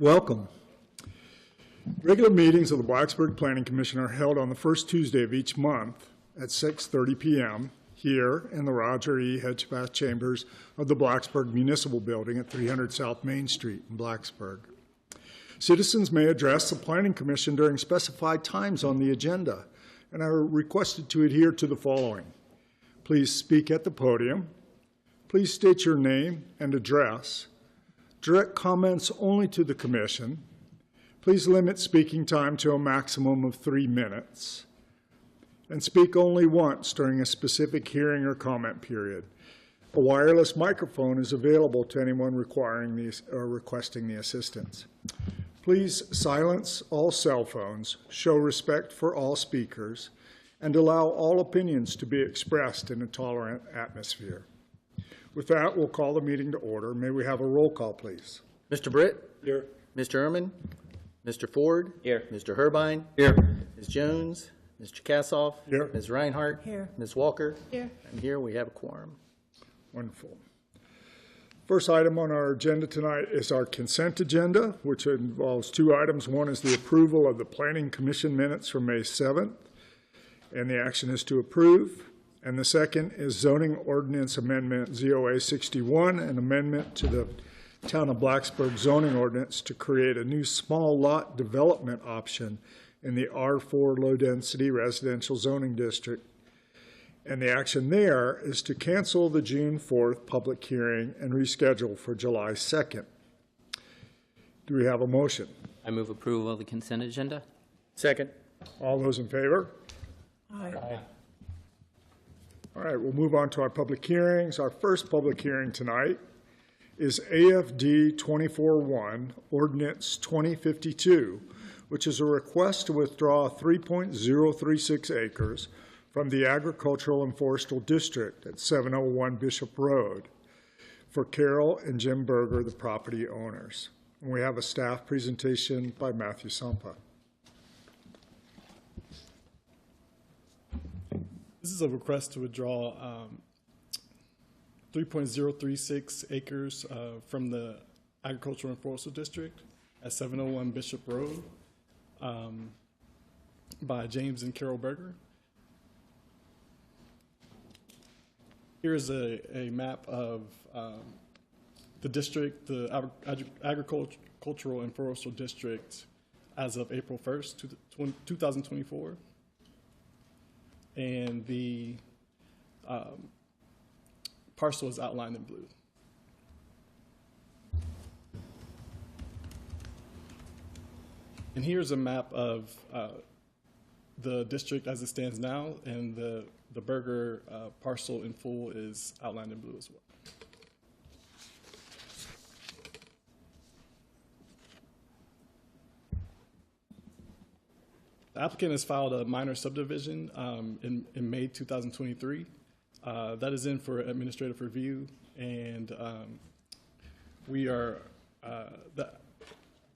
Welcome. Regular meetings of the Blacksburg Planning Commission are held on the first Tuesday of each month at 6:30 p.m. here in the Roger E. Hedgepath Chambers of the Blacksburg Municipal Building at 300 South Main Street in Blacksburg. Citizens may address the Planning Commission during specified times on the agenda and are requested to adhere to the following. Please speak at the podium. Please state your name and address. Direct comments only to the Commission. Please limit speaking time to a maximum of 3 minutes. And speak only once during a specific hearing or comment period. A wireless microphone is available to anyone requiring these or requesting the assistance. Please silence all cell phones, show respect for all speakers, and allow all opinions to be expressed in a tolerant atmosphere. With that, we'll call the meeting to order. May we have a roll call, please? Mr. Britt? Here. Mr. Ehrman? Mr. Ford? Here. Mr. Herbine? Here. Ms. Jones? Mr. Kassoff? Here. Ms. Reinhardt? Here. Ms. Walker? Here. And here we have a quorum. Wonderful. First item on our agenda tonight is our consent agenda, which involves 2 items. One is the approval of the Planning Commission minutes from May 7th, and the action is to approve. And the second is zoning ordinance amendment ZOA 61, an amendment to the Town of Blacksburg zoning ordinance to create a new small lot development option in the R4 low-density residential zoning district. And the action there is to cancel the June 4th public hearing and reschedule for July 2nd. Do we have a motion? I move approval of the consent agenda. Second. All those in favor? Aye. All right, we'll move on to our public hearings. Our first public hearing tonight is AFD 24-1, Ordinance 2052, which is a request to withdraw 3.036 acres from the Agricultural and Forestal District at 701 Bishop Road for Carol and Jim Berger, the property owners. And we have a staff presentation by Matthew Sampa. This is a request to withdraw 3.036 acres from the Agricultural and Forestal District at 701 Bishop Road by James and Carol Berger. Here's a map of the district, the Agricultural and Forestal District as of April 1st, 2024. And the parcel is outlined in blue. And here's a map of the district as it stands now, and the Berger parcel in full is outlined in blue as well. The applicant has filed a minor subdivision in May 2023. That is in for administrative review, and we are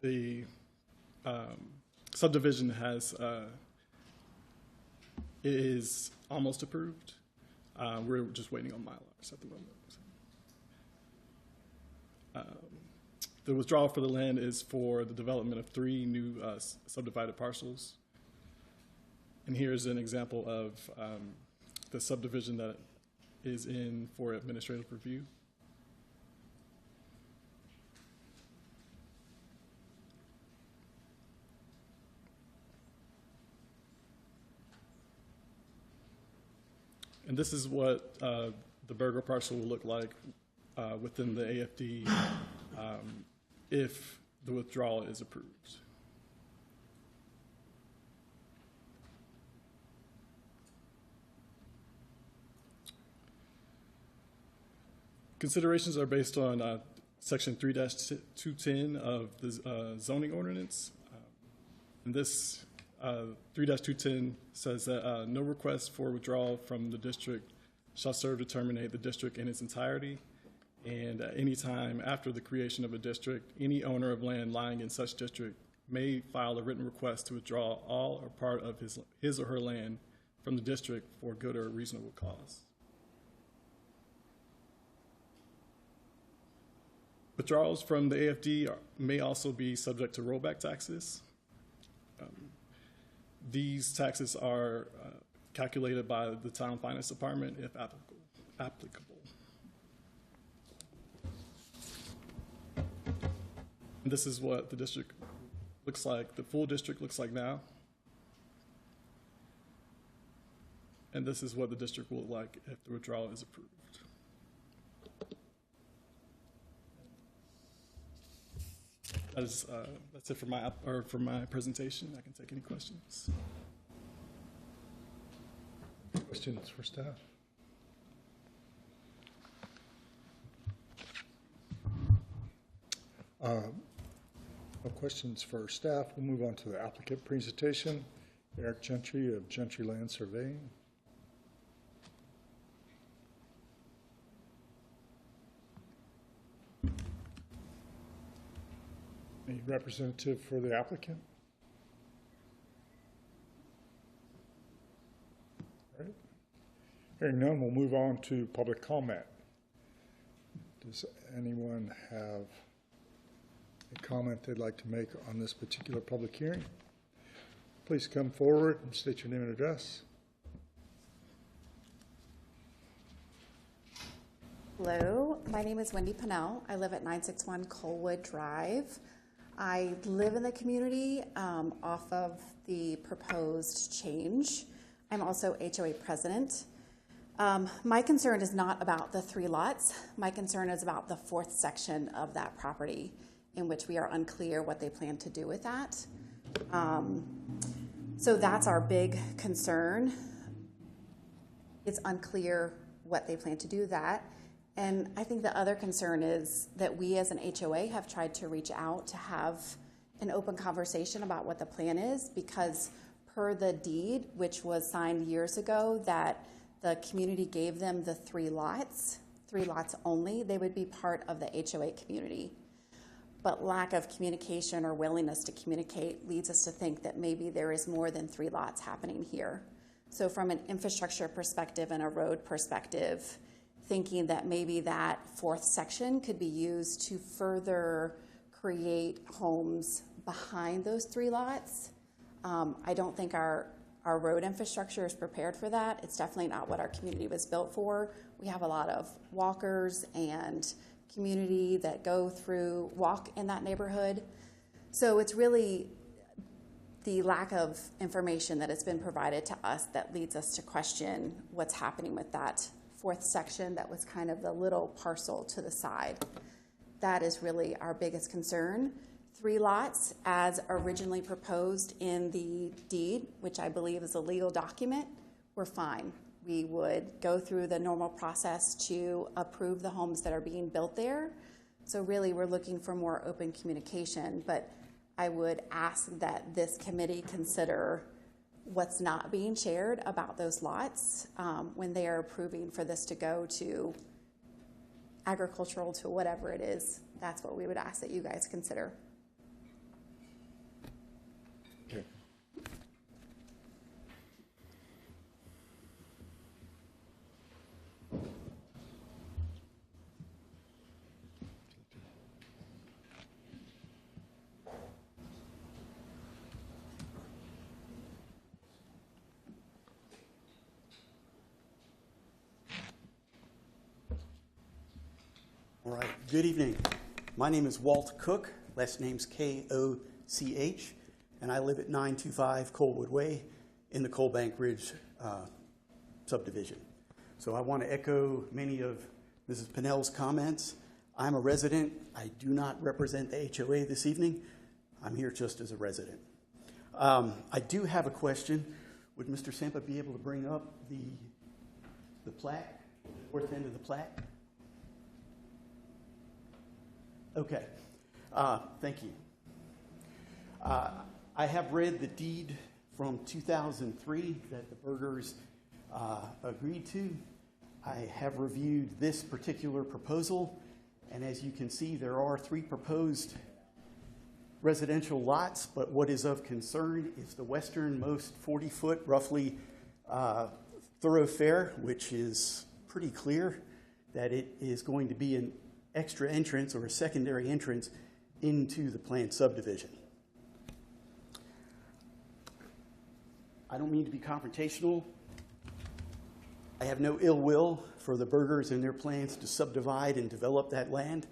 the subdivision is almost approved. We're just waiting on Mylars at the moment. The withdrawal for the land is for the development of 3 new subdivided parcels. And here's an example of the subdivision that is in for administrative review. And this is what the Berger parcel will look like within the AFD if the withdrawal is approved. Considerations are based on Section 3-210 of the zoning ordinance. And this 3-210 says that no request for withdrawal from the district shall serve to terminate the district in its entirety. And at any time after the creation of a district, any owner of land lying in such district may file a written request to withdraw all or part of his or her land from the district for good or reasonable cause. Withdrawals from the AFD may also be subject to rollback taxes. These taxes are calculated by the town finance department if applicable. And this is what the district looks like, the full district looks like now. And this is what the district will look like if the withdrawal is approved. That's it for my presentation. I can take any questions. Questions for staff? No questions for staff. We'll move on to the applicant presentation. Eric Gentry of Gentry Land Surveying. Any representative for the applicant? All right. Hearing none, we'll move on to public comment. Does anyone have a comment they'd like to make on this particular public hearing? Please come forward and state your name and address. Hello, my name is Wendy Pennell. I live at 961 Colwood Drive. I live in the community off of the proposed change. I'm also HOA president. My concern is not about the 3 lots. My concern is about the 4th section of that property, in which we are unclear what they plan to do with that. So that's our big concern. It's unclear what they plan to do with that. And I think the other concern is that we as an HOA have tried to reach out to have an open conversation about what the plan is, because per the deed, which was signed years ago, that the community gave them the 3 lots only, they would be part of the HOA community. But lack of communication or willingness to communicate leads us to think that maybe there is more than 3 lots happening here. So from an infrastructure perspective and a road perspective, thinking that maybe that 4th section could be used to further create homes behind those 3 lots. I don't think our road infrastructure is prepared for that. It's definitely not what our community was built for. We have a lot of walkers and community that walk in that neighborhood. So it's really the lack of information that has been provided to us that leads us to question what's happening with that 4th section that was kind of the little parcel to the side. That is really our biggest concern. 3 lots as originally proposed in the deed, which I believe is a legal document, we're fine. We would go through the normal process to approve the homes that are being built there. So really we're looking for more open communication, but I would ask that this committee consider what's not being shared about those lots when they are approving for this to go to agricultural, to whatever it is. That's what we would ask that you guys consider. Okay. All right, good evening. My name is Walt Cook, last name's K-O-C-H, and I live at 925 Colwood Way in the Coalbank Ridge subdivision. So I want to echo many of Mrs. Pennell's comments. I'm a resident. I do not represent the HOA this evening. I'm here just as a resident. I do have a question. Would Mr. Sampa be able to bring up the plaque, the north end of the plaque? Okay, thank you. I have read the deed from 2003 that the Bergers agreed to. I have reviewed this particular proposal, and as you can see, there are 3 proposed residential lots, but what is of concern is the westernmost 40-foot, roughly, thoroughfare, which is pretty clear that it is going to be extra entrance or a secondary entrance into the planned subdivision. I don't mean to be confrontational. I have no ill will for the Burgers and their plans to subdivide and develop that land,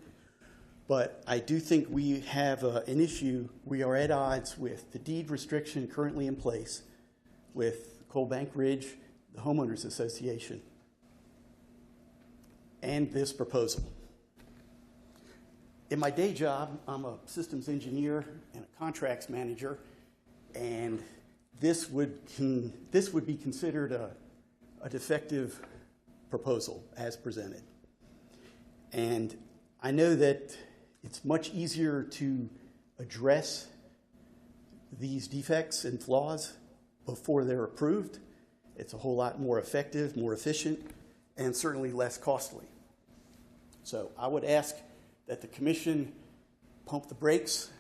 but I do think we have an issue. We are at odds with the deed restriction currently in place with Coal Bank Ridge, the Homeowners Association, and this proposal. In my day job, I'm a systems engineer and a contracts manager, and this would be considered a defective proposal as presented. And I know that it's much easier to address these defects and flaws before they're approved. It's a whole lot more effective, more efficient, and certainly less costly. So I would ask that the commission pump the brakes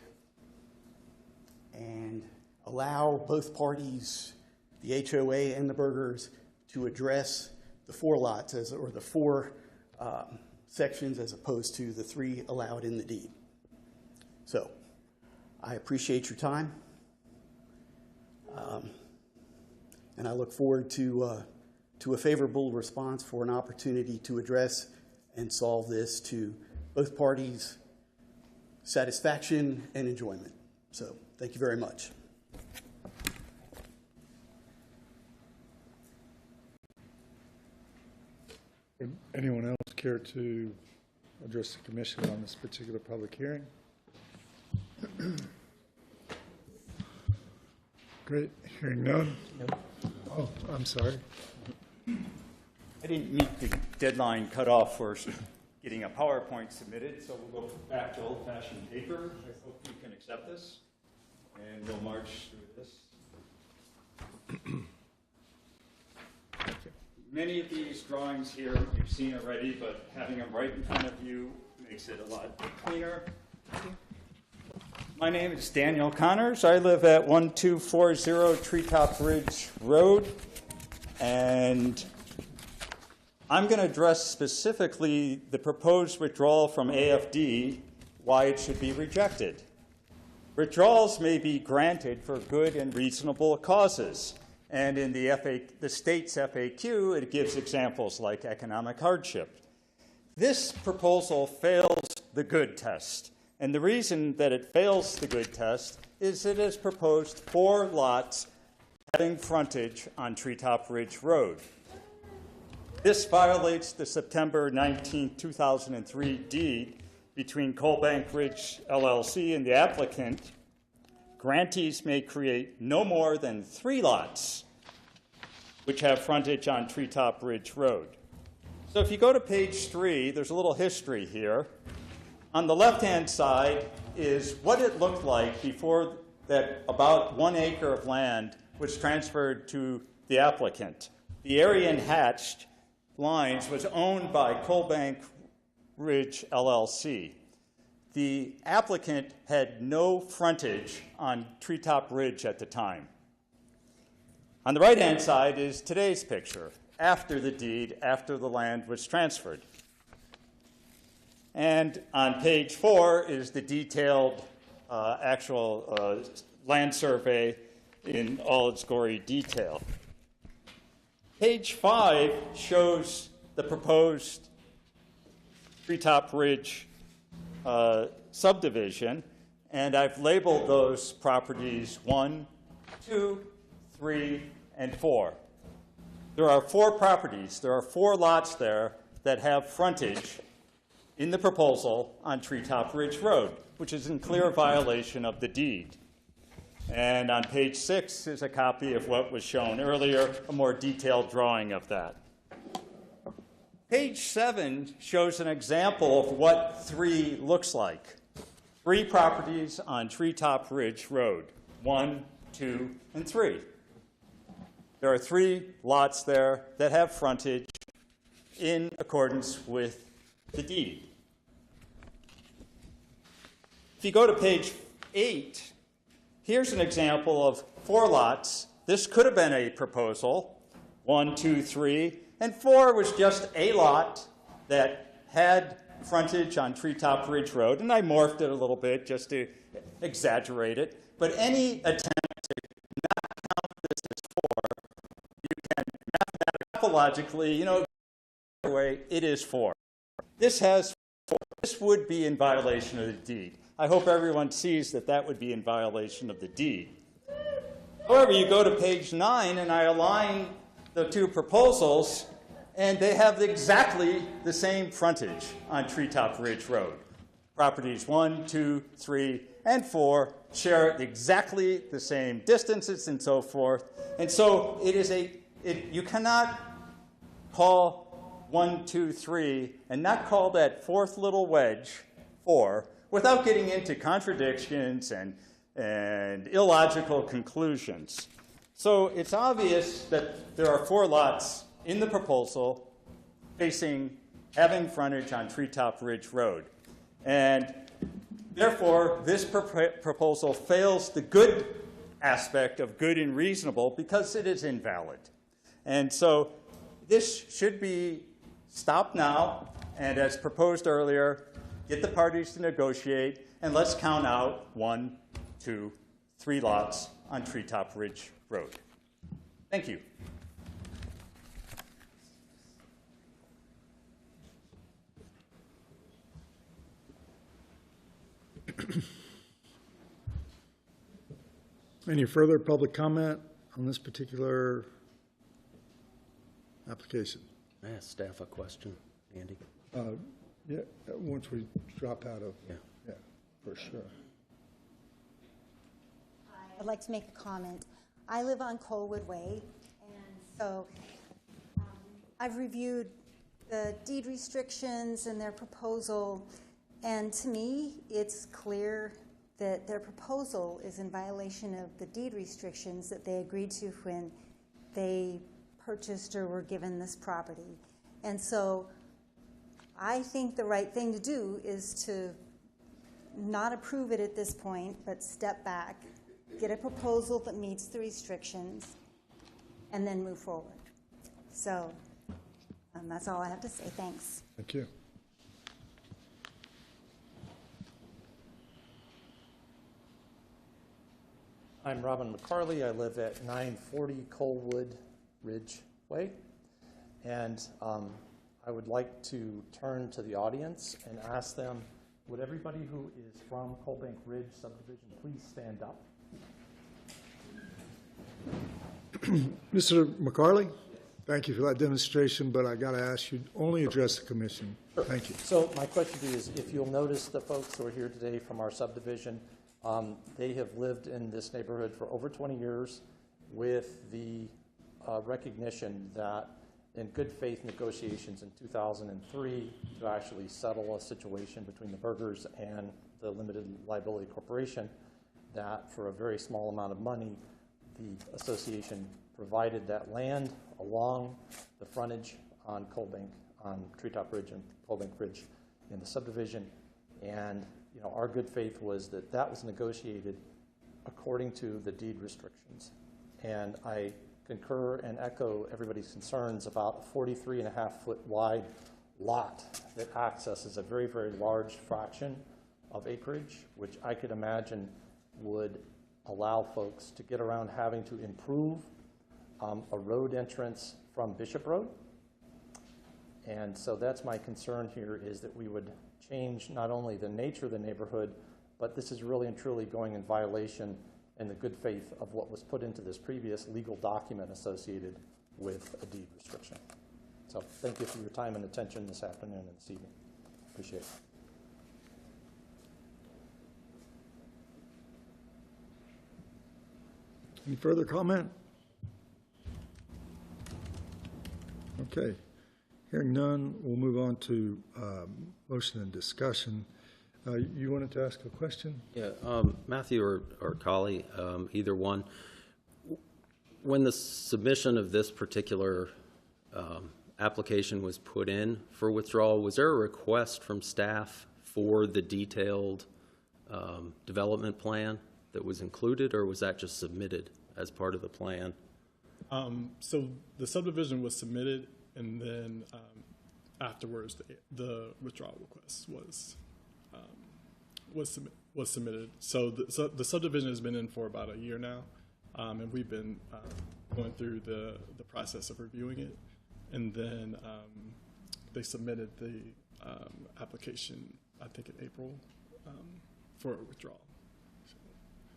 and allow both parties, the HOA and the Burgers, to address the 4 lots or the 4 sections as opposed to the 3 allowed in the deed. So I appreciate your time, and I look forward to a favorable response for an opportunity to address and solve this to both parties' satisfaction and enjoyment. So thank you very much. Would anyone else care to address the commission on this particular public hearing? Great, hearing none. Oh, I'm sorry. I didn't meet the deadline cutoff for getting a PowerPoint submitted, so we'll go back to old-fashioned paper. I hope you can accept this, and we'll march through this. Many of these drawings here you've seen already, but having them right in front of you makes it a lot cleaner. My name is Daniel Connors. I live at 1240 Treetop Ridge Road, and I'm going to address specifically the proposed withdrawal from AFD, why it should be rejected. Withdrawals may be granted for good and reasonable causes, and in the state's FAQ, it gives examples like economic hardship. This proposal fails the good test, and the reason that it fails the good test is it has proposed 4 lots having frontage on Treetop Ridge Road. This violates the September 19, 2003 deed between Coal Bank Ridge LLC and the applicant. Grantees may create no more than 3 lots which have frontage on Treetop Ridge Road. So if you go to page 3, there's a little history here. On the left-hand side is what it looked like before that about 1 acre of land was transferred to the applicant. The area in hatched lines was owned by Coal Bank Ridge LLC. The applicant had no frontage on Treetop Ridge at the time. On the right-hand side is today's picture, after the deed, after the land was transferred. And on page 4 is the detailed actual land survey in all its gory detail. Page 5 shows the proposed Treetop Ridge subdivision, and I've labeled those properties 1, 2, 3, and 4. There are 4 properties. There are 4 lots there that have frontage in the proposal on Treetop Ridge Road, which is in clear violation of the deed. And on page 6 is a copy of what was shown earlier, a more detailed drawing of that. Page 7 shows an example of what 3 looks like. 3 properties on Treetop Ridge Road, 1, 2, and 3. There are 3 lots there that have frontage in accordance with the deed. If you go to page 8, here's an example of 4 lots. This could have been a proposal, 1, 2, 3, and 4 was just a lot that had frontage on Treetop Ridge Road, and I morphed it a little bit just to exaggerate it, but any attempt to not count this as 4, you can mathematically, you know, way it is 4. This has 4. This would be in violation of the deed. I hope everyone sees that that would be in violation of the deed. However, you go to page 9, and I align the two proposals, and they have exactly the same frontage on Treetop Ridge Road. Properties 1, 2, 3, and 4 share exactly the same distances and so forth. And so it is you cannot call 1, 2, 3 and not call that fourth little wedge 4 without getting into contradictions and illogical conclusions. So it's obvious that there are 4 lots in the proposal having frontage on Treetop Ridge Road. And therefore, this proposal fails the good aspect of good and reasonable because it is invalid. And so this should be stopped now, and as proposed earlier, get the parties to negotiate, and let's count out 1, 2, 3 lots on Treetop Ridge Road. Thank you. Any further public comment on this particular application? I asked staff a question, Andy. Yeah, once we drop out of, Yeah. yeah, for sure. I'd like to make a comment. I live on Colwood Way, and so I've reviewed the deed restrictions and their proposal, and to me, it's clear that their proposal is in violation of the deed restrictions that they agreed to when they purchased or were given this property. And so I think the right thing to do is to not approve it at this point, but step back, get a proposal that meets the restrictions, and then move forward. So that's all I have to say. Thanks. Thank you. I'm Robin McCarley. I live at 940 Colwood Ridge Way. And I would like to turn to the audience and ask them, would everybody who is from Coalbank Ridge subdivision please stand up? Mr. McCarley, thank you for that demonstration, but I got to ask you, only address the commission. Thank you. So my question to you is, if you'll notice the folks who are here today from our subdivision, they have lived in this neighborhood for over 20 years with the recognition that in good faith negotiations in 2003 to actually settle a situation between the Burgers and the Limited Liability Corporation, that for a very small amount of money, the association provided that land along the frontage on Coalbank, on Treetop Ridge and Coalbank Ridge in the subdivision. And you know, our good faith was that that was negotiated according to the deed restrictions. And I concur and echo everybody's concerns about a 43.5-foot wide lot that accesses a very, very large fraction of acreage, which I could imagine would allow folks to get around having to improve a road entrance from Bishop Road. And so that's my concern here, is that we would change not only the nature of the neighborhood, but this is really and truly going in violation in the good faith of what was put into this previous legal document associated with a deed restriction. So thank you for your time and attention this afternoon and this evening. Appreciate it. Any further comment? Okay. Hearing none, we'll move on to motion and discussion. You wanted to ask a question? Yeah, Matthew or Collie, either one. When the submission of this particular application was put in for withdrawal, was there a request from staff for the detailed development plan that was included, or was that just submitted as part of the plan? So the subdivision was submitted, and then afterwards, the withdrawal request was submitted. So the subdivision has been in for about a year now, and we've been going through the process of reviewing it, and then they submitted the application, I think, in April for a withdrawal.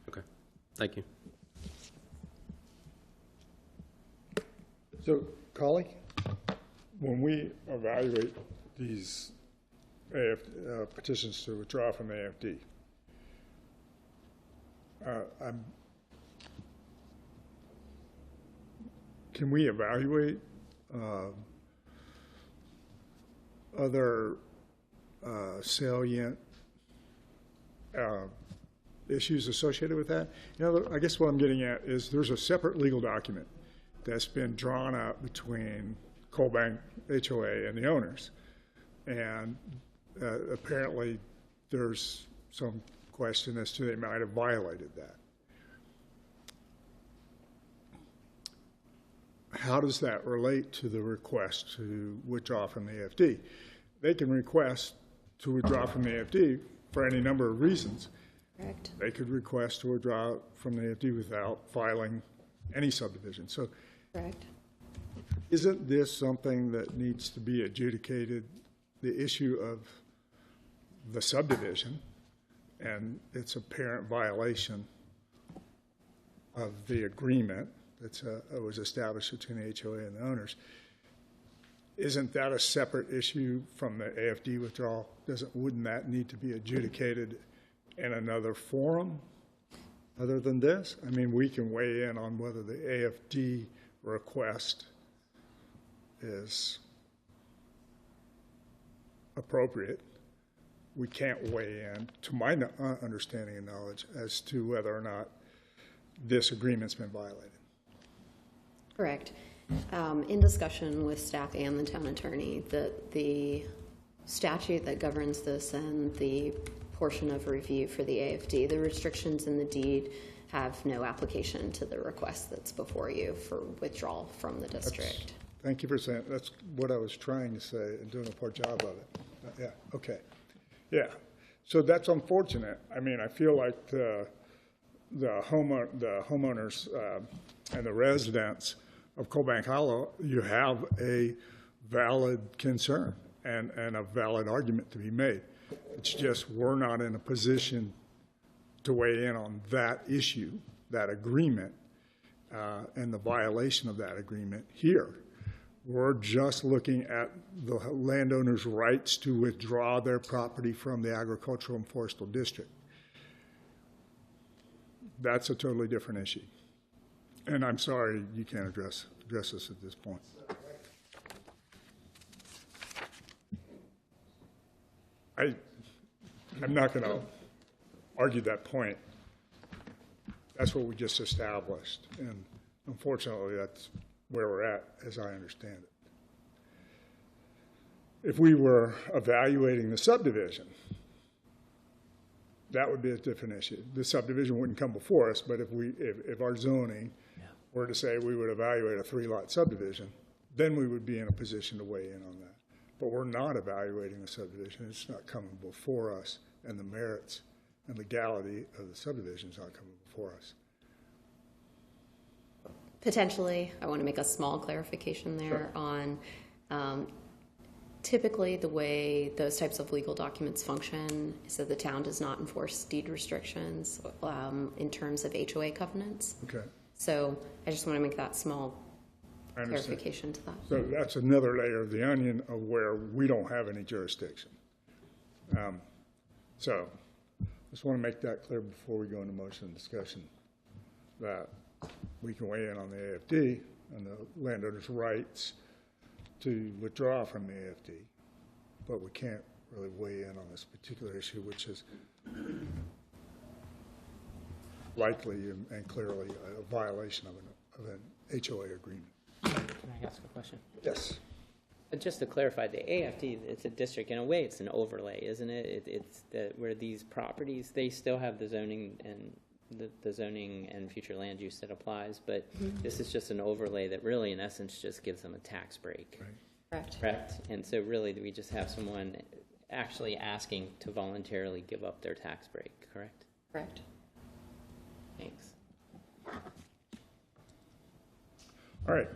Okay, thank you. So, Collie, when we evaluate these petitions to withdraw from the AFD, can we evaluate other salient issues associated with that? You know, I guess what I'm getting at is there's a separate legal document that's been drawn up between Coal Bank HOA and the owners. And apparently there's some question as to they might have violated that. How does that relate to the request to withdraw from the AFD? They can request to withdraw from the AFD for any number of reasons. Correct. They could request to withdraw from the AFD without filing any subdivision. So Correct. isn't this something that needs to be adjudicated, the issue of the subdivision and its apparent violation of the agreement that was established between the HOA and the owners? Isn't that a separate issue from the AFD withdrawal? Wouldn't that need to be adjudicated in another forum other than this? I mean, we can weigh in on whether the AFD request is appropriate. We can't weigh in, to my understanding and knowledge, as to whether or not this agreement's been violated. Correct. In discussion with staff and the town attorney, the statute that governs this and the portion of review for the AFD, the restrictions in the deed have no application to the request that's before you for withdrawal from the district. Thank you for saying, that's what I was trying to say and doing a poor job of it. Yeah, okay. Yeah, so that's unfortunate. I mean, I feel like the homeowners and the residents of Coal Bank Hollow, you have a valid concern and a valid argument to be made. It's just we're not in a position to weigh in on that issue, that agreement, and the violation of that agreement here. We're just looking at the landowners' rights to withdraw their property from the agricultural and forestal district. That's a totally different issue. And I'm sorry you can't address this at this point. I'm not going to argue that point. That's what we just established. And unfortunately, that's where we're at, as I understand it. If we were evaluating the subdivision, that would be a different issue. The subdivision wouldn't come before us, but if our zoning were to say we would evaluate a 3-lot subdivision, then we would be in a position to weigh in on that. But we're not evaluating the subdivision. It's not coming before us, and the merits and legality of the subdivision is not coming before us. Potentially, I want to make a small clarification there on typically the way those types of legal documents function is that the town does not enforce deed restrictions in terms of HOA covenants. Okay. So I just want to make that small clarification to that. So that's another layer of the onion of where we don't have any jurisdiction. So I just want to make that clear before we go into motion and discussion, that we can weigh in on the AFD and the landowner's rights to withdraw from the AFD, but we can't really weigh in on this particular issue, which is likely and clearly a violation of an HOA agreement. Can I ask a question? Yes. Just to clarify, the AFD, it's a district. In a way, it's an overlay, isn't it? It's where these properties, they still have the zoning and the zoning and future land use that applies, but this is just an overlay that really, in essence, just gives them a tax break. Right. Correct. correct? And so really, we just have someone actually asking to voluntarily give up their tax break, correct? Correct. Thanks. All right.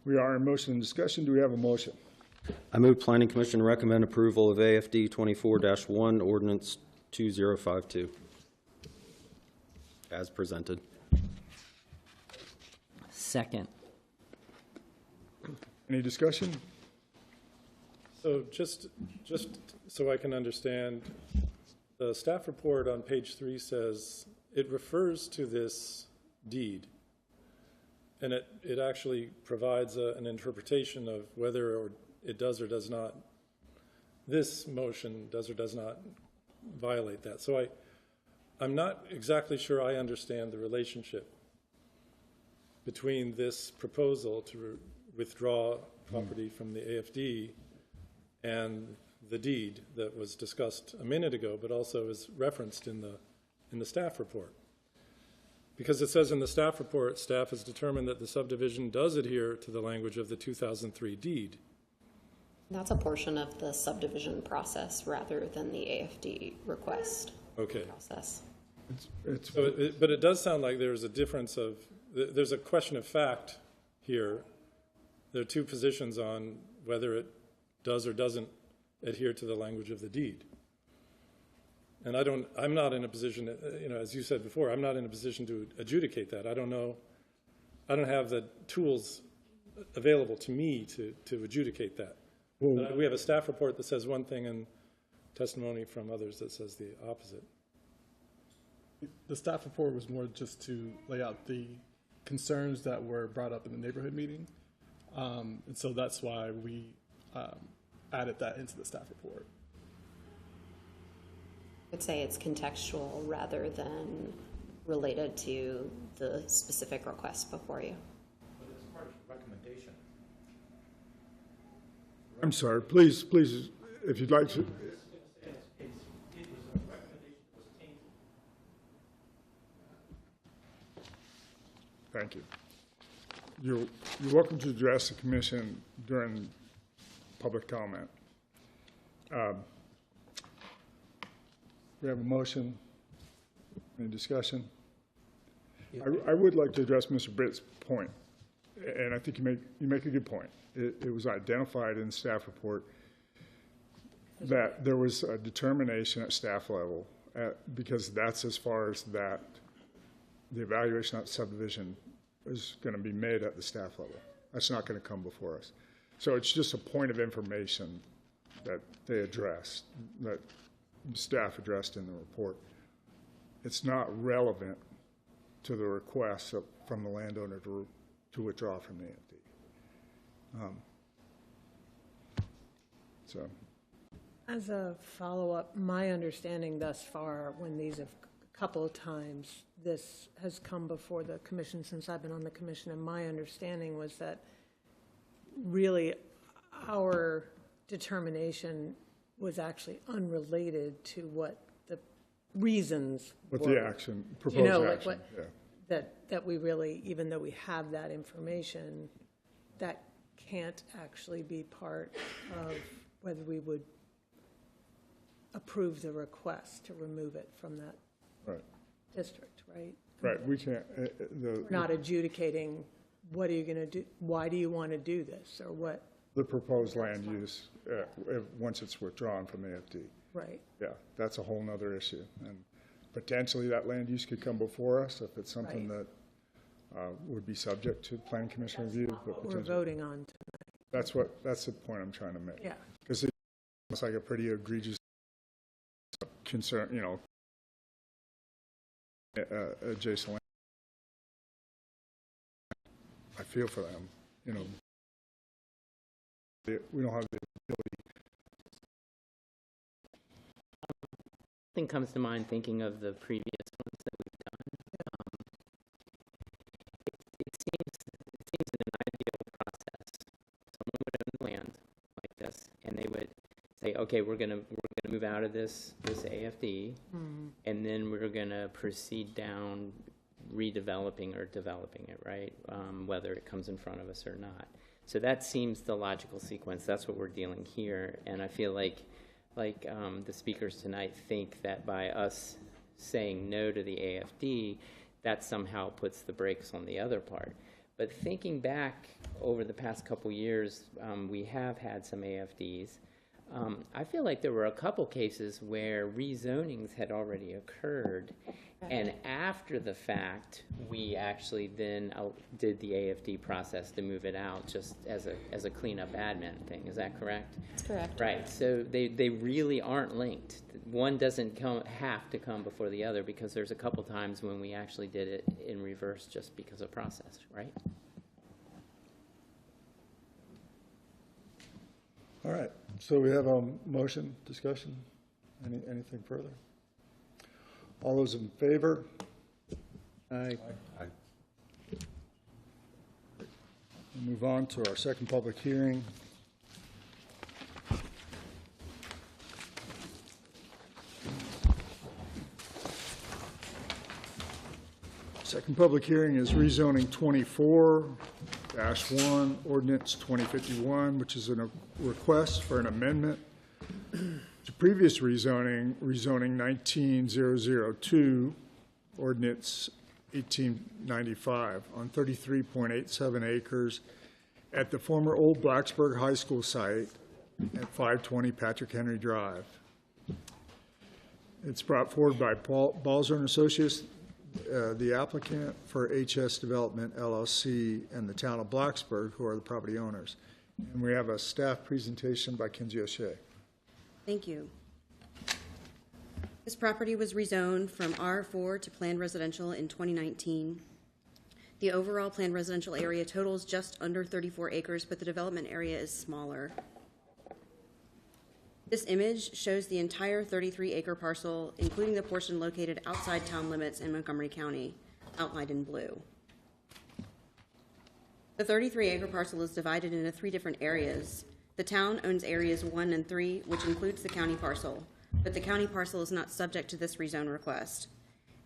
We are in motion and discussion. Do we have a motion? I move Planning Commission recommend approval of AFD 24-1 Ordinance 2052 as presented. Second. Any discussion? So just so I can understand, the staff report on page 3 says it refers to this deed, and it actually provides an interpretation of whether or it does or does not, this motion does or does not violate that. So I'm not exactly sure I understand the relationship between this proposal to withdraw property from the AFD and the deed that was discussed a minute ago, but also is referenced in the staff report. Because it says in the staff report, staff has determined that the subdivision does adhere to the language of the 2003 deed. That's a portion of the subdivision process rather than the AFD request process. But it does sound like there's a difference of, there's a question of fact here. There are two positions on whether it does or doesn't adhere to the language of the deed. And I'm not in a position, as you said before, I'm not in a position to adjudicate that. I don't know, I don't have the tools available to me to adjudicate that. We have a staff report that says one thing and testimony from others that says the opposite. The staff report was more just to lay out the concerns that were brought up in the neighborhood meeting. And so that's why we added that into the staff report. I'd say it's contextual rather than related to the specific request before you. But it's part of the recommendation. I'm sorry. Please, if you'd like to. Thank you. You're welcome to address the commission during public comment. We have a motion. Any discussion? I would like to address Mr. Britt's point, and I think you make a good point. It was identified in the staff report that there was a determination at staff level, because that's as far as that the evaluation of subdivision is going to be made at the staff level. That's not going to come before us. So it's just a point of information that they addressed, that staff addressed in the report. It's not relevant to the request from the landowner to withdraw from the AFD. As a follow-up, my understanding thus far, when these have a couple of times, this has come before the commission since I've been on the commission, and my understanding was that really our determination was actually unrelated to what the reasons What were. the action, proposed action, yeah. That we really, even though we have that information, that can't actually be part of whether we would approve the request to remove it from that district, right? Right, we can't, We're not adjudicating, what are you going to do, why do you want to do this, or what? the proposed land use, once it's withdrawn from the AFD. Right. Yeah, that's a whole nother issue. And potentially that land use could come before us if it's something that would be subject to planning commission review. But We're voting on tonight. That's the point I'm trying to make. Yeah. Because it's like a pretty egregious concern, adjacent land. I feel for them, we don't have the ability. Thing comes to mind thinking of the previous ones that we've done. It seems in an ideal process, someone would own the land like this, and they would say, okay, we're gonna move out of this AFD, and then we're gonna proceed down redeveloping or developing it, right? Whether it comes in front of us or not. So that seems the logical sequence. That's what we're dealing here. And I feel like the speakers tonight think that by us saying no to the AFD, that somehow puts the brakes on the other part. But thinking back over the past couple years, we have had some AFDs. I feel like there were a couple cases where rezonings had already occurred, and after the fact, we actually then did the AFD process to move it out just as a cleanup admin thing. Is that correct? That's correct. Right. So they really aren't linked. One doesn't have to come before the other, because there's a couple times when we actually did it in reverse just because of process, right? All right, so we have a motion, discussion, anything further? All those in favor? Aye. We'll move on to our second public hearing. Second public hearing is rezoning 24-1, ordinance 2051, which is a request for an amendment to previous rezoning 19002, ordinance 1895, on 33.87 acres at the former old Blacksburg High School site at 520 Patrick Henry Drive. It's brought forward by Paul Balzer and Associates, the applicant, for HS Development LLC and the town of Blacksburg, who are the property owners. And we have a staff presentation by Kenzie O'Shea. Thank you. This property was rezoned from R4 to planned residential in 2019. The overall planned residential area totals just under 34 acres, but the development area is smaller. This image shows the entire 33-acre parcel, including the portion located outside town limits in Montgomery County, outlined in blue. The 33-acre parcel is divided into 3 different areas. The town owns areas 1 and 3, which includes the county parcel, but the county parcel is not subject to this rezone request.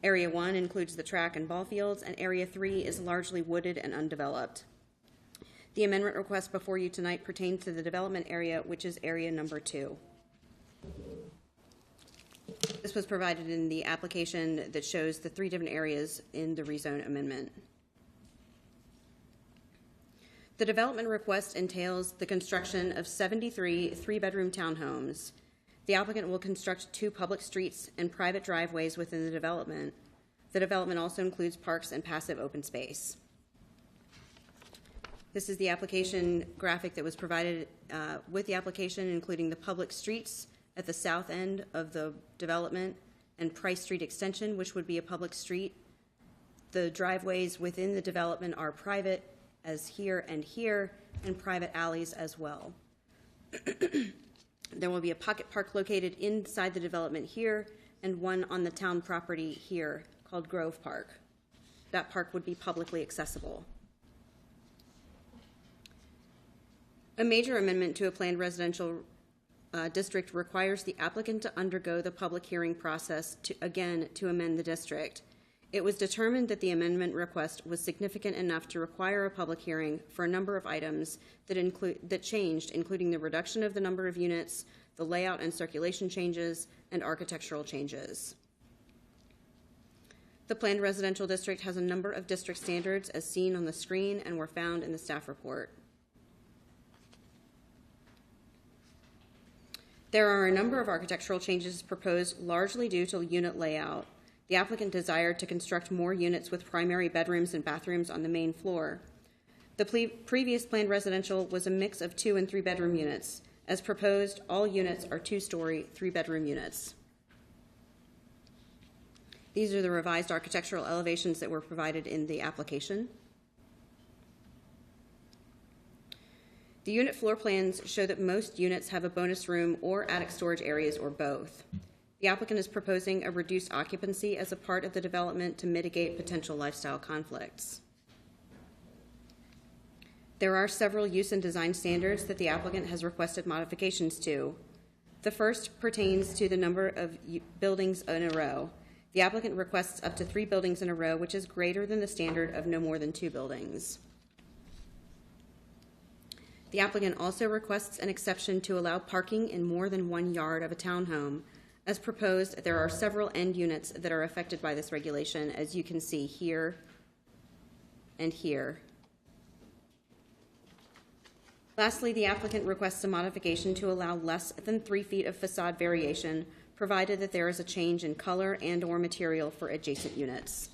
Area 1 includes the track and ball fields, and Area 3 is largely wooded and undeveloped. The amendment request before you tonight pertains to the development area, which is area number 2. This was provided in the application that shows the 3 different areas in the rezone amendment. The development request entails the construction of 73 3-bedroom townhomes. The applicant will construct 2 public streets and private driveways within the development. The development also includes parks and passive open space. This is the application graphic that was provided with the application, including the public streets at the south end of the development and Price Street Extension, which would be a public street. The driveways within the development are private, as here, and private alleys as well. There will be a pocket park located inside the development here and one on the town property here called Grove Park. That park would be publicly accessible. A major amendment to a planned residential district requires the applicant to undergo the public hearing process to amend the district. It was determined that the amendment request was significant enough to require a public hearing for a number of items that changed, including the reduction of the number of units, the layout and circulation changes, and architectural changes. The planned residential district has a number of district standards as seen on the screen and were found in the staff report. There are a number of architectural changes proposed largely due to unit layout. The applicant desired to construct more units with primary bedrooms and bathrooms on the main floor. The previous planned residential was a mix of 2 and 3 bedroom units. As proposed, all units are 2-story, 3-bedroom units. These are the revised architectural elevations that were provided in the application. The unit floor plans show that most units have a bonus room or attic storage areas or both. The applicant is proposing a reduced occupancy as a part of the development to mitigate potential lifestyle conflicts. There are several use and design standards that the applicant has requested modifications to. The first pertains to the number of buildings in a row. The applicant requests up to 3 buildings in a row, which is greater than the standard of no more than 2 buildings. The applicant also requests an exception to allow parking in more than 1 yard of a townhome. As proposed, there are several end units that are affected by this regulation, as you can see here and here. Lastly, the applicant requests a modification to allow less than 3 feet of facade variation, provided that there is a change in color and/or material for adjacent units.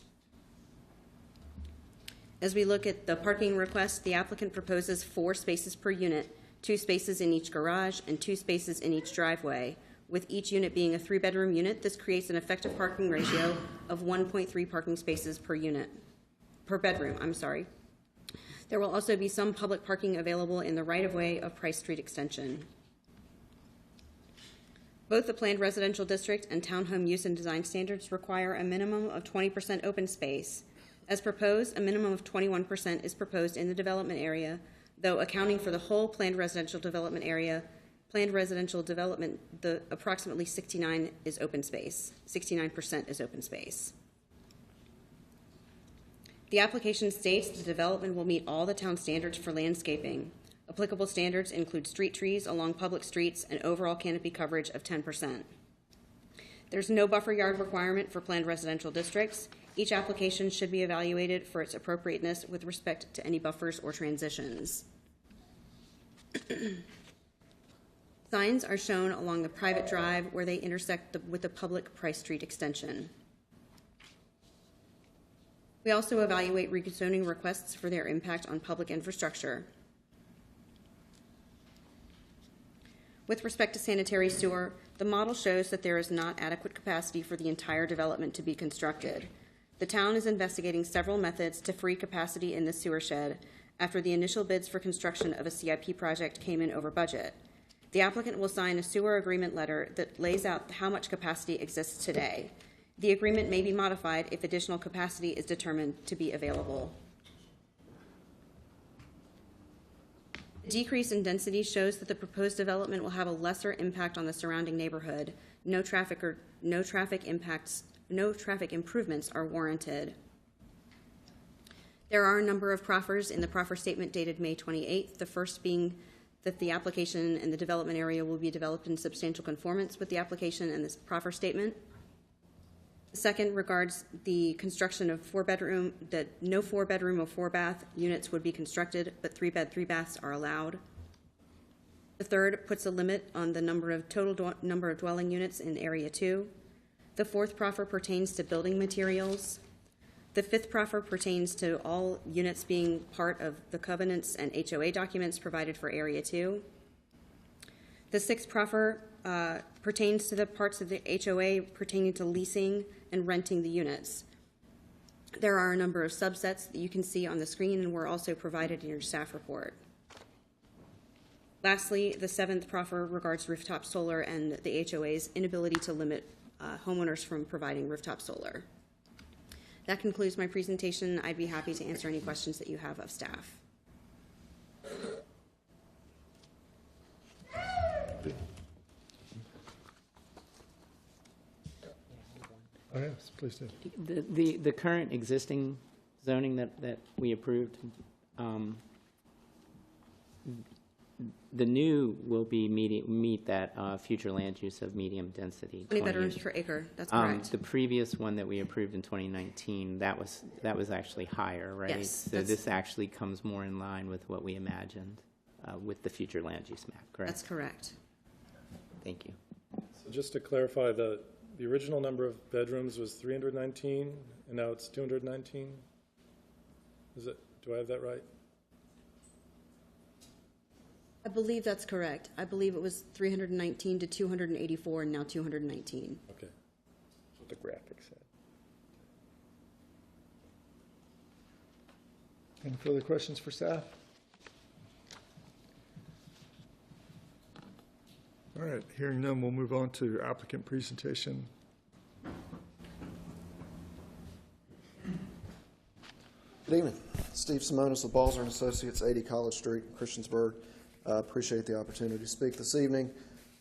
As we look at the parking request, the applicant proposes 4 spaces per unit, 2 spaces in each garage and 2 spaces in each driveway. With each unit being a 3-bedroom unit, this creates an effective parking ratio of 1.3 parking spaces per bedroom. There will also be some public parking available in the right-of-way of Price Street Extension. Both the planned residential district and townhome use and design standards require a minimum of 20% open space. As proposed, a minimum of 21% is proposed in the development area, though accounting for the whole planned residential development area, the approximately 69% is open space. The application states the development will meet all the town standards for landscaping. Applicable standards include street trees along public streets and overall canopy coverage of 10%. There's no buffer yard requirement for planned residential districts. Each application should be evaluated for its appropriateness with respect to any buffers or transitions. Signs are shown along the private drive where they intersect with the public Price Street extension. We also evaluate rezoning requests for their impact on public infrastructure. With respect to sanitary sewer, the model shows that there is not adequate capacity for the entire development to be constructed. The town is investigating several methods to free capacity in the sewer shed after the initial bids for construction of a CIP project came in over budget. The applicant will sign a sewer agreement letter that lays out how much capacity exists today. The agreement may be modified if additional capacity is determined to be available. The decrease in density shows that the proposed development will have a lesser impact on the surrounding neighborhood. No traffic improvements are warranted. There are a number of proffers in the proffer statement dated May 28th, the first being that the application and the development area will be developed in substantial conformance with the application and this proffer statement. The second regards the construction of that no 4-bedroom or 4-bath units would be constructed, but 3-bed, 3-baths are allowed. The third puts a limit on the number of number of dwelling units in Area 2. The fourth proffer pertains to building materials. The fifth proffer pertains to all units being part of the covenants and HOA documents provided for Area 2. The sixth proffer pertains to the parts of the HOA pertaining to leasing and renting the units. There are a number of subsets that you can see on the screen and were also provided in your staff report. Lastly, the seventh proffer regards rooftop solar and the HOA's inability to limit homeowners from providing rooftop solar. That concludes my presentation. I'd be happy to answer any questions that you have of staff. Oh, yes, please do. The current existing zoning that we approved, the new will be meet that future land use of medium density. 20 bedrooms per acre, that's correct. The previous one that we approved in 2019, that was actually higher, right? Yes. So this actually comes more in line with what we imagined with the future land use map, correct? That's correct. Thank you. So just to clarify, the original number of bedrooms was 319, and now it's 219? Do I have that right? I believe that's correct. I believe it was 319 to 284 and now 219. Okay. That's what the graphic said. Any further questions for staff? All right, hearing none, we'll move on to applicant presentation. Good evening. Steve Simonis with Balzer & Associates, 80 College Street, Christiansburg. Appreciate the opportunity to speak this evening.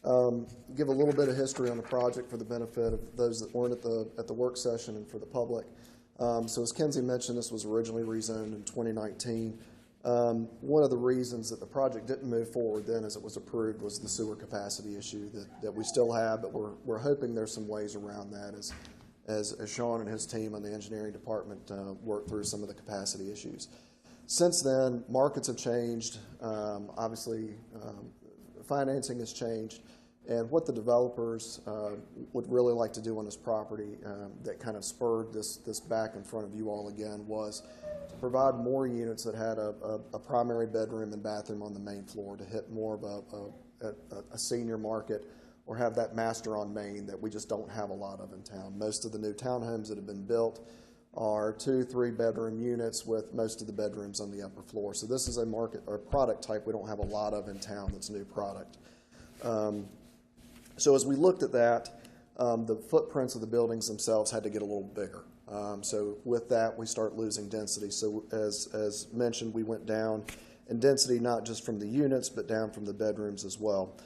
Give a little bit of history on the project for the benefit of those that weren't at the work session and for the public. So as Kenzie mentioned, this was originally rezoned in 2019. One of the reasons that the project didn't move forward then as it was approved was the sewer capacity issue that we still have, but we're hoping there's some ways around that as Sean and his team on the engineering department work through some of the capacity issues. Since then, markets have changed. Obviously, financing has changed. And what the developers would really like to do on this property that kind of spurred this back in front of you all again was to provide more units that had a primary bedroom and bathroom on the main floor to hit more of a senior market, or have that master on Main that we just don't have a lot of in town. Most of the new townhomes that have been built are 2-3 bedroom units with most of the bedrooms on the upper floor. So this is a market or product type we don't have a lot of in town that's new product. So as we looked at that, the footprints of the buildings themselves had to get a little bigger. So with that, we start losing density. So as mentioned, we went down in density, not just from the units, but down from the bedrooms as well.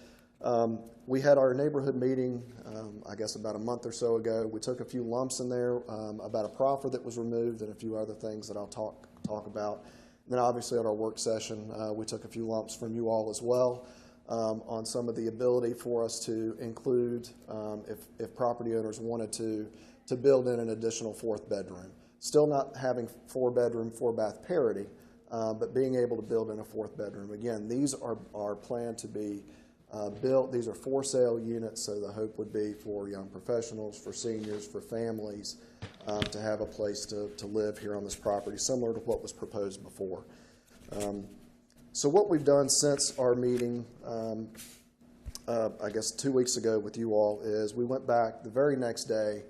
We had our neighborhood meeting, I guess about a month or so ago. We took a few lumps in there about a proffer that was removed and a few other things that I'll talk about. And then obviously at our work session, we took a few lumps from you all as well on some of the ability for us to include, if property owners wanted to build in an additional 4th bedroom. Still not having 4-bedroom, 4-bath parity, but being able to build in a 4th bedroom. Again, these are planned to be built. These are for sale units, so the hope would be for young professionals, for seniors, for families to have a place to live here on this property, similar to what was proposed before. So what we've done since our meeting, I guess 2 weeks ago with you all, is we went back the very next day.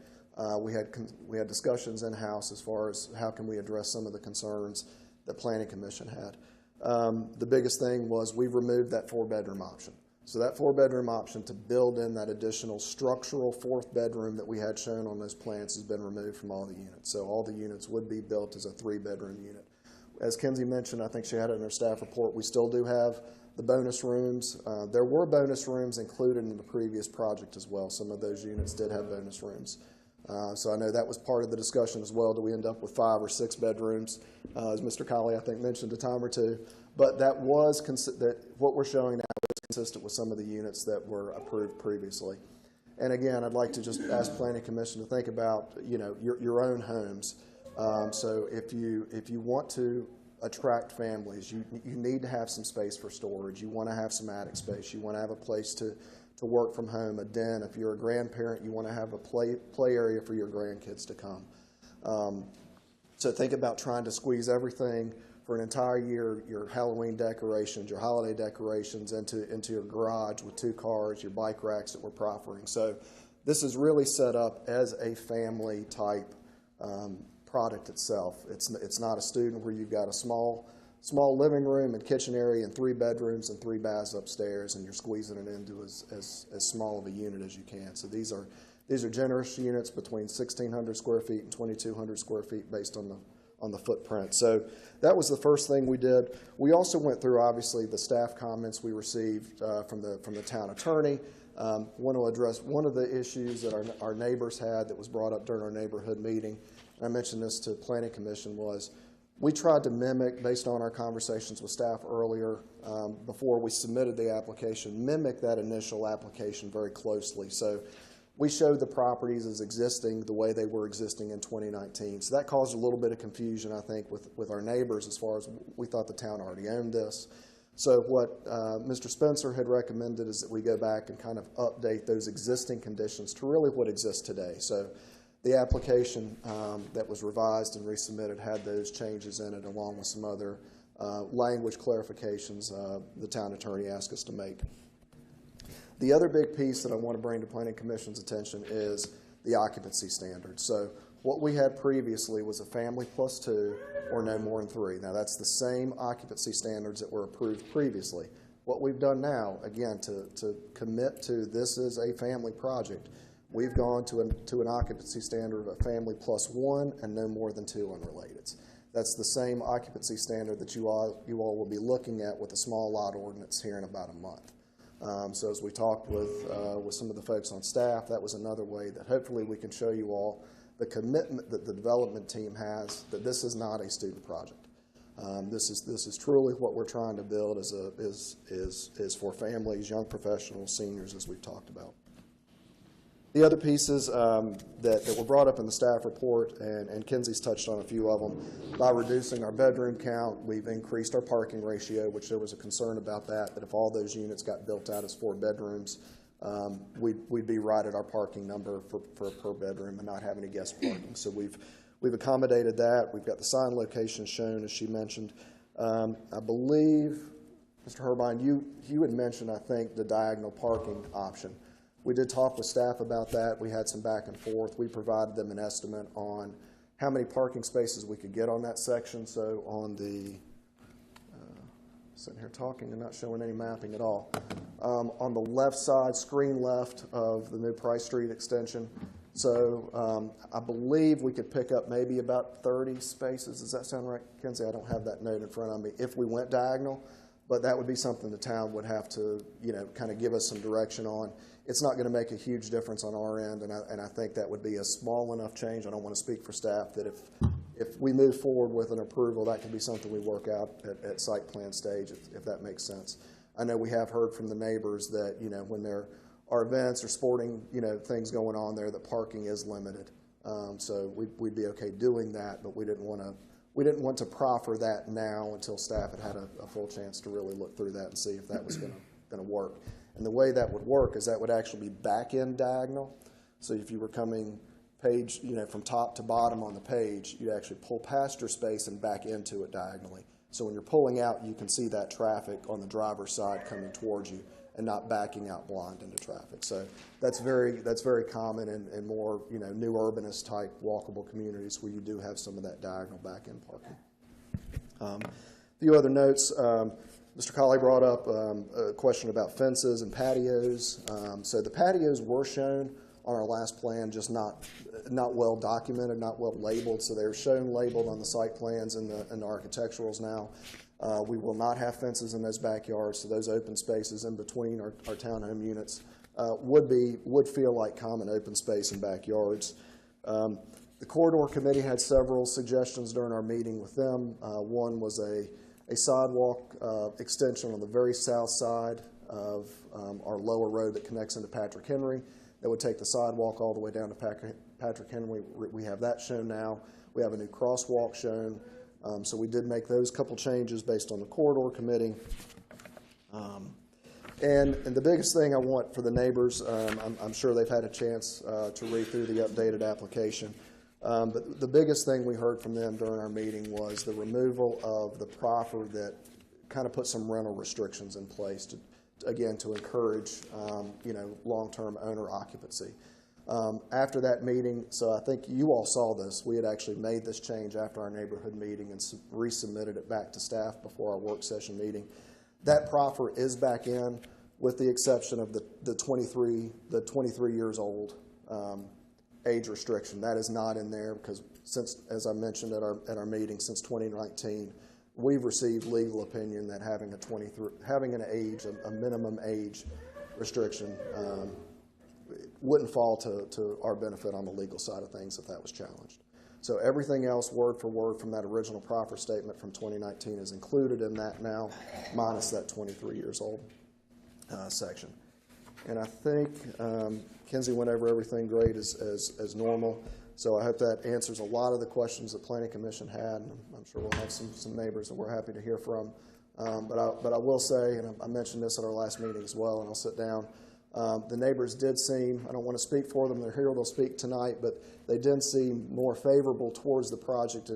We had discussions in-house as far as how can we address some of the concerns that Planning Commission had. The biggest thing was we removed that 4-bedroom option. So that 4-bedroom option to build in that additional structural 4th bedroom that we had shown on those plans has been removed from all the units. So all the units would be built as a 3-bedroom unit. As Kenzie mentioned, I think she had it in her staff report, we still do have the bonus rooms. There were bonus rooms included in the previous project as well. Some of those units did have bonus rooms. So I know that was part of the discussion as well. Do we end up with 5 or 6 bedrooms? As Mr. Colley, I think, mentioned a time or two. But that was what we're showing now is consistent with some of the units that were approved previously. And again, I'd like to just ask Planning Commission to think about, your own homes. So if you want to attract families, you need to have some space for storage. You want to have some attic space. You want to have a place to work from home, a den. If you're a grandparent, you want to have a play area for your grandkids to come. So think about trying to squeeze everything for an entire year, your Halloween decorations, your holiday decorations into your garage with 2 cars, your bike racks that we're proffering. So this is really set up as a family type product itself. It's not a student where you've got a small living room and kitchen area and 3 bedrooms and 3 baths upstairs, and you're squeezing it into as small of a unit as you can. So these are generous units between 1,600 square feet and 2,200 square feet based on the footprint. So that was the first thing we did. We also went through, obviously, the staff comments we received from the town attorney. Want to address one of the issues that our neighbors had that was brought up during our neighborhood meeting. I mentioned this to Planning Commission, was we tried to mimic, based on our conversations with staff earlier, before we submitted the application, mimic that initial application very closely. So we showed the properties as existing the way they were existing in 2019. So that caused a little bit of confusion, I think, with our neighbors as far as we thought the town already owned this. So what Mr. Spencer had recommended is that we go back and kind of update those existing conditions to really what exists today. So the application that was revised and resubmitted had those changes in it, along with some other language clarifications the town attorney asked us to make. The other big piece that I want to bring to Planning Commission's attention is the occupancy standard. So what we had previously was a family plus 2 or no more than 3. Now that's the same occupancy standards that were approved previously. What we've done now, again, to commit to this is a family project, we've gone to an occupancy standard of a family plus 1 and no more than 2 unrelated. That's the same occupancy standard that you all will be looking at with the small lot ordinance here in about a month. So as we talked with some of the folks on staff, that was another way that hopefully we can show you all the commitment that the development team has that this is not a student project. This is truly what we're trying to build is for families, young professionals, seniors, as we've talked about. The other pieces that were brought up in the staff report, and Kenzie's touched on a few of them, by reducing our bedroom count, we've increased our parking ratio, which there was a concern about that if all those units got built out as 4 bedrooms, we'd be right at our parking number for per bedroom and not have any guest parking. So we've accommodated that. We've got the sign locations shown, as she mentioned. I believe, Mr. Herbine, you had mentioned, I think, the diagonal parking option. We did talk with staff about that. We had some back and forth. We provided them an estimate on how many parking spaces we could get on that section. So on the, sitting here talking and not showing any mapping at all, on the left side, screen left of the new Price Street extension. So I believe we could pick up maybe about 30 spaces. Does that sound right, Kenzie? I don't have that note in front of me. If we went diagonal, but that would be something the town would have to, kind of give us some direction on. It's not going to make a huge difference on our end, and I think that would be a small enough change. I don't want to speak for staff that if we move forward with an approval, that can be something we work out at site plan stage, if that makes sense. I know we have heard from the neighbors that, when there are events or sporting, things going on there, that parking is limited. So we'd be okay doing that, but we didn't want to proffer that now until staff had a full chance to really look through that and see if that was going to work. And the way that would work is that would actually be back-end diagonal. So if you were coming page, from top to bottom on the page, you'd actually pull past your space and back into it diagonally. So when you're pulling out, you can see that traffic on the driver's side coming towards you and not backing out blind into traffic. So that's very common in more, new urbanist type walkable communities where you do have some of that diagonal back-end parking. A few other notes. Mr. Colley brought up a question about fences and patios. So the patios were shown on our last plan, just not well documented, not well labeled. So they're shown labeled on the site plans and the architecturals now. We will not have fences in those backyards, so those open spaces in between our townhome units would feel like common open space in backyards. The corridor committee had several suggestions during our meeting with them. One was a sidewalk extension on the very south side of our lower road that connects into Patrick Henry. That would take the sidewalk all the way down to Patrick Henry. We have that shown now. We have a new crosswalk shown. So we did make those couple changes based on the corridor committee. And the biggest thing I want for the neighbors, I'm sure they've had a chance to read through the updated application. But the biggest thing we heard from them during our meeting was the removal of the proffer that kind of put some rental restrictions in place to encourage, long-term owner occupancy. After that meeting, so I think you all saw this, we had actually made this change after our neighborhood meeting and resubmitted it back to staff before our work session meeting. That proffer is back in, with the exception of the 23 years old age restriction. That is not in there because since, as I mentioned at our meeting, since 2019, we've received legal opinion that having a minimum age restriction wouldn't fall to our benefit on the legal side of things if that was challenged. So everything else, word for word, from that original proffer statement from 2019 is included in that now, minus that 23 years old section. And I think Kenzie went over everything great as normal. So I hope that answers a lot of the questions that Planning Commission had. And I'm sure we'll have some neighbors that we're happy to hear from. But I will say, and I mentioned this at our last meeting as well, and I'll sit down. The neighbors did seem, I don't want to speak for them, they're here, they'll speak tonight, but they did seem more favorable towards the project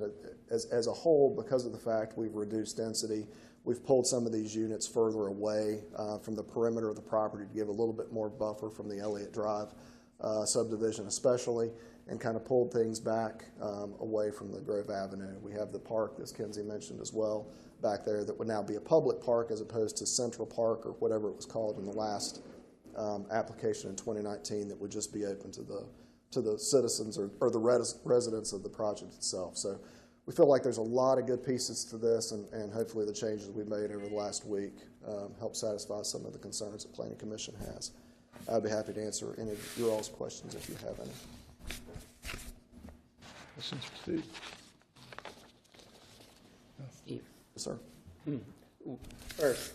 as a whole because of the fact we've reduced density. We've pulled some of these units further away from the perimeter of the property to give a little bit more buffer from the Elliott Drive subdivision especially, and kind of pulled things back away from the Grove Avenue. We have the park, as Kenzie mentioned as well, back there that would now be a public park as opposed to Central Park or whatever it was called in the last application in 2019 that would just be open to the citizens or the residents of the project itself. So we feel like there's a lot of good pieces to this, and hopefully the changes we've made over the last week help satisfy some of the concerns the Planning Commission has. I'd be happy to answer any of your all's questions if you have any. Questions for Steve? Steve. sir. First,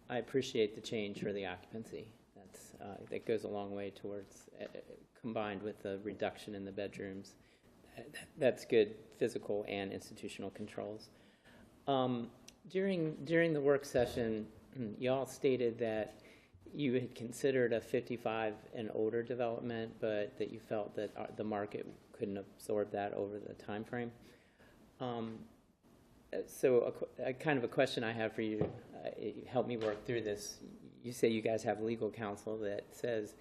I appreciate the change for the occupancy. That goes a long way towards, combined with the reduction in the bedrooms. That's good physical and institutional controls. During the work session, you all stated that you had considered a 55 and older development, but that you felt that the market couldn't absorb that over the time frame. So kind of a question I have for you, help me work through this. You say you guys have legal counsel that says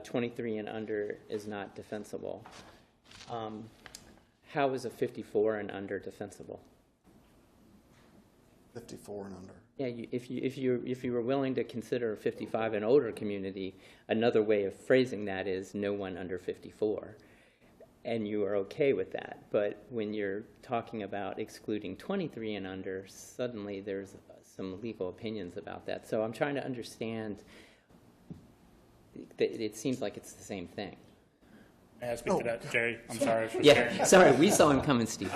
23 and under is not defensible. How is a 54 and under defensible? 54 and under. Yeah, if you were willing to consider a 55 and older community, another way of phrasing that is no one under 54, and you are okay with that. But when you're talking about excluding 23 and under, suddenly there's some legal opinions about that. So I'm trying to understand. It seems like it's the same thing. May I speak to that, Jerry? I'm sorry for Yeah, sharing. sorry, we saw him coming, Steve.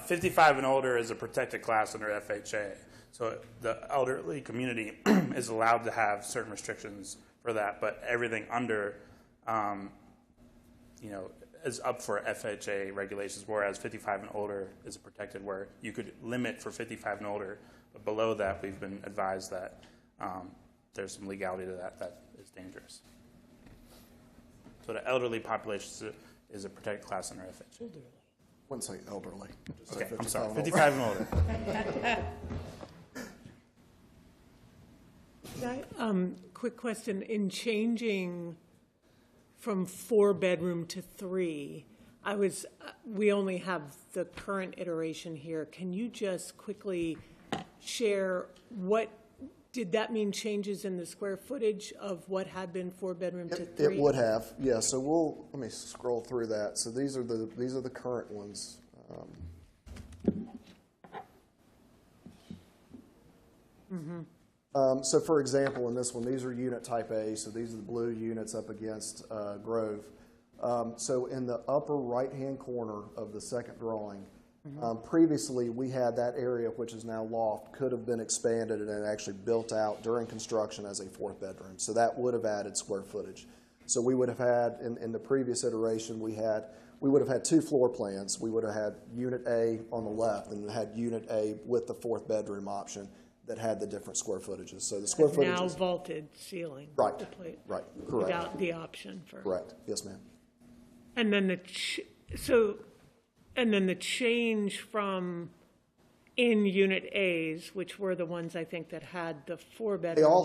55 and older is a protected class under FHA. So the elderly community is allowed to have certain restrictions for that, but everything under, is up for FHA regulations, whereas 55 and older is protected where you could limit for 55 and older, but below that we've been advised that there's some legality to that is dangerous. So the elderly population is a protected class under FHA. Wouldn't say elderly. Just Okay, say I'm sorry, 55 55 and older. Quick question, in changing from 4-bedroom to 3, we only have the current iteration here. Can you just quickly share did that mean changes in the square footage of what had been 4-bedroom to 3? It would have, yeah. So let me scroll through that. So these are the current ones. So for example, in this one, these are unit type A. So these are the blue units up against Grove. So in the upper right-hand corner of the second drawing, previously we had that area, which is now loft, could have been expanded and actually built out during construction as a 4th bedroom. So that would have added square footage. So we would have had, in the previous iteration, we would have had 2 floor plans. We would have had Unit A on the left and had Unit A with the 4th bedroom option that had the different square footages. So the square footage now vaulted ceiling. Right, right, correct. Without the option for. Correct, yes, ma'am. And then the change from in Unit A's, which were the ones I think that had the 4-bedroom. They all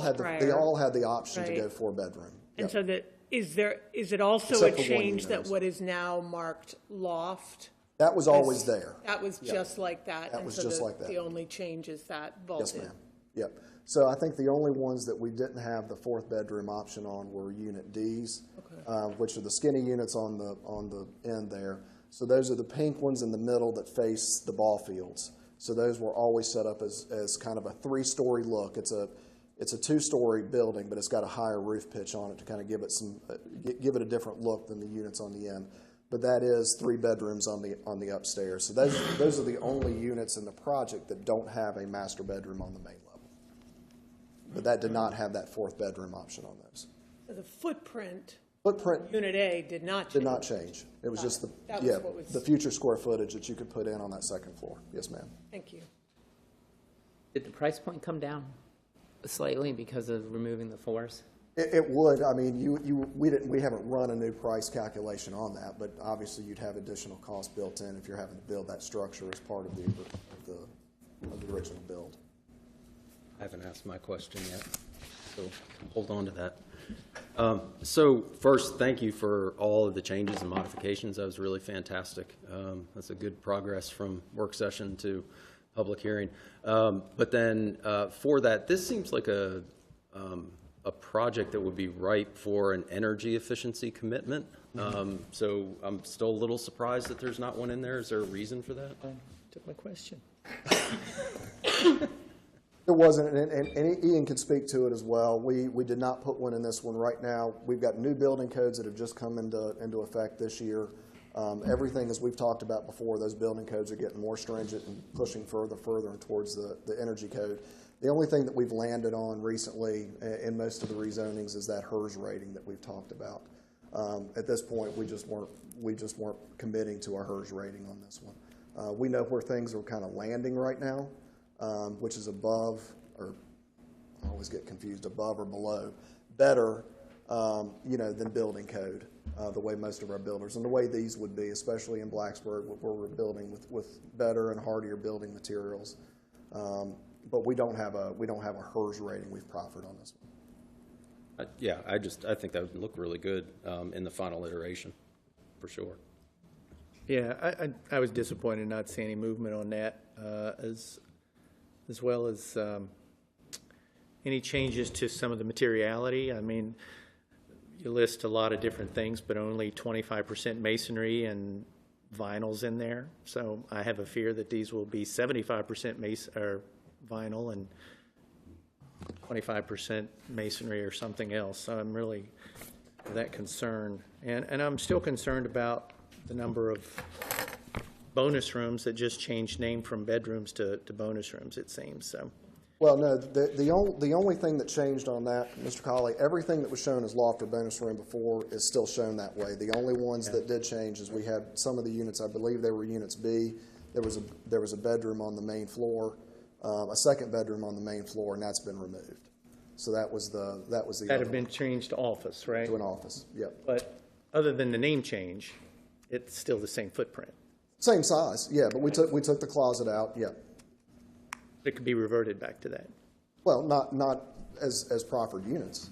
had the option to go 4-bedroom. And so is it also Except a for one change unit. that what is now marked loft? That was always there. That was just like that. That was just like that. The only change is that vaulted. Yes, ma'am. Yep. So I think the only ones that we didn't have the 4th bedroom option on were Unit D's, which are the skinny units on the end there. So those are the pink ones in the middle that face the ball fields. So those were always set up as kind of a 3-story look. It's a 2-story building, but it's got a higher roof pitch on it to kind of give it a different look than the units on the end. But that is 3 bedrooms on the upstairs. So those are the only units in the project that don't have a master bedroom on the main level. But that did not have that 4th bedroom option on those. So the footprint. Footprint Unit A did not change. did not change. It was just the future square footage that you could put in on that 2nd floor. Yes, ma'am. Thank you. Did the price point come down slightly because of removing the 4s? It would. I mean, we haven't run a new price calculation on that, but obviously you'd have additional costs built in if you're having to build that structure as part of the original build. I haven't asked my question yet, so hold on to that. So first, thank you for all of the changes and modifications. That was really fantastic. That's a good progress from work session to public hearing. But then for that, this seems like a project that would be ripe for an energy efficiency commitment. So I'm still a little surprised that there's not one in there. Is there a reason for that? Took my question. There wasn't, and Ian can speak to it as well. We did not put one in this one right now. We've got new building codes that have just come into effect this year. Everything, as we've talked about before, those building codes are getting more stringent and pushing further and towards the energy code. The only thing that we've landed on recently in most of the rezonings is that HERS rating that we've talked about. At this point, we just weren't committing to our HERS rating on this one. We know where things are kind of landing right now, which is above, or I always get confused, above or below, better, than building code, the way most of our builders, and the way these would be, especially in Blacksburg, where we're building with better and hardier building materials. But we don't have a HERS rating we've proffered on this one. Yeah, I think that would look really good in the final iteration, for sure. Yeah, I was disappointed not to see any movement on that, as well as any changes to some of the materiality. I mean, you list a lot of different things, but only 25% masonry and vinyl's in there. So I have a fear that these will be 75% vinyl and 25% masonry or something else. So I'm really that concerned. And I'm still concerned about the number of bonus rooms that just changed name from bedrooms to bonus rooms, it seems. So. Well, no, the only thing that changed on that, Mr. Colley, everything that was shown as loft or bonus room before is still shown that way. The only ones that did change is we had some of the units, I believe they were units B. There was a bedroom on the main floor, a second bedroom on the main floor, and that's been removed. So that was the That had been changed to office, right? To an office, yep. But other than the name change, it's still the same footprint. Same size, yeah. But we took the closet out, yeah. It could be reverted back to that. Well, not as proffered units.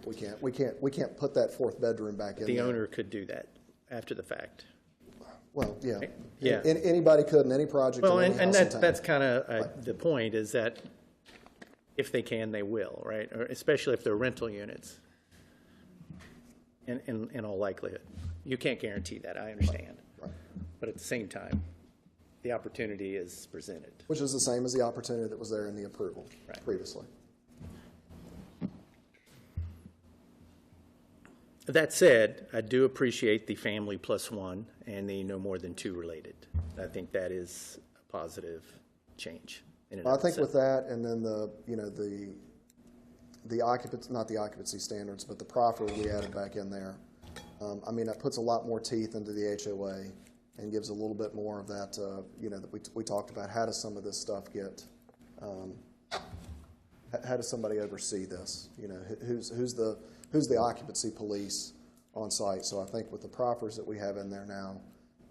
We can't put that fourth bedroom back in. The there. owner could do that after the fact. Well, yeah. Right? Yeah. Anybody could in any project. Well, in any and house in town. that's kind of the point, is that if they can, they will, right? Or especially if they're rental units. In all likelihood, you can't guarantee that. I understand, right. But at the same time, the opportunity is presented. Which is the same as the opportunity that was there in the approval previously. That said, I do appreciate the family plus one and the no more than two related. I think that is a positive change. Well, I think with that, and then the occupancy, not the occupancy standards, but the proffer we added back in there. I mean, that puts a lot more teeth into the HOA and gives a little bit more of that, that we talked about. How does some of this stuff get, how does somebody oversee this? Who's the occupancy police on site? So I think with the proffers that we have in there now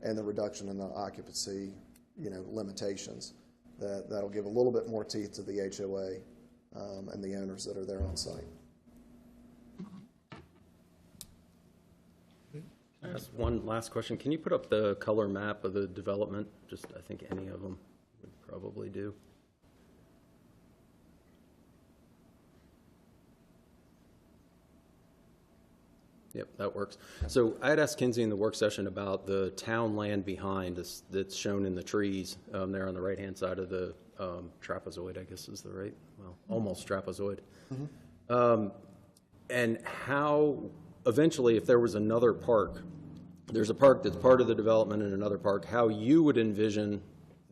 and the reduction in the occupancy, limitations, that'll give a little bit more teeth to the HOA and the owners that are there on site. Just one last question. Can you put up the color map of the development? Just, I think any of them would probably do. Yep, that works. So I had asked Kinsey in the work session about the town land behind that's shown in the trees there on the right-hand side of the trapezoid, I guess is the right, well, almost trapezoid. Mm-hmm. And how, eventually, if there was another park, there's a park that's part of the development and another park, how you would envision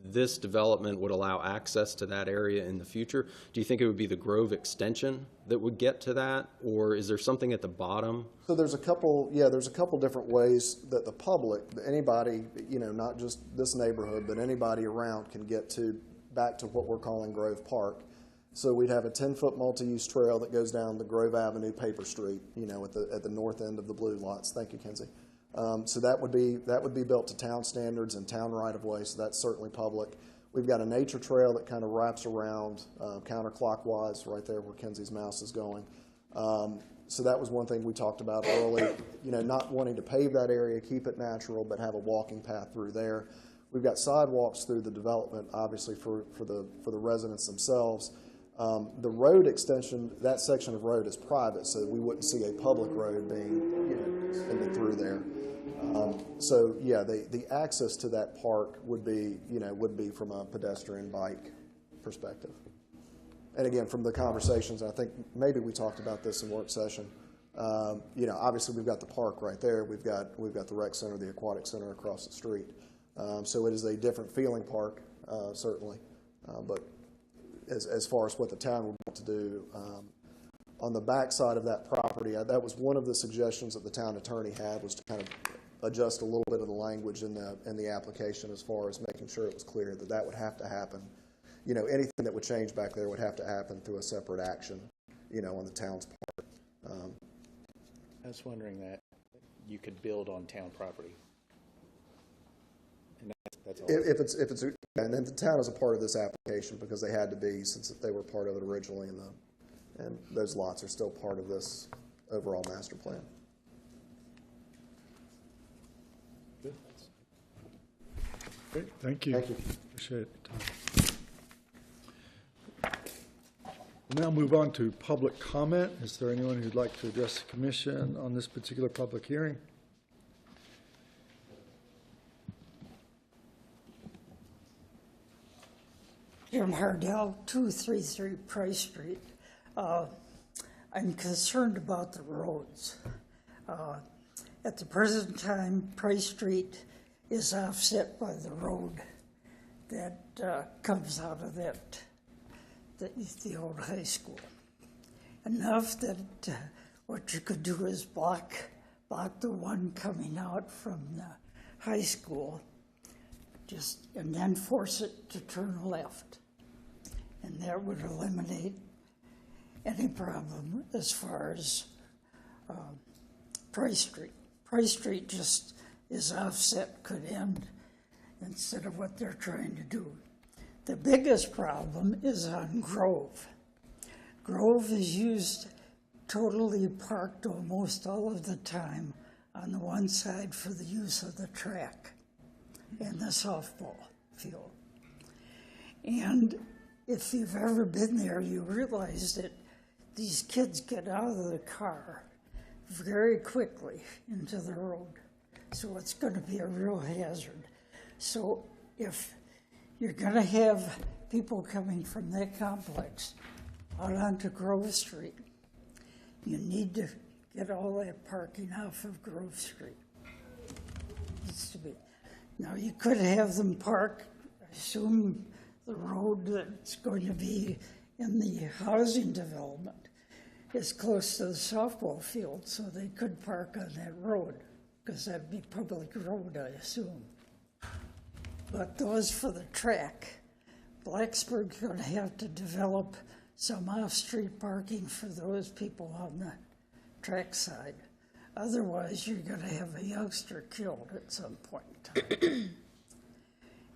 this development would allow access to that area in the future? Do you think it would be the Grove extension that would get to that, or is there something at the bottom? So there's a couple different ways that the public, anybody, not just this neighborhood, but anybody around can get back to what we're calling Grove Park. So we'd have a 10-foot multi-use trail that goes down the Grove Avenue, Paper Street, at the north end of the blue lots. Thank you, Kinsey. So that would be built to town standards and town right-of-way, so that's certainly public. We've got a nature trail that kind of wraps around counterclockwise right there where Kinsey's mouse is going. So that was one thing we talked about early, not wanting to pave that area, keep it natural, but have a walking path through there. We've got sidewalks through the development, obviously, for the residents themselves. The road extension, that section of road is private, so we wouldn't see a public road being extended through there. So yeah, the access to that park would be from a pedestrian bike perspective. And again, from the conversations, I think maybe we talked about this in work session, You know, obviously we've got the park right there. We've got the rec center, the aquatic center across the street. So it is a different feeling park, certainly. But as far as what the town would want to do, on the back side of that property, that was one of the suggestions that the town attorney had, was to kind of adjust a little bit of the language in the application as far as making sure it was clear that that would have to happen. You know, anything that would change back there would have to happen through a separate action, you know, on the town's part. I was wondering that you could build on town property. And that's all. If it's and then the town is a part of this application because they had to be, since they were part of it originally, and those lots are still part of this overall master plan. Good. Great, thank you. Thank you. Appreciate it, Tom. We'll now move on to public comment. Is there anyone who'd like to address the commission on this particular public hearing? Jim Hardell, 233 Price Street. I'm concerned about the roads. At the present time, Price Street is offset by the road that comes out of the old high school. Enough that what you could do is block the one coming out from the high school, and then force it to turn left. And that would eliminate any problem as far as Price Street. Price Street just is offset, could end instead of what they're trying to do. The biggest problem is on Grove. Grove is used totally parked almost all of the time on the one side for the use of the track and the softball field. And if you've ever been there, you realize that these kids get out of the car very quickly into the road. So it's going to be a real hazard. So if you're going to have people coming from that complex out onto Grove Street, you need to get all that parking off of Grove Street. Needs to be. Now, you could have them park, I assume, the road that's going to be in the housing development is close to the softball field, so they could park on that road, because that'd be public road, I assume. But those for the track, Blacksburg's going to have to develop some off-street parking for those people on the track side. Otherwise, you're going to have a youngster killed at some point in time.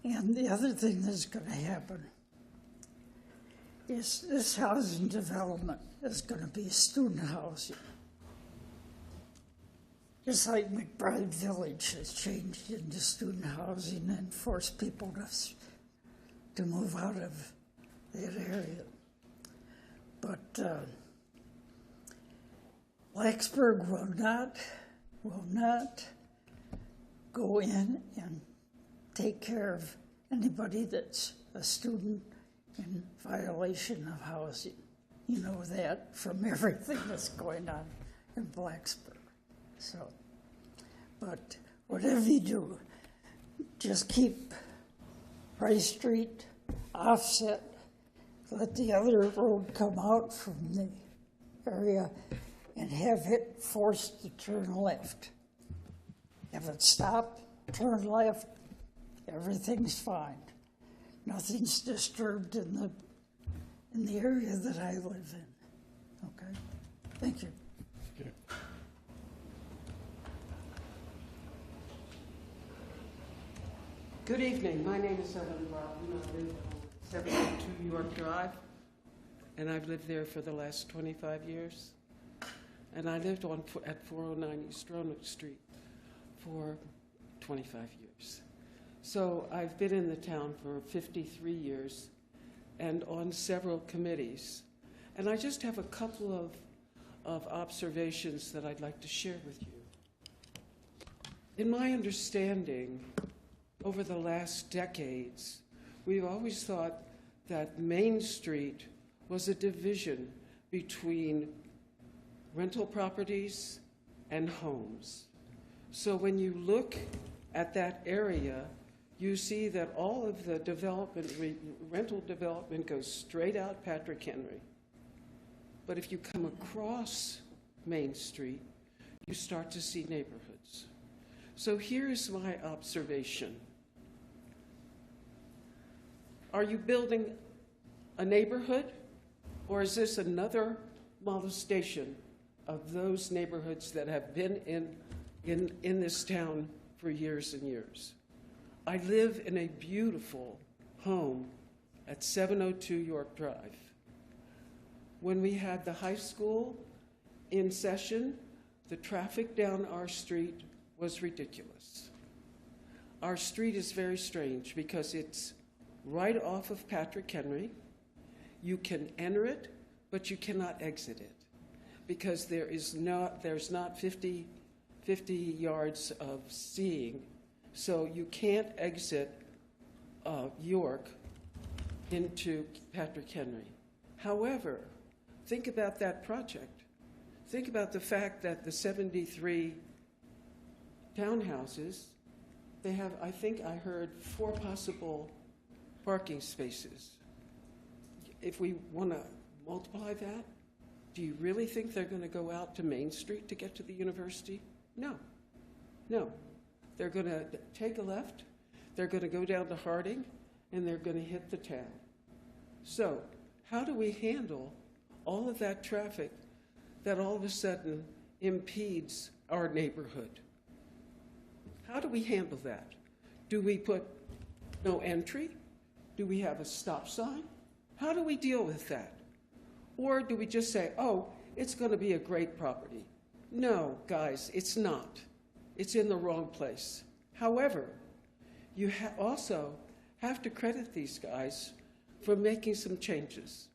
And the other thing that's going to happen is this housing development is going to be student housing. Just like McBride Village has changed into student housing and forced people to move out of that area. But Blacksburg will not go in and take care of anybody that's a student in violation of housing. You know that from everything that's going on in Blacksburg. So, but whatever you do, just keep Price Street offset. Let the other road come out from the area and have it forced to turn left. If it stopped, turn left, everything's fine. Nothing's disturbed in the area that I live in. Okay? Thank you. Okay. Good evening. My name is Ellen Broughton. I live on 702 York Drive, and I've lived there for the last 25 years. And I lived at 409 East Roanoke Street for 25 years. So I've been in the town for 53 years and on several committees. And I just have a couple of observations that I'd like to share with you. In my understanding, over the last decades, we've always thought that Main Street was a division between rental properties, and homes. So when you look at that area, you see that all of the development, rental development goes straight out Patrick Henry. But if you come across Main Street, you start to see neighborhoods. So here's my observation. Are you building a neighborhood, or is this another molestation of those neighborhoods that have been in this town for years and years? I live in a beautiful home at 702 York Drive. When we had the high school in session, the traffic down our street was ridiculous. Our street is very strange because it's right off of Patrick Henry. You can enter it, but you cannot exit it because there's not 50 yards of seeing. So you can't exit York into Patrick Henry. However, think about that project. Think about the fact that the 73 townhouses, they have, I think I heard, 4 possible parking spaces. If we want to multiply that, do you really think they're going to go out to Main Street to get to the university? No. No. They're going to take a left, they're going to go down to Harding, and they're going to hit the town. So how do we handle all of that traffic that all of a sudden impedes our neighborhood? How do we handle that? Do we put no entry? Do we have a stop sign? How do we deal with that? Or do we just say, oh, it's going to be a great property? No, guys, it's not. It's in the wrong place. However, you also have to credit these guys for making some changes.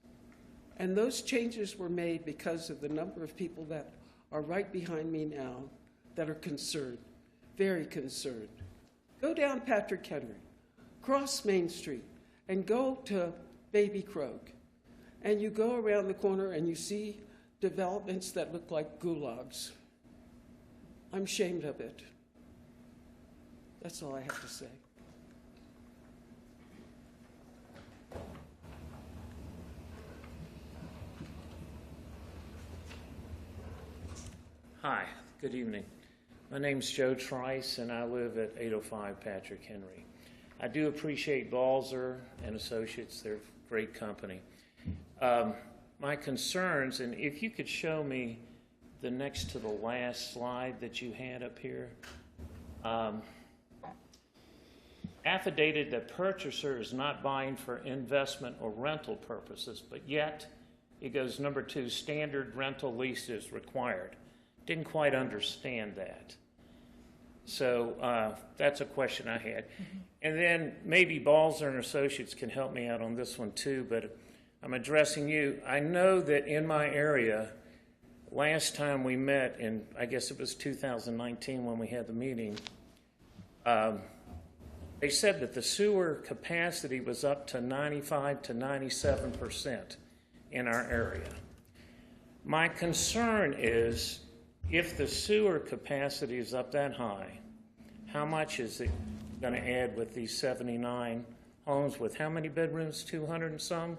And those changes were made because of the number of people that are right behind me now that are concerned, very concerned. Go down Patrick Henry, cross Main Street, and go to Baby Krog. And you go around the corner and you see developments that look like gulags. I'm ashamed of it. That's all I have to say. Hi, good evening. My name's Joe Trice, and I live at 805 Patrick Henry. I do appreciate Balzer and Associates. They're great company. My concerns, and if you could show me the next to the last slide that you had up here. Affidavit that purchaser is not buying for investment or rental purposes, but yet it goes number 2, standard rental lease is required. Didn't quite understand that. So that's a question I had. And then maybe Balzer and Associates can help me out on this one too, but I'm addressing you. I know that in my area, last time we met, in I guess it was 2019 when we had the meeting, they said that the sewer capacity was up to 95 to 97% in our area. My concern is, if the sewer capacity is up that high, how much is it going to add with these 79 homes with how many bedrooms, 200 and some?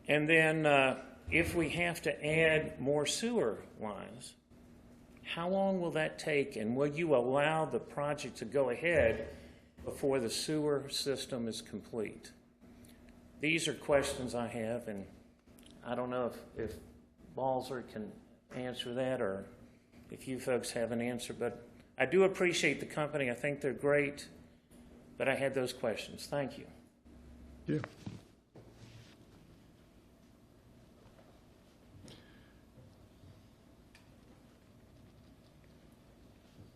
And then if we have to add more sewer lines, how long will that take? And will you allow the project to go ahead before the sewer system is complete? These are questions I have, and I don't know if Balzer can answer that or if you folks have an answer, but I do appreciate the company. I think they're great, but I had those questions. Thank you. Yeah.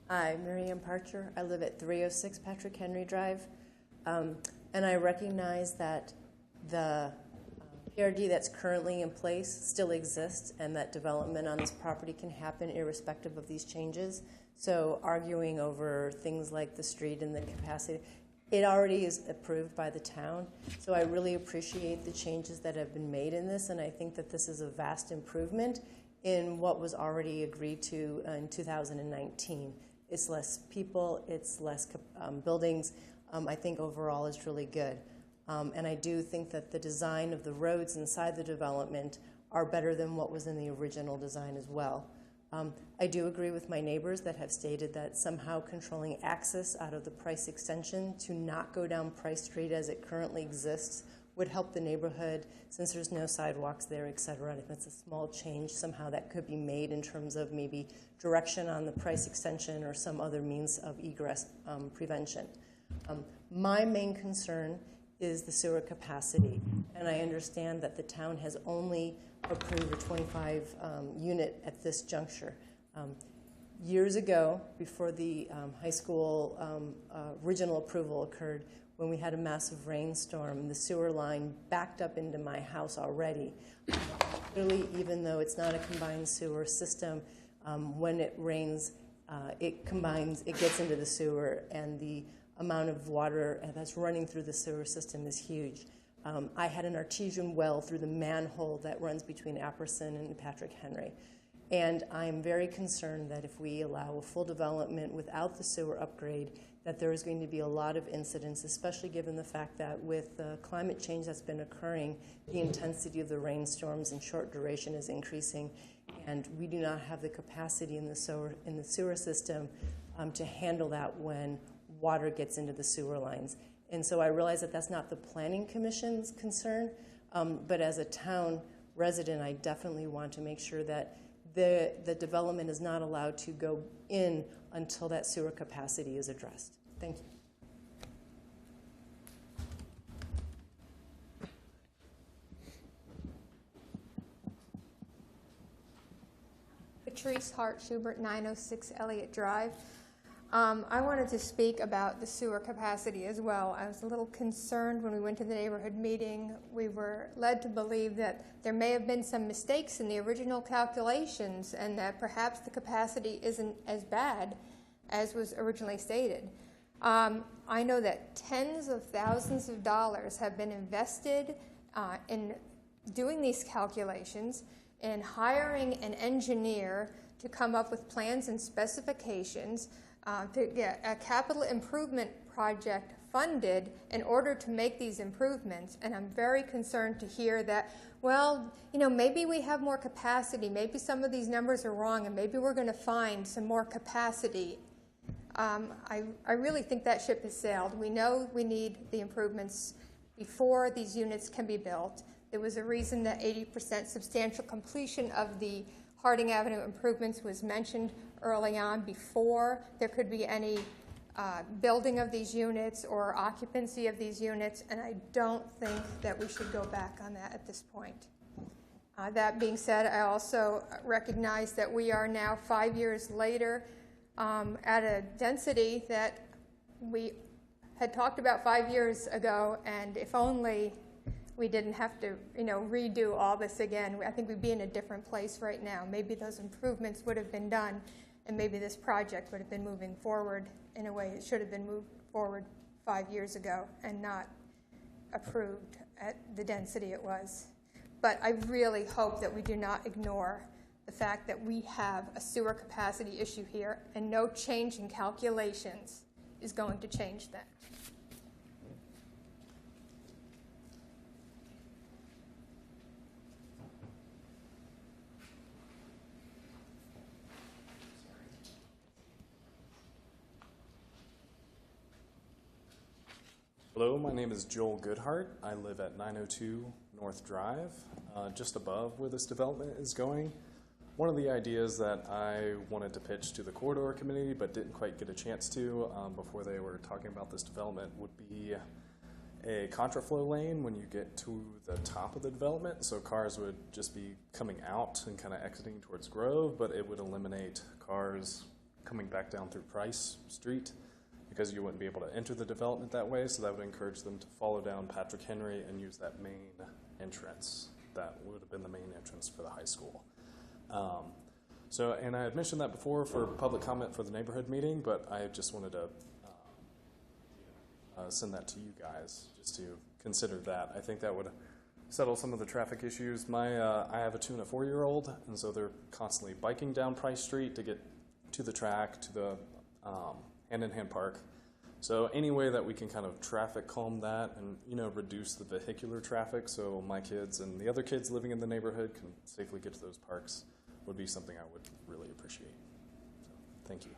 Hi, Miriam Parcher. I live at 306 Patrick Henry Drive, and I recognize that the PRD that's currently in place still exists and that development on this property can happen irrespective of these changes. So arguing over things like the street and the capacity, it already is approved by the town. So I really appreciate the changes that have been made in this, and I think that this is a vast improvement. in what was already agreed to in 2019. It's less people, it's less buildings. I think overall is really good. And I do think that the design of the roads inside the development are better than what was in the original design as well. I do agree with my neighbors that have stated that somehow controlling access out of the Price extension to not go down Price Street as it currently exists would help the neighborhood since there's no sidewalks there, et cetera. And if it's a small change, somehow that could be made in terms of maybe direction on the Price extension or some other means of egress prevention. My main concern is the sewer capacity. And I understand that the town has only approved a 25 unit at this juncture. Years ago, before the high school original approval occurred, when we had a massive rainstorm, the sewer line backed up into my house already. Clearly, even though it's not a combined sewer system, when it rains, it gets into the sewer, and the amount of water that's running through the sewer system is huge. I had an artesian well through the manhole that runs between Apperson and Patrick Henry. And I'm very concerned that if we allow a full development without the sewer upgrade, that there is going to be a lot of incidents, especially given the fact that with the climate change that's been occurring, the intensity of the rainstorms and short duration is increasing, and we do not have the capacity in the sewer system to handle that when water gets into the sewer lines. And so I realize that that's not the Planning Commission's concern, but as a town resident, I definitely want to make sure that the development is not allowed to go in until that sewer capacity is addressed. Thank you. Patrice Hart Schubert, 906 Elliott Drive. I wanted to speak about the sewer capacity as well. I was a little concerned when we went to the neighborhood meeting. We were led to believe that there may have been some mistakes in the original calculations and that perhaps the capacity isn't as bad as was originally stated. I know that tens of thousands of dollars have been invested in doing these calculations and hiring an engineer to come up with plans and specifications to get a capital improvement project funded in order to make these improvements. And I'm very concerned to hear that, well, maybe we have more capacity, maybe some of these numbers are wrong, and maybe we're going to find some more capacity. I really think that ship has sailed. We know we need the improvements before these units can be built. There was a reason that 80% substantial completion of the Harding Avenue improvements was mentioned early on before there could be any building of these units or occupancy of these units, and I don't think that we should go back on that at this point. That being said, I also recognize that we are now 5 years later at a density that we had talked about 5 years ago, and if only we didn't have to, redo all this again. I think we'd be in a different place right now. Maybe those improvements would have been done, and maybe this project would have been moving forward in a way it should have been moved forward 5 years ago and not approved at the density it was. But I really hope that we do not ignore the fact that we have a sewer capacity issue here, and no change in calculations is going to change that. Hello, my name is Joel Goodhart. I live at 902 North Drive, just above where this development is going. One of the ideas that I wanted to pitch to the corridor committee but didn't quite get a chance to before they were talking about this development would be a contraflow lane when you get to the top of the development. So cars would just be coming out and kind of exiting towards Grove, but it would eliminate cars coming back down through Price Street, because you wouldn't be able to enter the development that way, so that would encourage them to follow down Patrick Henry and use that main entrance. That would have been the main entrance for the high school. And I had mentioned that before for public comment for the neighborhood meeting, but I just wanted to send that to you guys just to consider that. I think that would settle some of the traffic issues. I have a 2 and a 4-year-old, and so they're constantly biking down Price Street to get to the track, to the hand-in-hand park. So any way that we can kind of traffic calm that and, reduce the vehicular traffic so my kids and the other kids living in the neighborhood can safely get to those parks would be something I would really appreciate. So, thank you.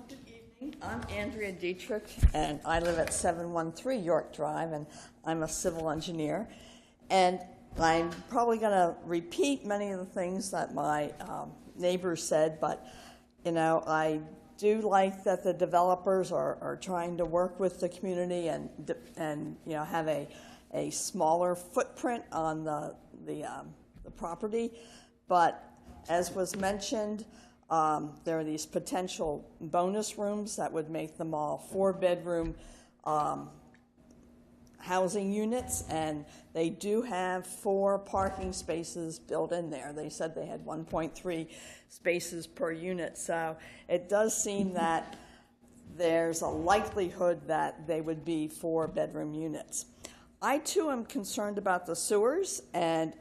Good evening. I'm Andrea Dietrich, and I live at 713 York Drive, and I'm a civil engineer. And I'm probably going to repeat many of the things that my neighbors said, but, I do like that the developers are trying to work with the community and have a smaller footprint on the property. But as was mentioned, there are these potential bonus rooms that would make them all 4-bedroom housing units, and they do have 4 parking spaces built in there. They said they had 1.3 spaces per unit, so it does seem that there's a likelihood that they would be 4-bedroom units. I too am concerned about the sewers, and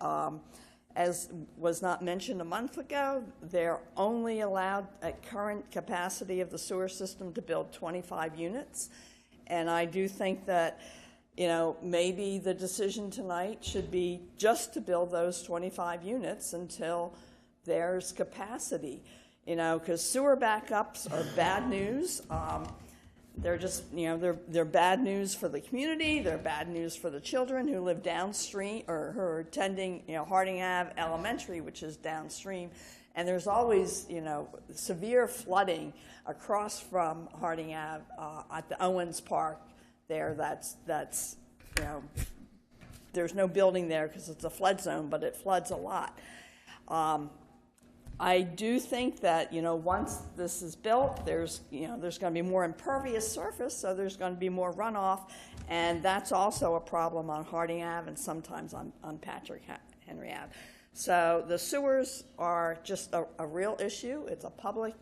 as was not mentioned a month ago, they're only allowed at current capacity of the sewer system to build 25 units. And I do think that, maybe the decision tonight should be just to build those 25 units until there's capacity, because sewer backups are bad news. They're just, they're bad news for the community. They're bad news for the children who live downstream or who are attending, Harding Ave Elementary, which is downstream. And there's always, severe flooding across from Harding Ave at the Owens Park there. That's there's no building there because it's a flood zone, but it floods a lot. I do think that, once this is built, there's going to be more impervious surface, so there's going to be more runoff, and that's also a problem on Harding Ave and sometimes on Patrick Henry Ave. So the sewers are just a real issue. It's a public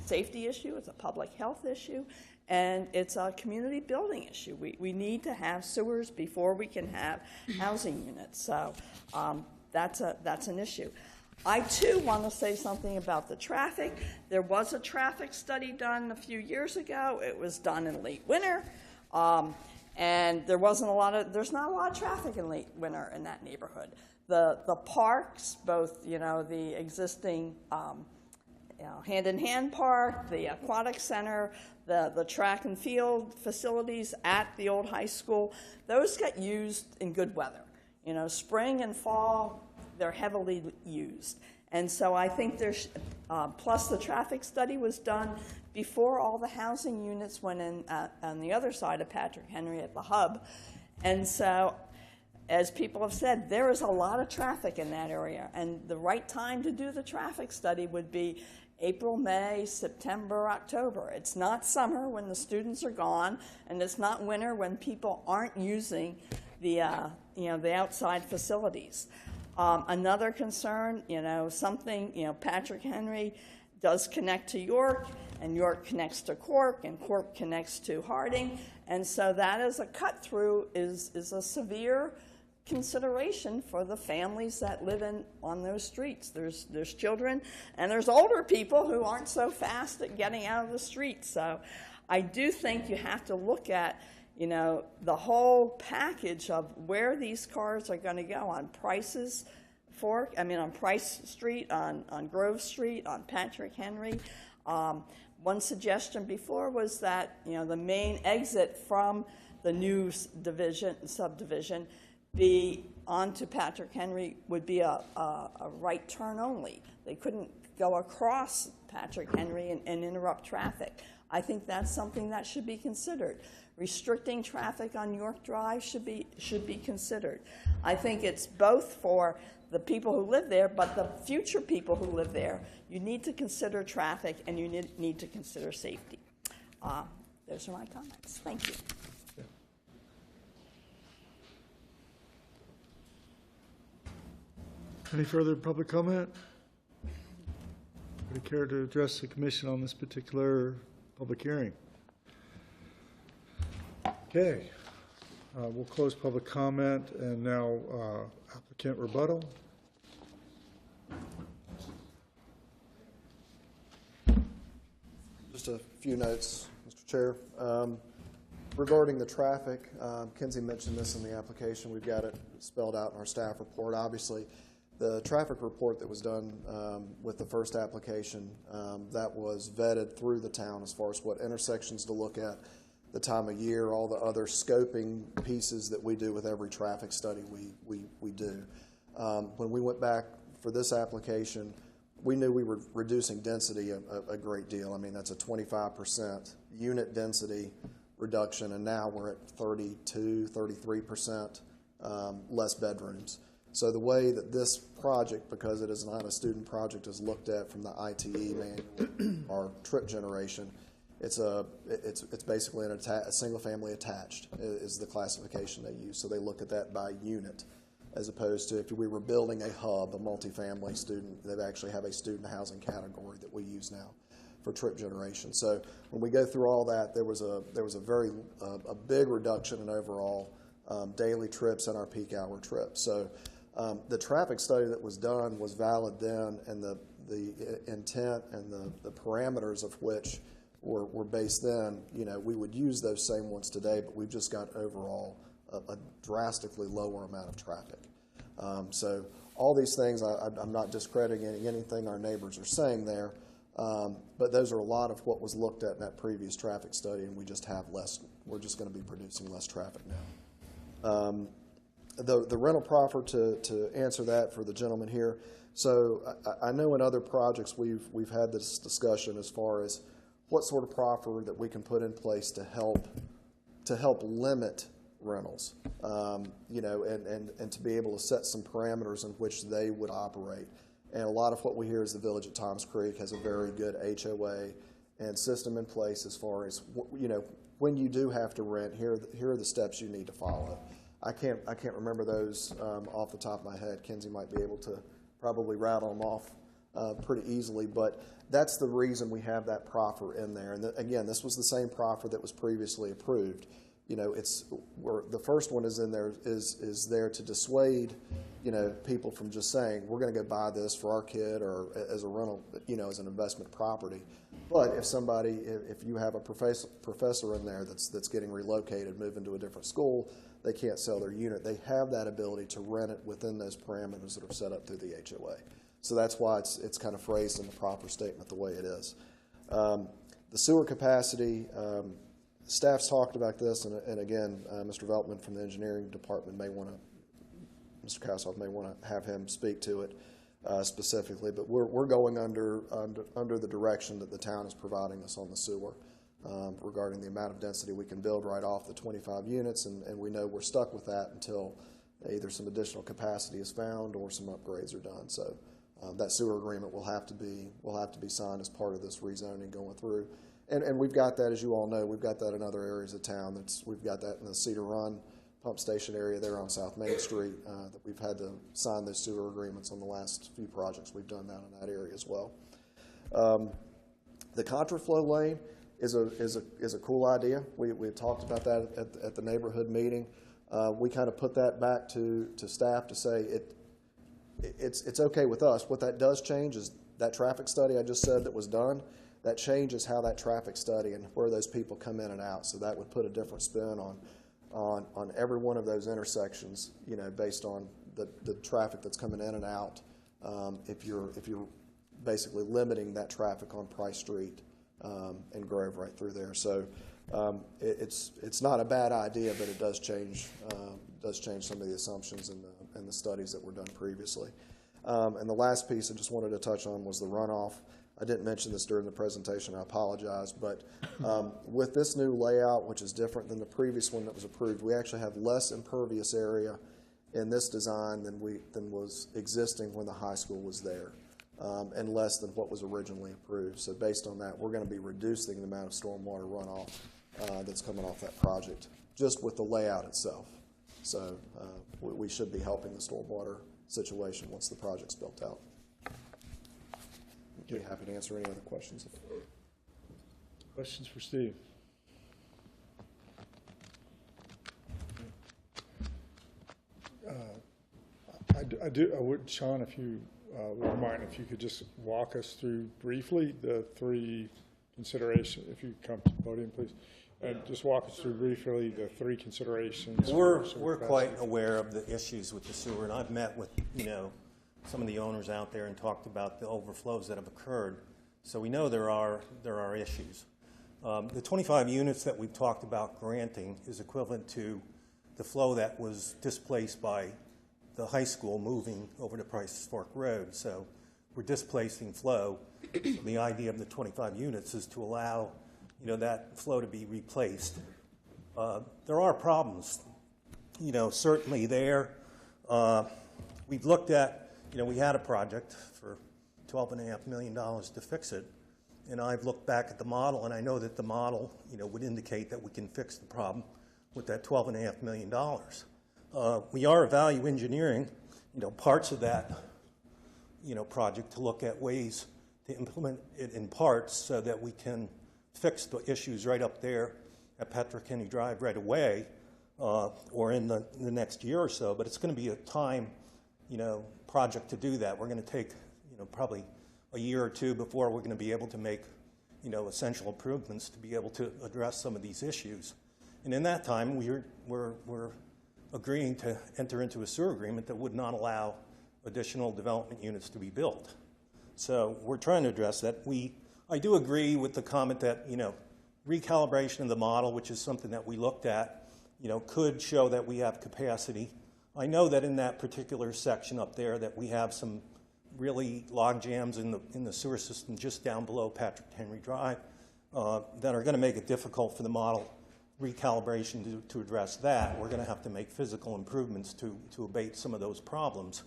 safety issue. It's a public health issue, and it's a community building issue. We need to have sewers before we can have housing units. So that's an issue. I, too, want to say something about the traffic. There was a traffic study done a few years ago. It was done in late winter, and there's not a lot of traffic in late winter in that neighborhood. The parks, both, the existing hand-in-hand park, the aquatic center, the track and field facilities at the old high school, those get used in good weather. Spring and fall, they're heavily used. And so I think there's, plus the traffic study was done before all the housing units went in on the other side of Patrick Henry at the hub. And so, as people have said, there is a lot of traffic in that area. And the right time to do the traffic study would be April, May, September, October. It's not summer when the students are gone, and it's not winter when people aren't using the outside facilities. Another concern, Patrick Henry does connect to York, and York connects to Cork, and Cork connects to Harding, and so that as a cut-through is a severe consideration for the families that live on those streets. There's children, and there's older people who aren't so fast at getting out of the street. So I do think you have to look at the whole package of where these cars are going to go on Price Street, on Grove Street, on Patrick Henry. One suggestion before was that, the main exit from the new subdivision be onto Patrick Henry would be a right turn only. They couldn't go across Patrick Henry and interrupt traffic. I think that's something that should be considered. Restricting traffic on York Drive should be considered. I think it's both for the people who live there, but the future people who live there. You need to consider traffic, and you need to consider safety. Those are my comments. Thank you. Any further public comment? Would you care to address the commission on this particular public hearing? Okay, we'll close public comment, and now applicant rebuttal. Just a few notes, Mr. Chair. Regarding the traffic, Kenzie mentioned this in the application. We've got it spelled out in our staff report. Obviously, the traffic report that was done with the first application, that was vetted through the town as far as what intersections to look at, the time of year, all the other scoping pieces that we do with every traffic study we do. When we went back for this application, we knew we were reducing density a great deal. I mean, that's a 25% unit density reduction, and now we're at 32, 33% less bedrooms. So the way that this project, because it is not a student project, is looked at from the ITE manual, our trip generation, it's basically a single family attached is the classification they use. So they look at that by unit, as opposed to if we were building a hub, a multifamily student, they actually have a student housing category that we use now for trip generation. So when we go through all that, there was a very big reduction in overall daily trips and our peak hour trips. So the traffic study that was done was valid then, and the intent and the parameters of which were based then. You know, we would use those same ones today, but we've just got overall a drastically lower amount of traffic. So all these things, I'm not discrediting anything our neighbors are saying there, but those are a lot of what was looked at in that previous traffic study, and we just have less. We're just going to be producing less traffic now. The rental proffer, to answer that for the gentleman here. So I know in other projects we've had this discussion as far as what sort of proffer that we can put in place to help limit rentals, you know, and to be able to set some parameters in which they would operate. And a lot of what we hear is the Village at Toms Creek has a very good HOA and system in place as far as, you know, when you do have to rent, here are the steps you need to follow. I can't remember those off the top of my head. Kenzie might be able to probably rattle them off pretty easily, but that's the reason we have that proffer in there. And again, this was the same proffer that was previously approved. You know, the first one is in there is there to dissuade, you know, people from just saying we're going to go buy this for our kid or as a rental, you know, as an investment property. But if you have a professor in there that's getting relocated, moving to a different school, they can't sell their unit. They have that ability to rent it within those parameters that are set up through the HOA. So that's why it's kind of phrased in the proper statement the way it is. The sewer capacity. Staff's talked about this, and again, Mr. Veltman from the engineering department Mr. Kassoff may want to have him speak to it specifically, but we're going under the direction that the town is providing us on the sewer regarding the amount of density we can build right off the 25 units, and we know we're stuck with that until either some additional capacity is found or some upgrades are done. So that sewer agreement will have to be signed as part of this rezoning going through. And we've got that, as you all know, we've got that in other areas of town. We've got that in the Cedar Run pump station area there on South Main Street that we've had to sign those sewer agreements on the last few projects we've done down in that area as well. The contraflow lane is a cool idea. We talked about that at the neighborhood meeting. We kind of put that back to staff to say it's okay with us. What that does change is that traffic study I just said that was done. That changes how that traffic study and where those people come in and out. So that would put a different spin on every one of those intersections, you know, based on the traffic that's coming in and out. If you're basically limiting that traffic on Price Street and Grove right through there. So it's not a bad idea, but it does change some of the assumptions and the studies that were done previously. And the last piece I just wanted to touch on was the runoff. I didn't mention this during the presentation, I apologize, but with this new layout, which is different than the previous one that was approved, we actually have less impervious area in this design than was existing when the high school was there, and less than what was originally approved. So based on that, we're going to be reducing the amount of stormwater runoff that's coming off that project, just with the layout itself. So we should be helping the stormwater situation once the project's built out. I'd be happy to answer any other questions. Questions for Steve? I would, Sean, if you wouldn't mind, if you could just walk us through briefly the three considerations, if you come to the podium, please. And just walk us through briefly the three considerations. We're quite aware of the issues with the sewer, and I've met with, some of the owners out there and talked about the overflows that have occurred. So we know there are issues. The 25 units that we've talked about granting is equivalent to the flow that was displaced by the high school moving over to Price's Fork Road. So we're displacing flow. The idea of the 25 units is to allow that flow to be replaced. There are problems, certainly there. We've looked at, we had a project for $12.5 million to fix it. And I've looked back at the model, and I know that the model, would indicate that we can fix the problem with that $12.5 million. We are value engineering, parts of that, project to look at ways to implement it in parts so that we can fix the issues right up there at Patrick Henry Drive right away, or in the next year or so. But it's going to be a time, project to do that. We're going to take, probably a year or two before we're going to be able to make, essential improvements to be able to address some of these issues. And in that time, we're agreeing to enter into a sewer agreement that would not allow additional development units to be built. So we're trying to address that. I do agree with the comment that, recalibration of the model, which is something that we looked at, could show that we have capacity. I know that in that particular section up there that we have some really log jams in the sewer system just down below Patrick Henry Drive that are going to make it difficult for the model recalibration to address that. We're going to have to make physical improvements to abate some of those problems.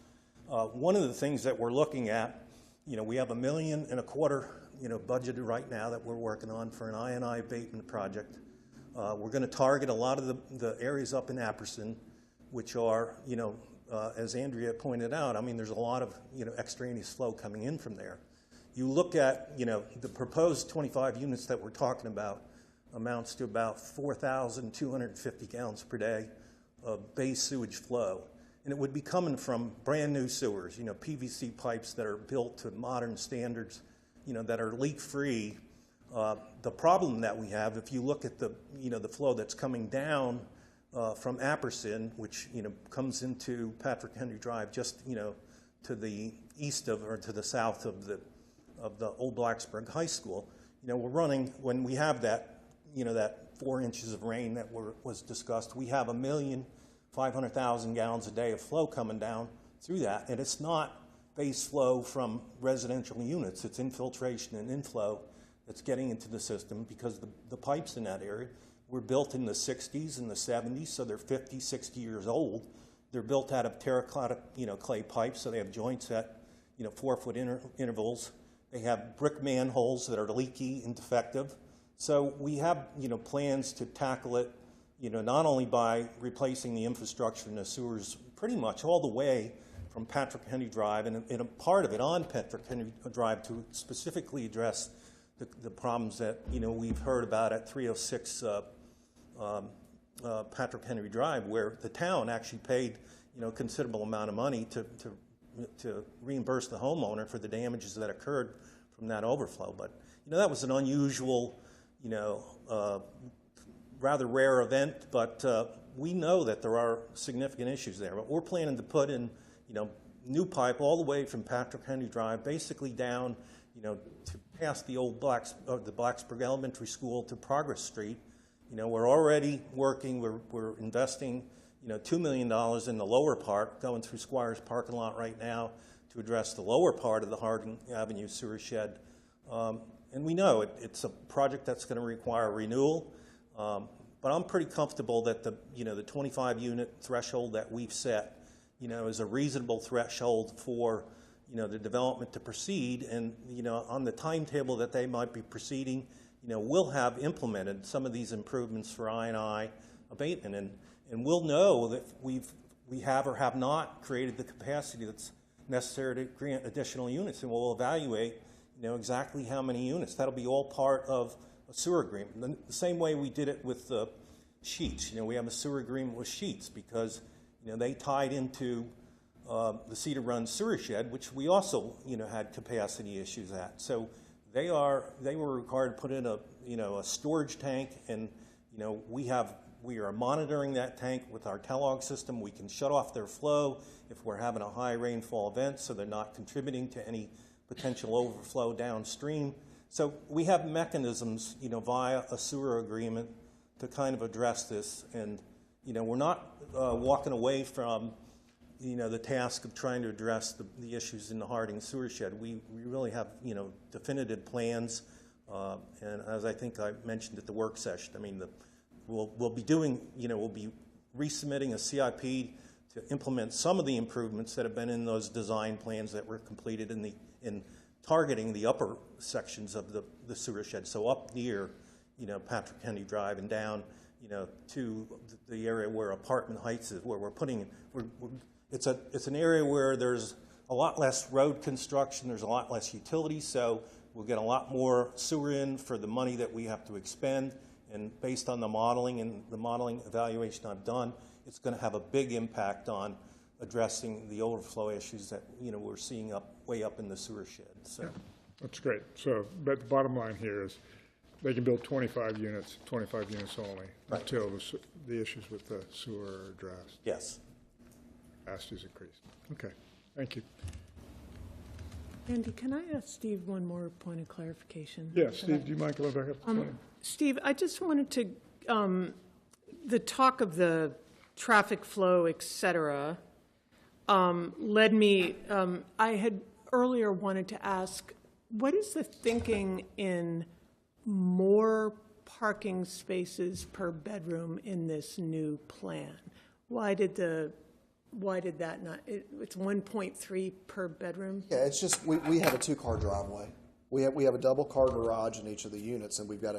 One of the things that we're looking at, we have $1.25 million, budgeted right now that we're working on for an I&I abatement project. We're going to target a lot of the areas up in Apperson, which are, as Andrea pointed out, there's a lot of, extraneous flow coming in from there. You look at, the proposed 25 units that we're talking about amounts to about 4,250 gallons per day of base sewage flow. And it would be coming from brand new sewers, PVC pipes that are built to modern standards, that are leak-free. The problem that we have, if you look at the, the flow that's coming down from Apperson, which, comes into Patrick Henry Drive just, to the east of, or to the south of the old Blacksburg High School, we're running, when we have that, that 4 inches of rain that was discussed, we have 1,500,000 gallons a day of flow coming down through that, and it's not base flow from residential units. It's infiltration and inflow that's getting into the system because the pipes in that area were built in the 60s and the 70s, so they're 50, 60 years old. They're built out of terracotta, clay pipes, so they have joints at, 4-foot intervals. They have brick manholes that are leaky and defective. So we have, plans to tackle it, not only by replacing the infrastructure in the sewers pretty much all the way from Patrick Henry Drive and a part of it on Patrick Henry Drive to specifically address the problems that, we've heard about at 306 Patrick Henry Drive, where the town actually paid, a considerable amount of money to reimburse the homeowner for the damages that occurred from that overflow. But, that was an unusual, rather rare event, but we know that there are significant issues there. But we're planning to put in, new pipe all the way from Patrick Henry Drive, basically down, to past the old the Blacksburg Elementary School to Progress Street. We're already working. We're investing, $2 million in the lower part, going through Squires parking lot right now to address the lower part of the Harding Avenue sewer shed. And we know it's a project that's going to require renewal. But I'm pretty comfortable that the 25 unit threshold that we've set, is a reasonable threshold for, the development to proceed. And, on the timetable that they might be proceeding, we'll have implemented some of these improvements for I&I abatement. And we'll know that we have or have not created the capacity that's necessary to grant additional units. And we'll evaluate, exactly how many units. That'll be all part of a sewer agreement. The same way we did it with Sheets. We have a sewer agreement with Sheets because, they tied into the Cedar Run sewer shed, which we also, had capacity issues at. So they were required to put in a storage tank, and, we are monitoring that tank with our Telog system. We can shut off their flow if we're having a high rainfall event, so they're not contributing to any potential overflow downstream. So we have mechanisms, via a sewer agreement to kind of address this. And, we're not walking away from, the task of trying to address the issues in the Harding sewer shed. We really have, definitive plans. And as I think I mentioned at the work session, I mean, we'll be doing, we'll be resubmitting a CIP to implement some of the improvements that have been in those design plans that were completed in targeting the upper sections of the sewer shed. So up near, Patrick Henry Drive and down, to the area where Apartment Heights is, where we're putting, it's an area where there's a lot less road construction, there's a lot less utilities, so we'll get a lot more sewer in for the money that we have to expend. And based on the modeling and the modeling evaluation I've done, it's going to have a big impact on addressing the overflow issues that we're seeing way up in the sewer shed. So yeah, that's great. So, but the bottom line here is they can build 25 units only, right, until the issues with the sewer are addressed. Yes. Capacity is increased. Okay, thank you. Andy, can I ask Steve one more point of clarification? Yeah, Steve, do you mind coming back up? Steve, I just wanted to, the talk of the traffic flow, et cetera, led me, I had earlier wanted to ask, what is the thinking in more parking spaces per bedroom in this new plan? Why did that not, it's 1.3 per bedroom? Yeah, it's just, we have a 2-car driveway. We have a double car garage in each of the units, and we've got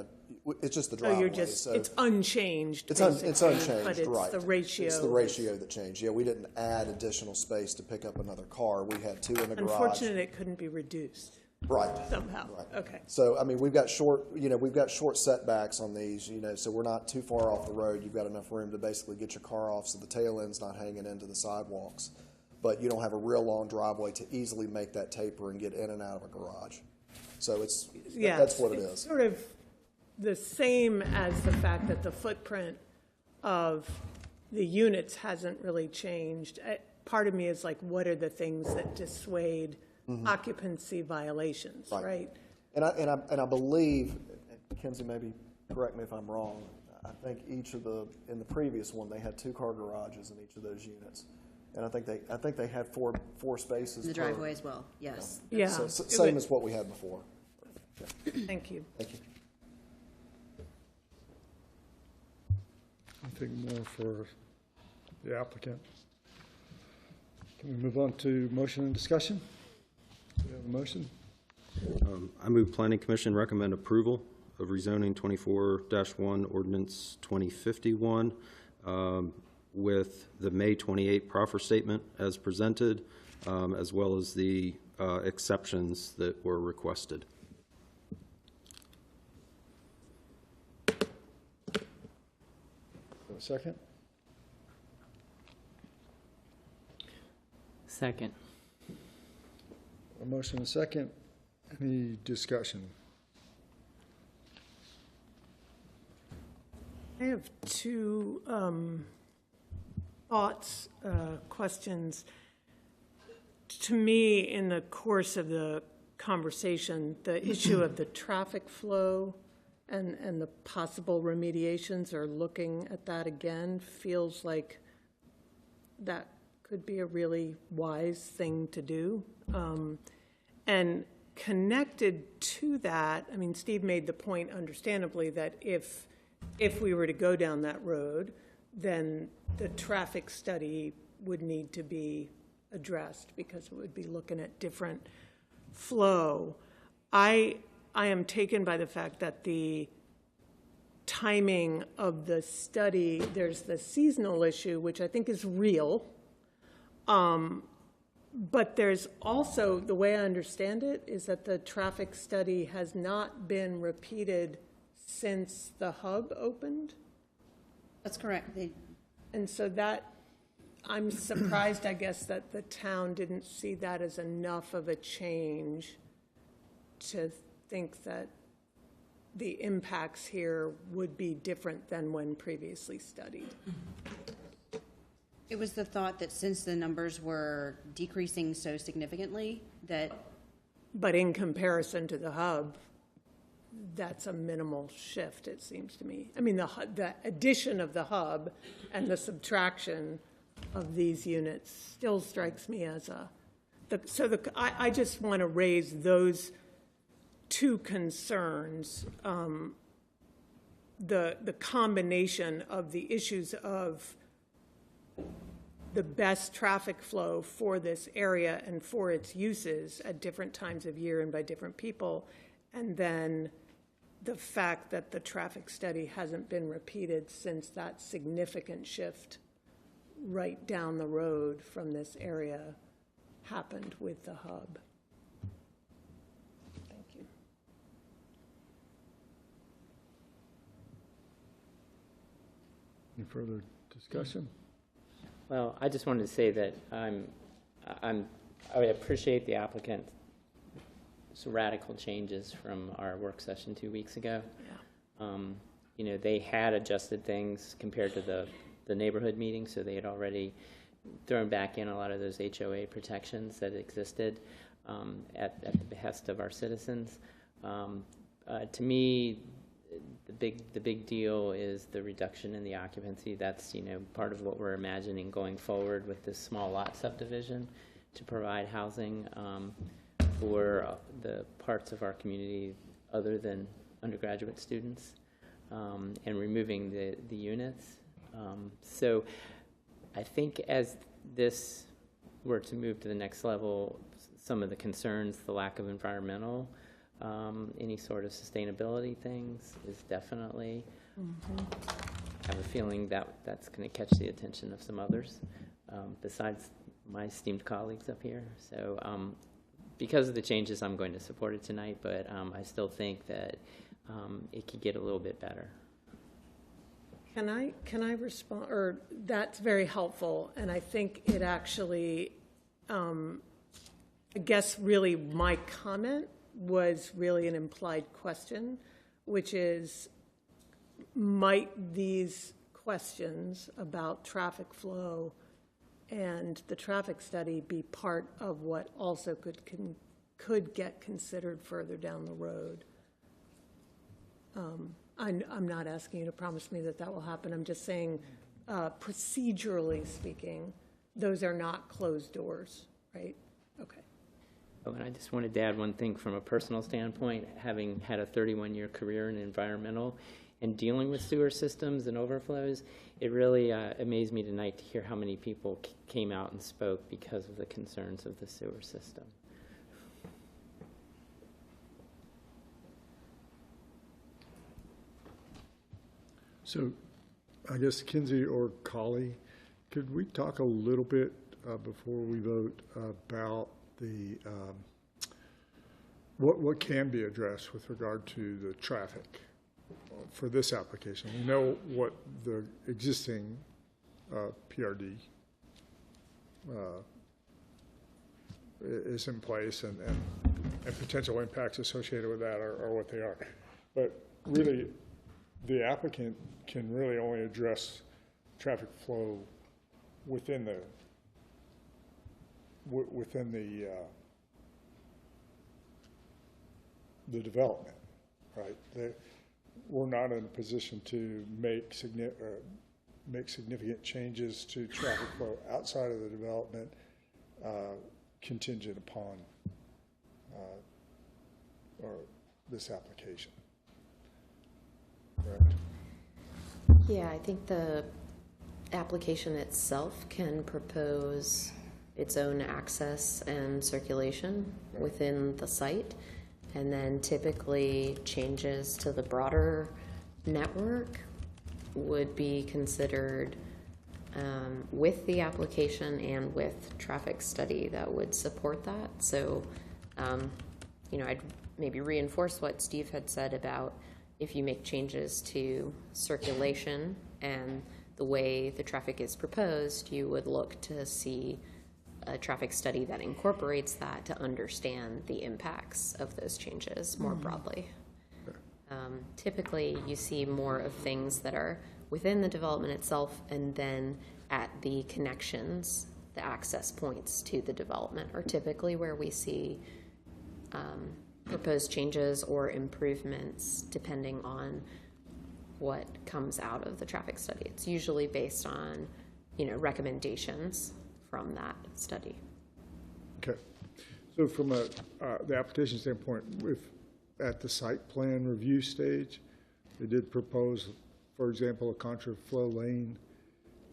it's just the driveway. So it's unchanged, it's unchanged, but it's right. the ratio. It's the ratio that changed. Yeah, we didn't add additional space to pick up another car. We had 2 in the garage. Unfortunate it couldn't be reduced. Right. Somehow. Right. Okay. So, I mean, we've got short setbacks on these, so we're not too far off the road. You've got enough room to basically get your car off so the tail end's not hanging into the sidewalks. But you don't have a real long driveway to easily make that taper and get in and out of a garage. So that's what it is. Sort of the same as the fact that the footprint of the units hasn't really changed. Part of me is like, what are the things that dissuade occupancy violations, right? And I believe, Kenzie, maybe correct me if I'm wrong, I think in the previous one, they had 2-car garages in each of those units. And I think they had four spaces. The driveway as well, yes. Yeah. So, same as what we had before. Yeah. Thank you. Thank you. Anything more for the applicant? Can we move on to motion and discussion? Do we have a motion? I move Planning Commission recommend approval of rezoning 24-1 ordinance 2051 with the May 28 proffer statement as presented, as well as the exceptions that were requested. A second? Second. A motion and a second. Any discussion? I have 2 thoughts, questions. To me, in the course of the conversation, the issue of the traffic flow and the possible remediations, or looking at that again, feels like that could be a really wise thing to do. And connected to that, I mean, Steve made the point, understandably, that if we were to go down that road, then the traffic study would need to be addressed because it would be looking at different flow. I am taken by the fact that the timing of the study, there's the seasonal issue, which I think is real, but there's also, the way I understand it, is that the traffic study has not been repeated since the hub opened. That's correct. And so that, I'm surprised, I guess, that the town didn't see that as enough of a change to think that the impacts here would be different than when previously studied. It was the thought that since the numbers were decreasing so significantly that... But in comparison to the hub, that's a minimal shift, it seems to me. I mean, the addition of the hub and the subtraction of these units still strikes me as I just want to raise those two concerns. The combination of the issues of the best traffic flow for this area and for its uses at different times of year and by different people, and then the fact that the traffic study hasn't been repeated since that significant shift right down the road from this area happened with the hub. Thank you. Any further discussion? Well, I just wanted to say that I appreciate the applicant's radical changes from our work session 2 weeks ago. Yeah. You know, they had adjusted things compared to the neighborhood meeting, so they had already thrown back in a lot of those HOA protections that existed at the behest of our citizens. To me, the big deal is the reduction in the occupancy. That's, you know, part of what we're imagining going forward with this small lot subdivision to provide housing for the parts of our community other than undergraduate students, and removing the units. So I think as this were to move to the next level, some of the concerns, the lack of environmental, any sort of sustainability things is definitely, I have a feeling that that's going to catch the attention of some others besides my esteemed colleagues up here. So because of the changes, I'm going to support it tonight, but I still think that it could get a little bit better. Can I respond? Or that's very helpful, and I think it actually, I guess really my comment was really an implied question, which is, might these questions about traffic flow and the traffic study be part of what also could get considered further down the road? I'm not asking you to promise me that that will happen. I'm just saying, procedurally speaking, those are not closed doors, right? Okay. Oh, and I just wanted to add one thing from a personal standpoint, having had a 31-year career in environmental and dealing with sewer systems and overflows, it really amazed me tonight to hear how many people came out and spoke because of the concerns of the sewer system. So I guess Kinsey or Colley, could we talk a little bit before we vote about the what can be addressed with regard to the traffic for this application? We know what the existing PRD is in place, and potential impacts associated with that are what they are. But really, the applicant can really only address traffic flow within the development, right? We're not in a position to make significant changes to traffic flow outside of the development contingent upon or this application. Correct? Yeah, I think the application itself can propose its own access and circulation within the site, and then typically changes to the broader network would be considered with the application and with traffic study that would support that. So, you know, I'd maybe reinforce what Steve had said about if you make changes to circulation and the way the traffic is proposed, you would look to see a traffic study that incorporates that to understand the impacts of those changes more broadly. Typically, you see more of things that are within the development itself, and then at the connections, the access points to the development are typically where we see proposed changes or improvements depending on what comes out of the traffic study. It's usually based on, recommendations from that study. Okay. So from the application standpoint, if at the site plan review stage, they did propose, for example, a contraflow lane,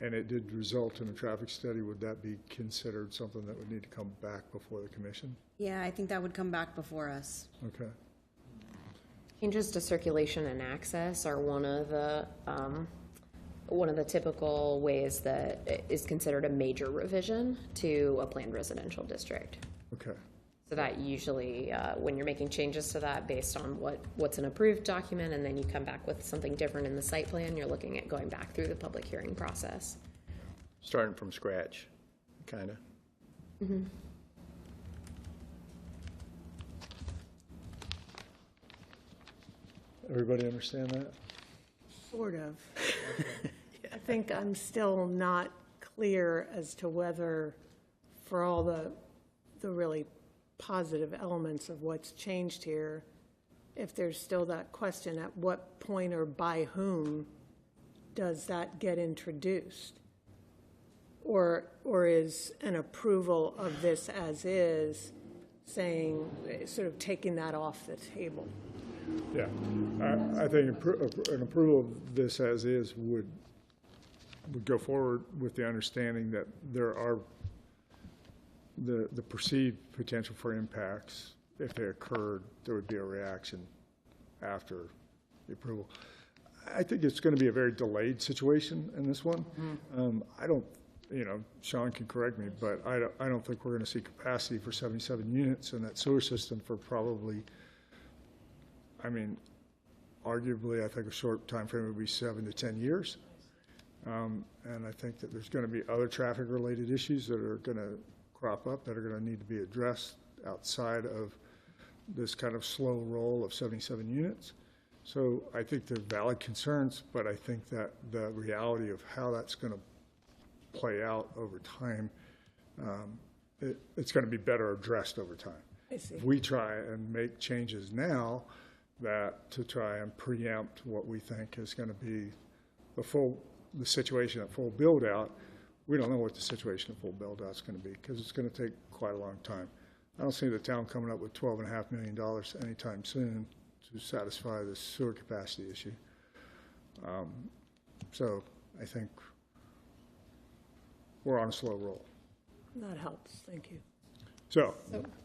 and it did result in a traffic study, would that be considered something that would need to come back before the commission? Yeah, I think that would come back before us. Okay. Changes to circulation and access are one of the typical ways that is considered a major revision to a planned residential district. Okay. So that usually, when you're making changes to that based on what's an approved document, and then you come back with something different in the site plan, you're looking at going back through the public hearing process. Starting from scratch, kind of. Mm-hmm. Everybody understand that? Sort of. I think I'm still not clear as to whether, for all the really positive elements of what's changed here, if there's still that question, at what point or by whom does that get introduced? Or is an approval of this as is saying, sort of taking that off the table? Yeah. I think an approval of this as is would go forward with the understanding that there are the perceived potential for impacts. If they occurred, there would be a reaction after the approval. I think it's going to be a very delayed situation in this one. I don't, Sean can correct me, but I don't think we're going to see capacity for 77 units in that sewer system for probably, arguably, I think a short time frame would be 7 to 10 years. And I think that there's going to be other traffic-related issues that are going to crop up that are going to need to be addressed outside of this kind of slow roll of 77 units. So I think they're valid concerns, but I think that the reality of how that's going to play out over time, it's going to be better addressed over time. I see. If we try and make changes now to try and preempt what we think is going to be the situation at full build-out, we don't know what the situation at full build-out is going to be because it's going to take quite a long time. I don't see the town coming up with $12.5 million anytime soon to satisfy the sewer capacity issue. So I think we're on a slow roll. That helps, thank you. So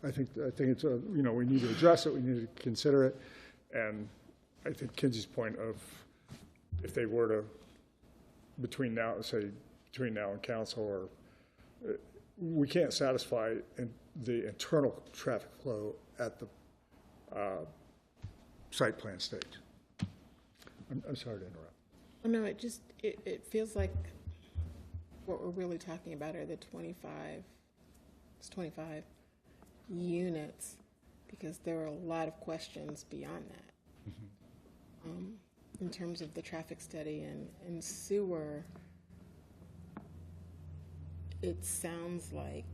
I think it's we need to address it, we need to consider it, and I think Kinsey's point of if they were to between now and council, or we can't satisfy the internal traffic flow at the site plan stage. I'm sorry to interrupt. Oh, no, it feels like what we're really talking about are the 25 units, because there are a lot of questions beyond that. In terms of the traffic study and sewer, it sounds like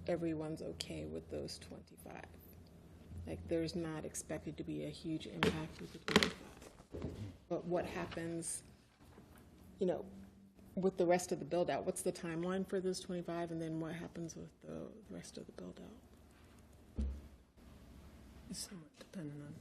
everyone's okay with those 25. Like there's not expected to be a huge impact with the 25. But what happens, with the rest of the build out? What's the timeline for those 25, and then what happens with the rest of the build out? It's somewhat dependent on.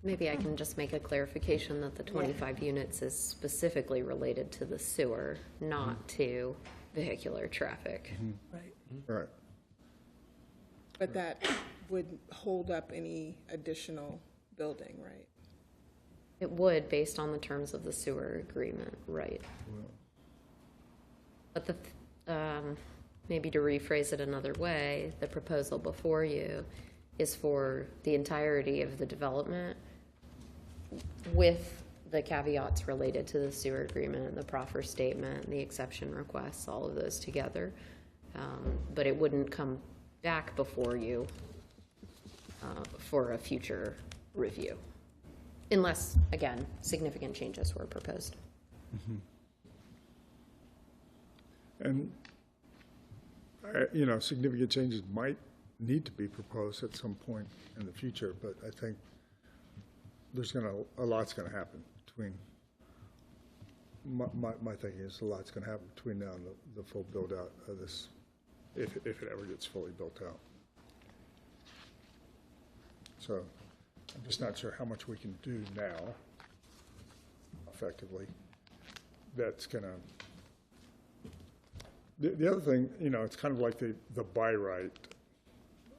Maybe I can just make a clarification that the 25 units is specifically related to the sewer, not to vehicular traffic. Right. Right. But that would hold up any additional building, right? It would, based on the terms of the sewer agreement, right? But maybe to rephrase it another way, the proposal before you is for the entirety of the development with the caveats related to the sewer agreement, the proffer statement, the exception requests, all of those together. But it wouldn't come back before you for a future review, unless, again, significant changes were proposed. And, significant changes might need to be proposed at some point in the future, but I think there's a lot's going to happen between, my thinking is a lot's going to happen between now and the full build-out of this, if it ever gets fully built out. So I'm just not sure how much we can do now, effectively, that's going to. The other thing, it's kind of like the by right,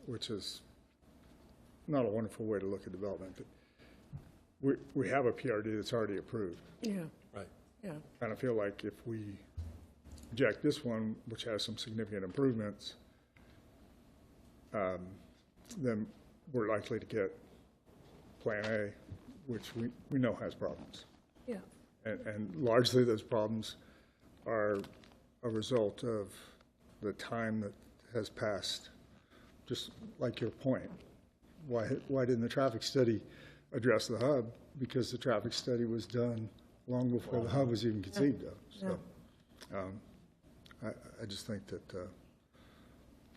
which is not a wonderful way to look at development. We have a PRD that's already approved. Yeah. Right. Yeah. Kind of feel like if we reject this one, which has some significant improvements, then we're likely to get Plan A, which we know has problems. Yeah. And largely those problems are a result of the time that has passed. Just like your point, why didn't the traffic study address the hub? Because the traffic study was done long before the hub was even conceived of. So I just think that,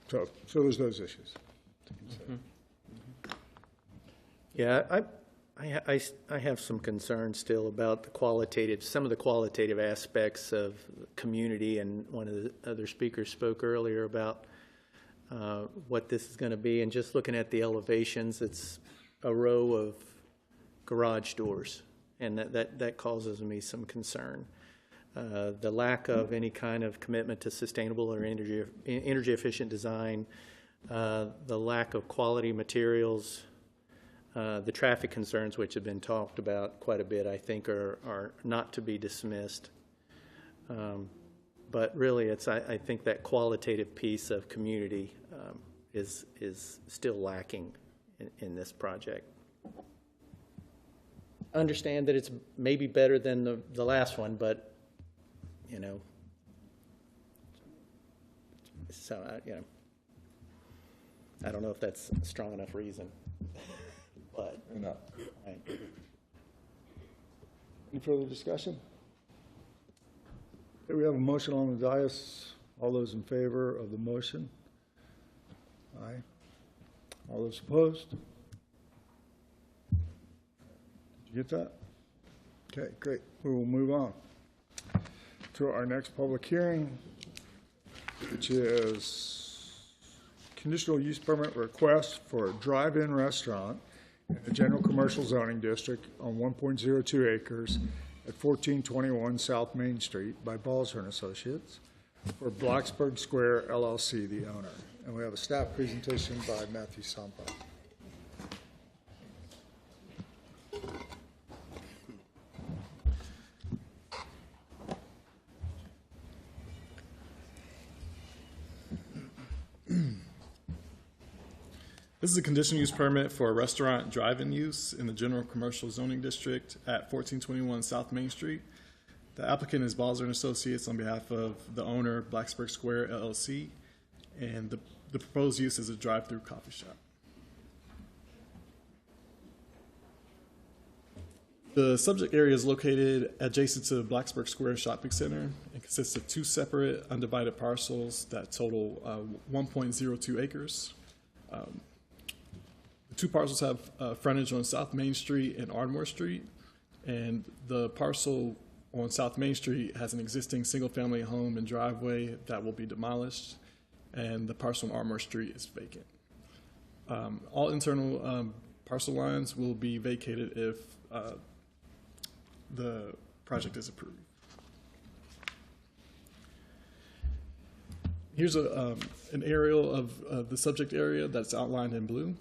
so there's those issues to consider. Yeah, I have some concerns still about some of the qualitative aspects of community, and one of the other speakers spoke earlier about what this is going to be, and just looking at the elevations, it's a row of garage doors, and that causes me some concern. The lack of any kind of commitment to sustainable or energy efficient design, the lack of quality materials, the traffic concerns, which have been talked about quite a bit, I think are not to be dismissed. But really, I think that qualitative piece of community is still lacking in this project. I understand that it's maybe better than the last one, but so I don't know if that's a strong enough reason. But no. Right. Any further discussion? Okay, we have a motion on the dais. All those in favor of the motion? Aye. All those opposed? Did you get that? Okay, great. We will move on to our next public hearing, which is conditional use permit request for a drive-in restaurant in the general commercial zoning district on 1.02 acres at 1421 South Main Street by Balzer and Associates for Blacksburg Square LLC, the owner. And we have a staff presentation by Matthew Sampa. This is a conditional use permit for a restaurant drive-in use in the general commercial zoning district at 1421 South Main Street. The applicant is Balzer and Associates on behalf of the owner, Blacksburg Square LLC, and the proposed use is a drive-through coffee shop. The subject area is located adjacent to Blacksburg Square Shopping Center and consists of two separate undivided parcels that total 1.02 acres. The two parcels have frontage on South Main Street and Ardmore Street, and the parcel on South Main Street has an existing single-family home and driveway that will be demolished, and the parcel on Ardmore Street is vacant. All internal parcel lines will be vacated if the project is approved. Here's an aerial of the subject area that's outlined in blue.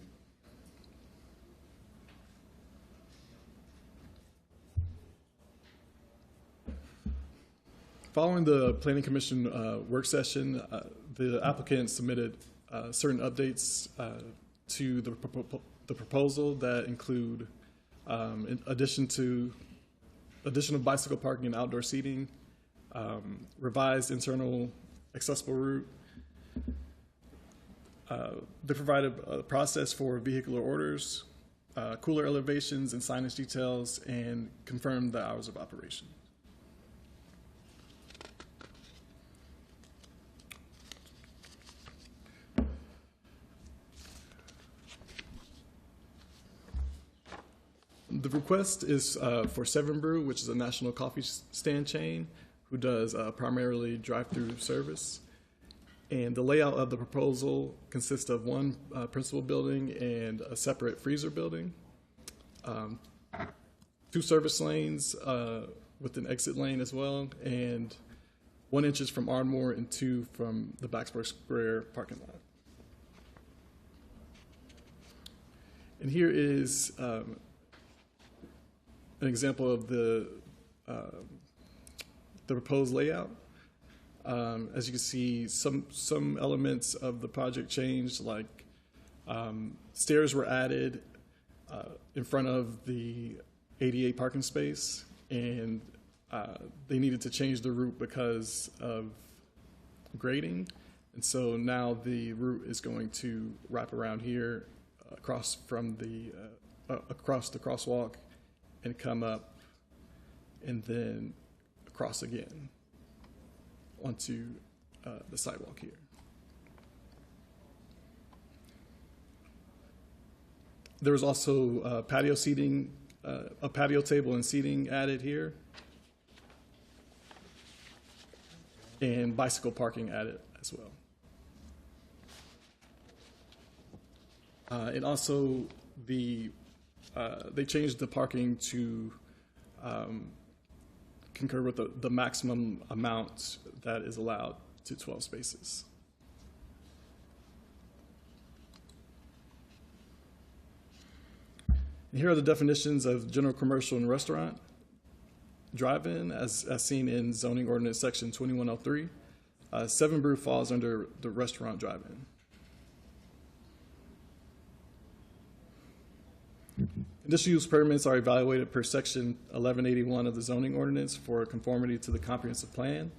Following the Planning Commission work session, the applicant submitted certain updates to the proposal that include in additional bicycle parking and outdoor seating, revised internal accessible route. They provided a process for vehicular orders, cooler elevations and signage details, and confirmed the hours of operation. The request is for Seven Brew, which is a national coffee stand chain who does primarily drive-through service. And the layout of the proposal consists of one principal building and a separate freezer building, 2 service lanes with an exit lane as well, and 1 entrance from Ardmore and 2 from the Blacksburg Square parking lot. And here is an example of the proposed layout. As you can see, some elements of the project changed, like stairs were added in front of the ADA parking space, and they needed to change the route because of grading. And so now the route is going to wrap around here across from the across the crosswalk and come up and then across again onto the sidewalk here. There was also patio seating, a patio table and seating added here, and bicycle parking added as well. And also they changed the parking to concur with the maximum amount that is allowed to 12 spaces. And here are the definitions of general commercial and restaurant drive-in as seen in zoning ordinance section 2103. Seven Brew falls under the restaurant drive-in. Conditional use permits are evaluated per section 1181 of the zoning ordinance for conformity to the comprehensive plan,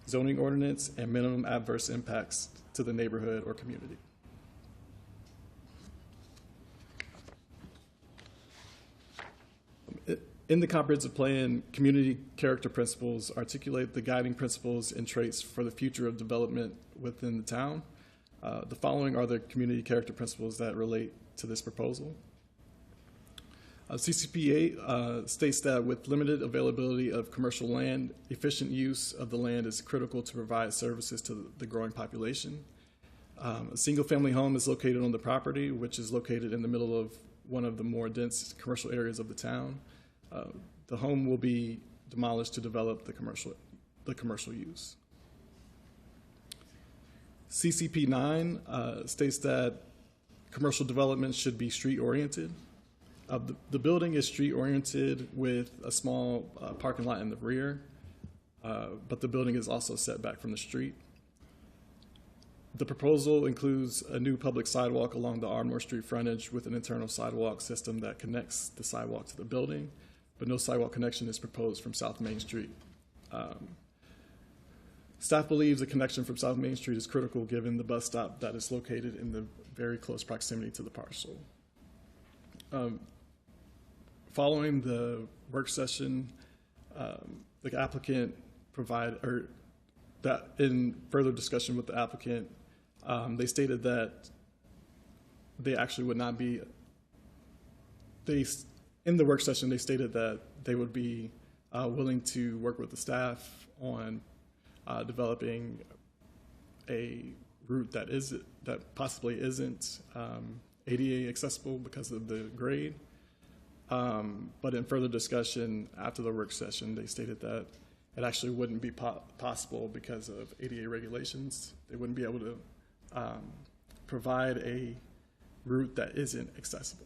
zoning ordinance, and minimum adverse impacts to the neighborhood or community. In the comprehensive plan, community character principles articulate the guiding principles and traits for the future of development within the town. The following are the community character principles that relate to this proposal. CCP8 states that with limited availability of commercial land, efficient use of the land is critical to provide services to the growing population. A single-family home is located on the property, which is located in the middle of one of the more dense commercial areas of the town. The home will be demolished to develop the commercial use. CCP9 states that commercial development should be street-oriented. The building is street-oriented with a small parking lot in the rear, but the building is also set back from the street. The proposal includes a new public sidewalk along the Ardmore Street frontage with an internal sidewalk system that connects the sidewalk to the building, but no sidewalk connection is proposed from South Main Street. Staff believes a connection from South Main Street is critical given the bus stop that is located in the very close proximity to the parcel. Following the work session, the applicant that in further discussion with the applicant, they stated that they actually would not be, in the work session, they stated that they would be willing to work with the staff on developing a route that possibly isn't ADA accessible because of the grade. But in further discussion after the work session, they stated that it actually wouldn't be possible because of ADA regulations. They wouldn't be able to provide a route that isn't accessible.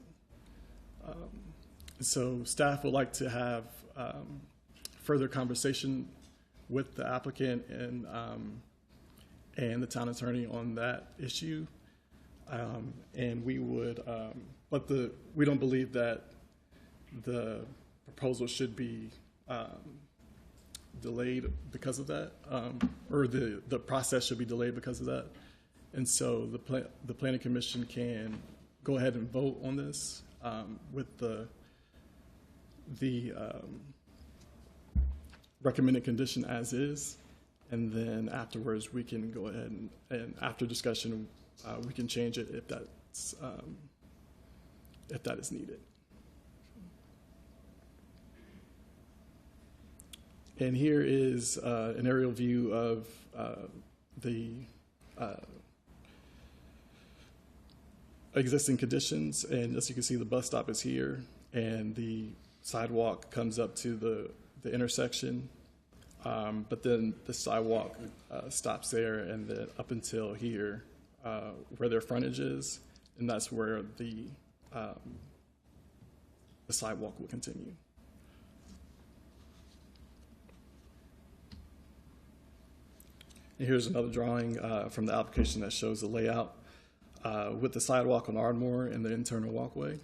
So staff would like to have further conversation with the applicant and the town attorney on that issue. And we would, we don't believe that the proposal should be delayed because of that, or the process should be delayed because of that. And so the Planning Commission can go ahead and vote on this with the recommended condition as is, and then afterwards we can go ahead and after discussion we can change it if that is needed. And here is an aerial view of the existing conditions, and as you can see, the bus stop is here, and the sidewalk comes up to the intersection, but then the sidewalk stops there, and then up until here, where their frontage is, and that's where the sidewalk will continue. And here's another drawing from the application that shows the layout with the sidewalk on Ardmore and the internal walkway.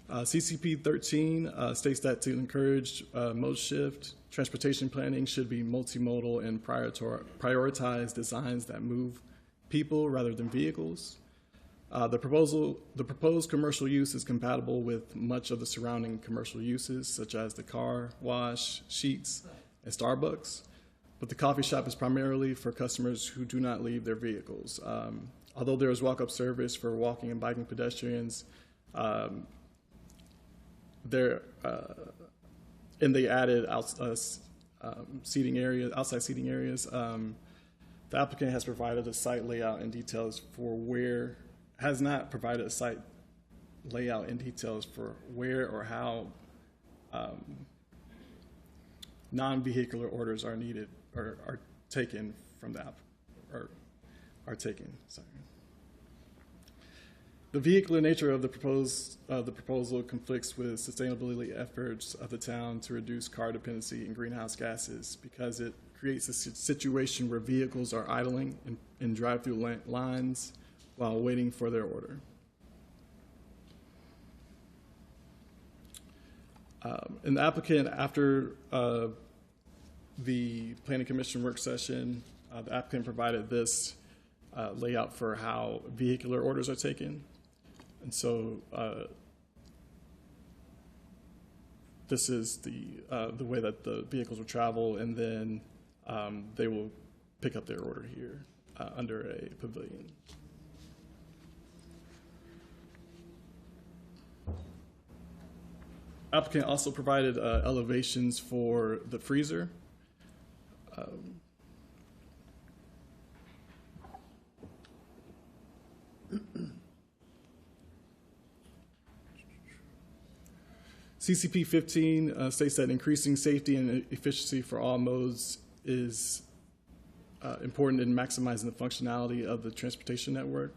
CCP 13 states that to encourage mode shift, transportation planning should be multimodal and prioritize designs that move people rather than vehicles. The proposed commercial use is compatible with much of the surrounding commercial uses, such as the car wash, Sheetz, and Starbucks. But the coffee shop is primarily for customers who do not leave their vehicles. Although there is walk-up service for walking and biking pedestrians, and they added outside seating areas. The applicant has provided a site layout and details for where. Has not provided a site layout and details for where or how non-vehicular orders are needed or are taken from the app or are taken. Sorry. The vehicular nature of the proposal conflicts with sustainability efforts of the town to reduce car dependency and greenhouse gases because it creates a situation where vehicles are idling in drive-through lines while waiting for their order. And the applicant, after the Planning Commission work session, the applicant provided this layout for how vehicular orders are taken. And so this is the way that the vehicles will travel, and then they will pick up their order here under a pavilion. Applicant also provided elevations for the freezer. CCP 15 states that increasing safety and efficiency for all modes is important in maximizing the functionality of the transportation network.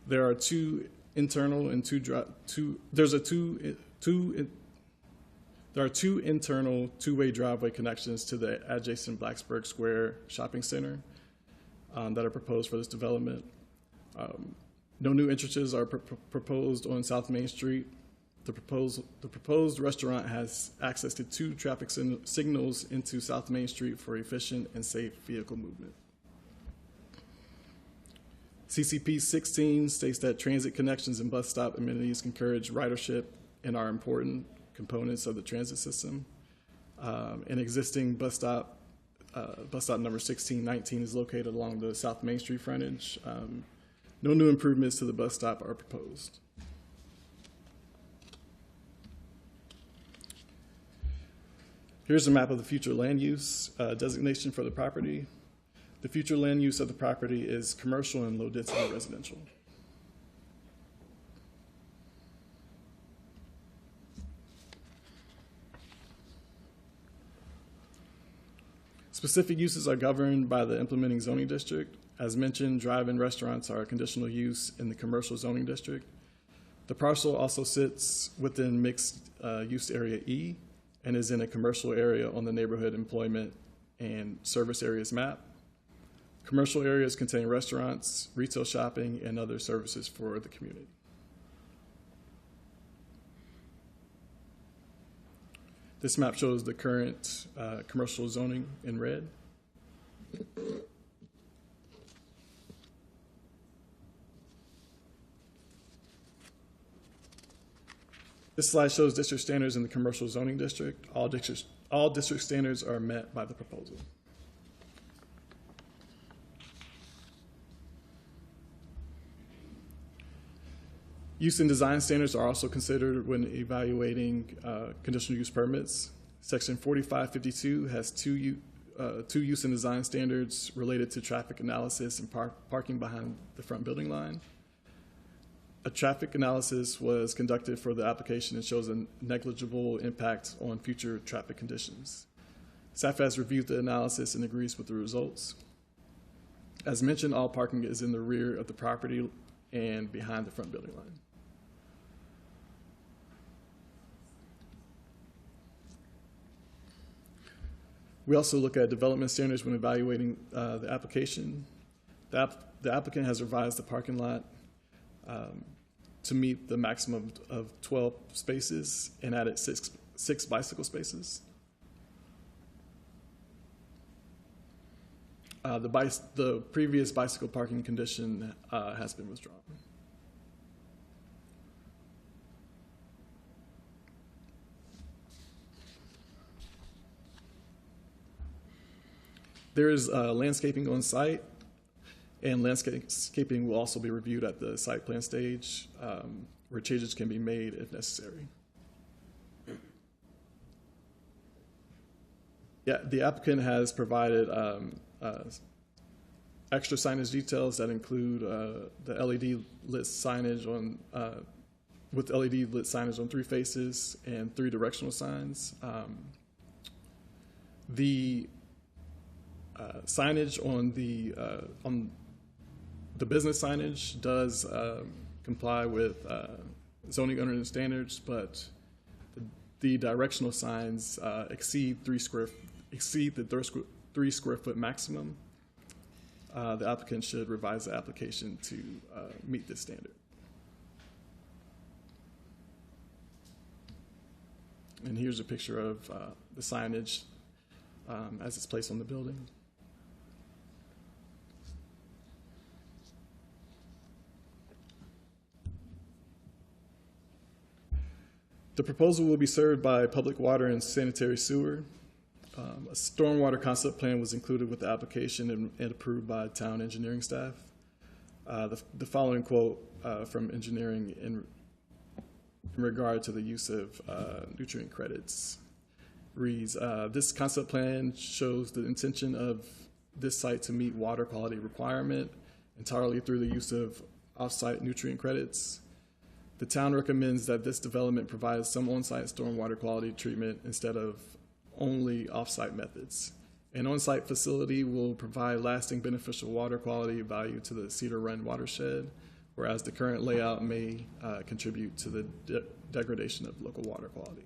There are two internal and There are two internal two-way driveway connections to the adjacent Blacksburg Square shopping center that are proposed for this development. No new entrances are proposed on South Main Street. The proposed restaurant has access to two traffic signals into South Main Street for efficient and safe vehicle movement. CCP 16 states that transit connections and bus stop amenities encourage ridership and are important components of the transit system. An existing bus stop number 1619 is located along the South Main Street frontage. No new improvements to the bus stop are proposed. Here's a map of the future land use designation for the property. The future land use of the property is commercial and low-density residential. Specific uses are governed by the implementing zoning district. As mentioned, drive-in restaurants are a conditional use in the commercial zoning district. The parcel also sits within mixed use area E and is in a commercial area on the neighborhood employment and service areas map. Commercial areas contain restaurants, retail shopping, and other services for the community. This map shows the current commercial zoning in red. This slide shows district standards in the commercial zoning district. All district standards are met by the proposal. Use and design standards are also considered when evaluating conditional use permits. Section 4552 has two use and design standards related to traffic analysis and parking behind the front building line. A traffic analysis was conducted for the application and shows a negligible impact on future traffic conditions. Staff has reviewed the analysis and agrees with the results. As mentioned, all parking is in the rear of the property and behind the front building line. We also look at development standards when evaluating the application. The applicant has revised the parking lot to meet the maximum of 12 spaces and added six bicycle spaces. The previous bicycle parking condition has been withdrawn. There is landscaping on site, and landscaping will also be reviewed at the site plan stage, where changes can be made if necessary. Yeah, the applicant has provided extra signage details that include the LED lit signage on with LED lit signage on 3 faces and 3 directional signs. The signage on the business signage does comply with zoning ordinance standards, but the directional signs exceed the 3 square foot maximum. The applicant should revise the application to meet this standard. And here's a picture of the signage as it's placed on the building. The proposal will be served by public water and sanitary sewer. A stormwater concept plan was included with the application and approved by town engineering staff. The following quote from engineering in regard to the use of nutrient credits reads, this concept plan shows the intention of this site to meet water quality requirement entirely through the use of off-site nutrient credits. The town recommends that this development provides some on-site stormwater quality treatment instead of only off-site methods. An on-site facility will provide lasting beneficial water quality value to the Cedar Run watershed, whereas the current layout may contribute to the degradation of local water quality.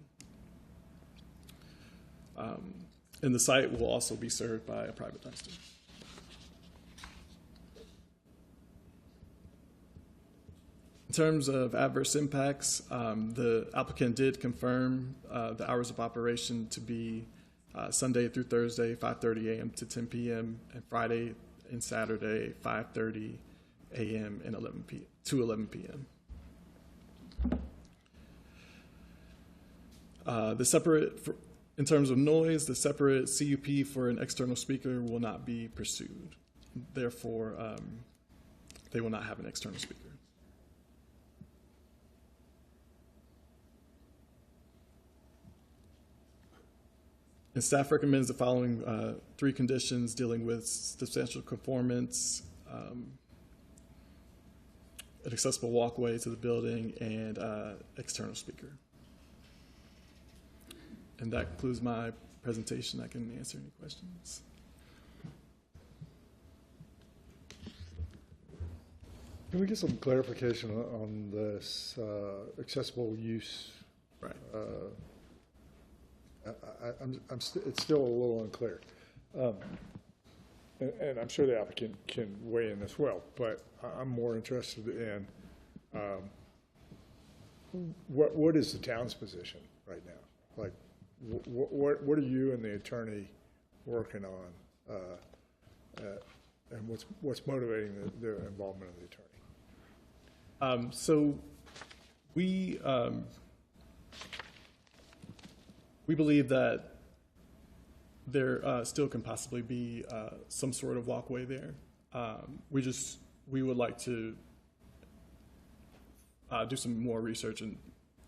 And the site will also be served by a private dumpster. In terms of adverse impacts, the applicant did confirm the hours of operation to be Sunday through Thursday, 5:30 a.m. to 10 p.m., and Friday and Saturday, 5:30 a.m. and 11 p.m. In terms of noise, the separate CUP for an external speaker will not be pursued. Therefore, they will not have an external speaker. And staff recommends the following 3 conditions dealing with substantial conformance, an accessible walkway to the building, and external speaker. And that concludes my presentation. I can answer any questions. Can we get some clarification on this accessible use? Right. It's still a little unclear. and I'm sure the applicant can weigh in as well, but I'm more interested in what is the town's position right now? Like, what are you and the attorney working on, and what's motivating the involvement of the attorney? So we believe that there still can possibly be some sort of walkway there. We would like to do some more research and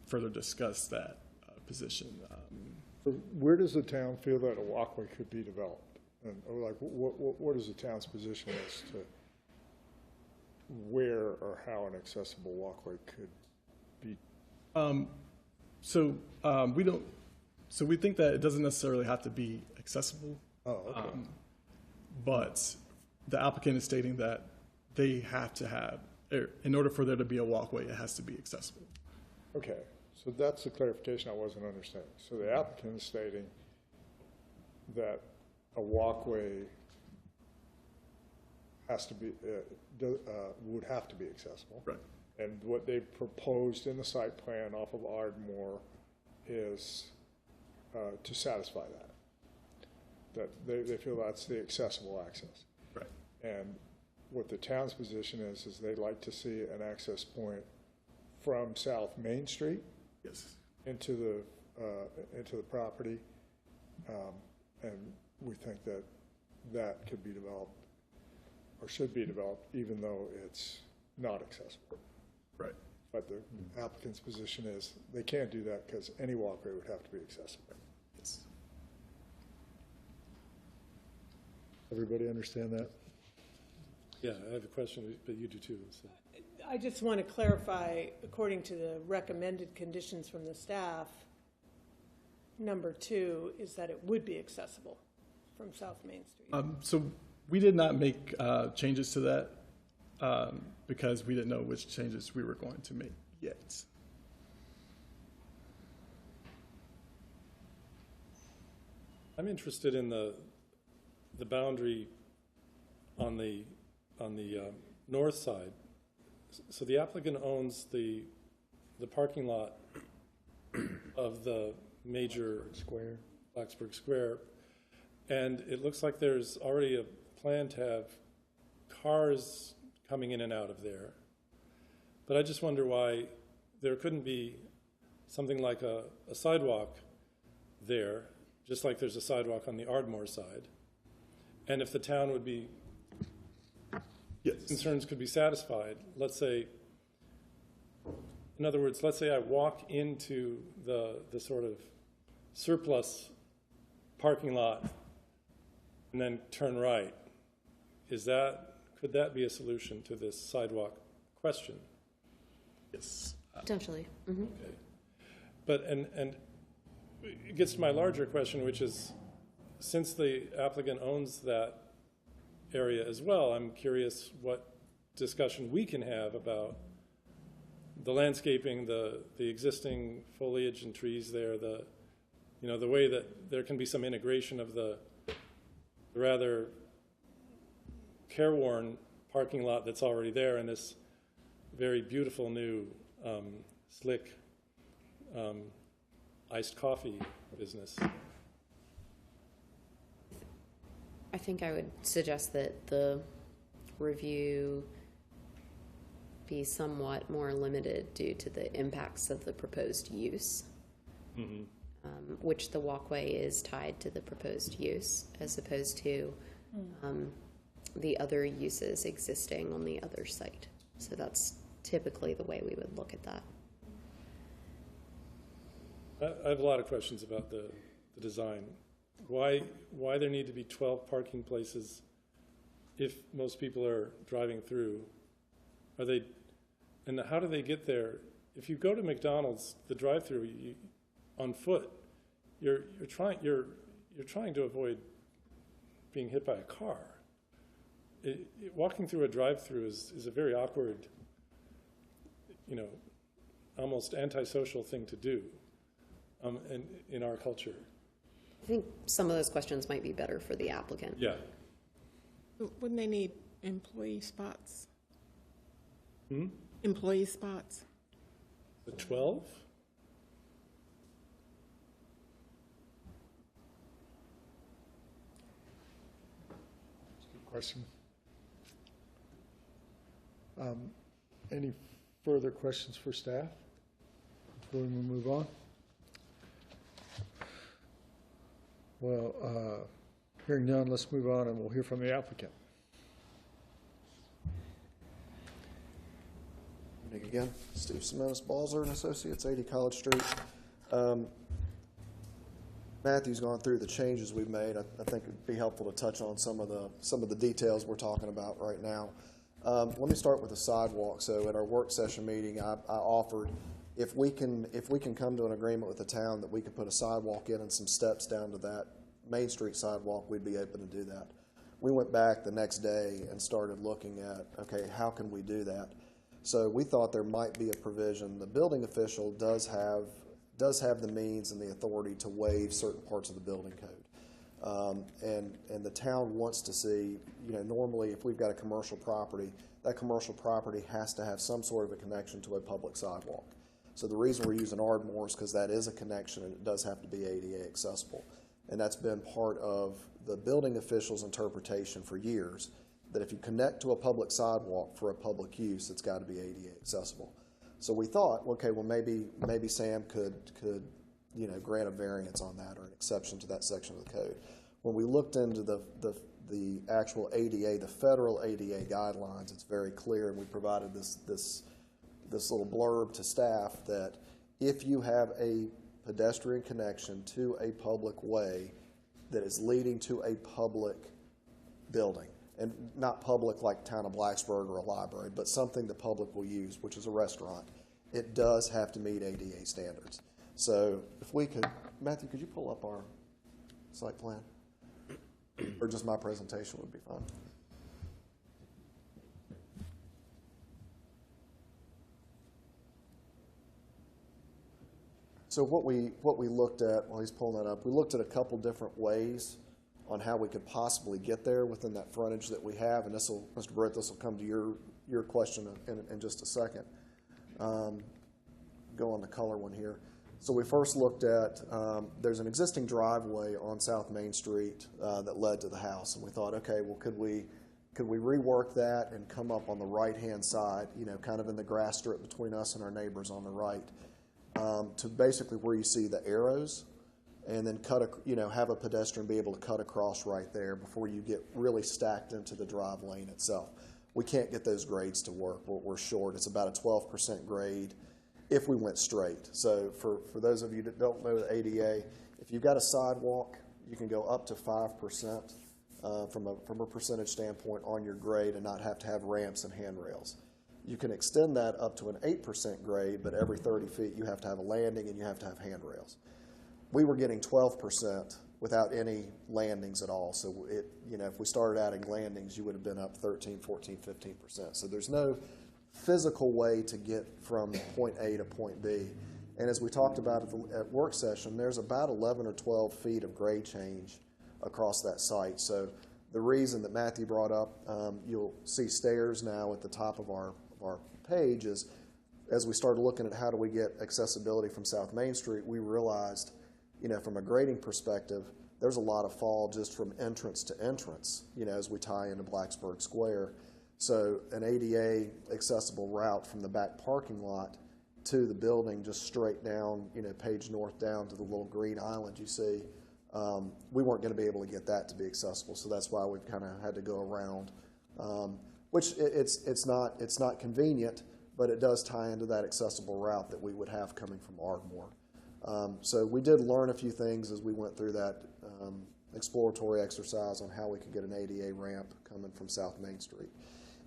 further discuss that position. So where does the town feel that a walkway could be developed? And, or like, what is the town's position as to where or how an accessible walkway could be? So we think that it doesn't necessarily have to be accessible. Oh, okay. But the applicant is stating that they have to have, in order for there to be a walkway, it has to be accessible. Okay, so that's the clarification I wasn't understanding. So the applicant is stating that a walkway has to be, would have to be accessible. Right. And what they proposed in the site plan off of Ardmore is to satisfy that. That they feel that's the accessible access. Right. And what the town's position is they'd like to see an access point from South Main Street. Yes. Into the property, and we think that that could be developed or should be developed, even though it's not accessible. Right. But the applicant's position is they can't do that because any walkway would have to be accessible. Yes. Everybody understand that? Yeah, I have a question, but you do too. So. I just want to clarify, according to the recommended conditions from the staff, number 2 is that it would be accessible from South Main Street. So we did not make changes to that because we didn't know which changes we were going to make yet. I'm interested in the boundary on the north side. So the applicant owns the parking lot of the major square, Blacksburg Square, and it looks like there's already a plan to have cars coming in and out of there. But I just wonder why there couldn't be something like a sidewalk there, just like there's a sidewalk on the Ardmore side. And if the town would be, concerns could be satisfied, let's say, in other words, let's say I walk into the sort of surplus parking lot and then turn right. Could that be a solution to this sidewalk question? Yes. Potentially. Mm-hmm. Okay. But, and it gets to my larger question, which is, since the applicant owns that area as well, I'm curious what discussion we can have about the landscaping, the existing foliage and trees there, the way that there can be some integration of the rather careworn parking lot that's already there and this very beautiful new slick iced coffee business. I think I would suggest that the review be somewhat more limited due to the impacts of the proposed use, which the walkway is tied to the proposed use as opposed to the other uses existing on the other site. So that's typically the way we would look at that. I have a lot of questions about the design. Why there need to be 12 parking places if most people are driving through? And how do they get there? If you go to McDonald's, the drive-through on foot, you're trying to avoid being hit by a car. Walking through a drive-through is a very awkward, almost antisocial thing to do in our culture. I think some of those questions might be better for the applicant. Yeah. Wouldn't they need employee spots? Hmm? Employee spots? The 12? Good question. Any further questions for staff before we move on? Well, hearing none, let's move on and we'll hear from the applicant. Again, Steve Simonis, Balzer and Associates, 80 College Street. Matthew's gone through the changes we've made. I think it'd be helpful to touch on some of the details we're talking about right now. Let me start with the sidewalk. So at our work session meeting, I offered if we can come to an agreement with the town that we could put a sidewalk in and some steps down to that Main Street sidewalk, we'd be able to do that. We went back the next day and started looking at, okay, how can we do that? So we thought there might be a provision. The building official does have the means and the authority to waive certain parts of the building code. And the town wants to see, normally if we've got a commercial property, that commercial property has to have some sort of a connection to a public sidewalk. So the reason we're using Ardmore is because that is a connection and it does have to be ADA accessible. And that's been part of the building official's interpretation for years, that if you connect to a public sidewalk for a public use, it's got to be ADA accessible. So we thought, okay, well maybe Sam could grant a variance on that or an exception to that section of the code. When we looked into the actual ADA, the federal ADA guidelines, it's very clear, and we provided this little blurb to staff that if you have a pedestrian connection to a public way that is leading to a public building, and not public like town of Blacksburg or a library, but something the public will use, which is a restaurant, it does have to meet ADA standards. So if we could, Matthew, could you pull up our site plan? Or just my presentation would be fine. So what we looked at, while he's pulling that up, we looked at a couple different ways on how we could possibly get there within that frontage that we have, and Mr. Britt, this will come to your question in just a second. Go on the color one here. So we first looked at, there's an existing driveway on South Main Street that led to the house, and we thought, okay, well, could we rework that and come up on the right-hand side, kind of in the grass strip between us and our neighbors on the right, to basically where you see the arrows, and then have a pedestrian be able to cut across right there before you get really stacked into the drive lane itself. We can't get those grades to work. We're short. It's about a 12% grade if we went straight. So for those of you that don't know the ADA, if you've got a sidewalk, you can go up to 5% from a percentage standpoint on your grade and not have to have ramps and handrails. You can extend that up to an 8% grade, but every 30 feet you have to have a landing and you have to have handrails. We were getting 12% without any landings at all. So if we started adding landings, you would have been up 13, 14, 15%. So there's no physical way to get from point A to point B. And as we talked about at work session, there's about 11 or 12 feet of grade change across that site. So the reason that Matthew brought up, you'll see stairs now at the top of our page, is as we started looking at how do we get accessibility from South Main Street, we realized, from a grading perspective, there's a lot of fall just from entrance to entrance, as we tie into Blacksburg Square. So an ADA accessible route from the back parking lot to the building, just straight down, Page North down to the little green island you see, we weren't going to be able to get that to be accessible. So that's why we've kind of had to go around, which it's not convenient, but it does tie into that accessible route that we would have coming from Ardmore. So we did learn a few things as we went through that exploratory exercise on how we could get an ADA ramp coming from South Main Street.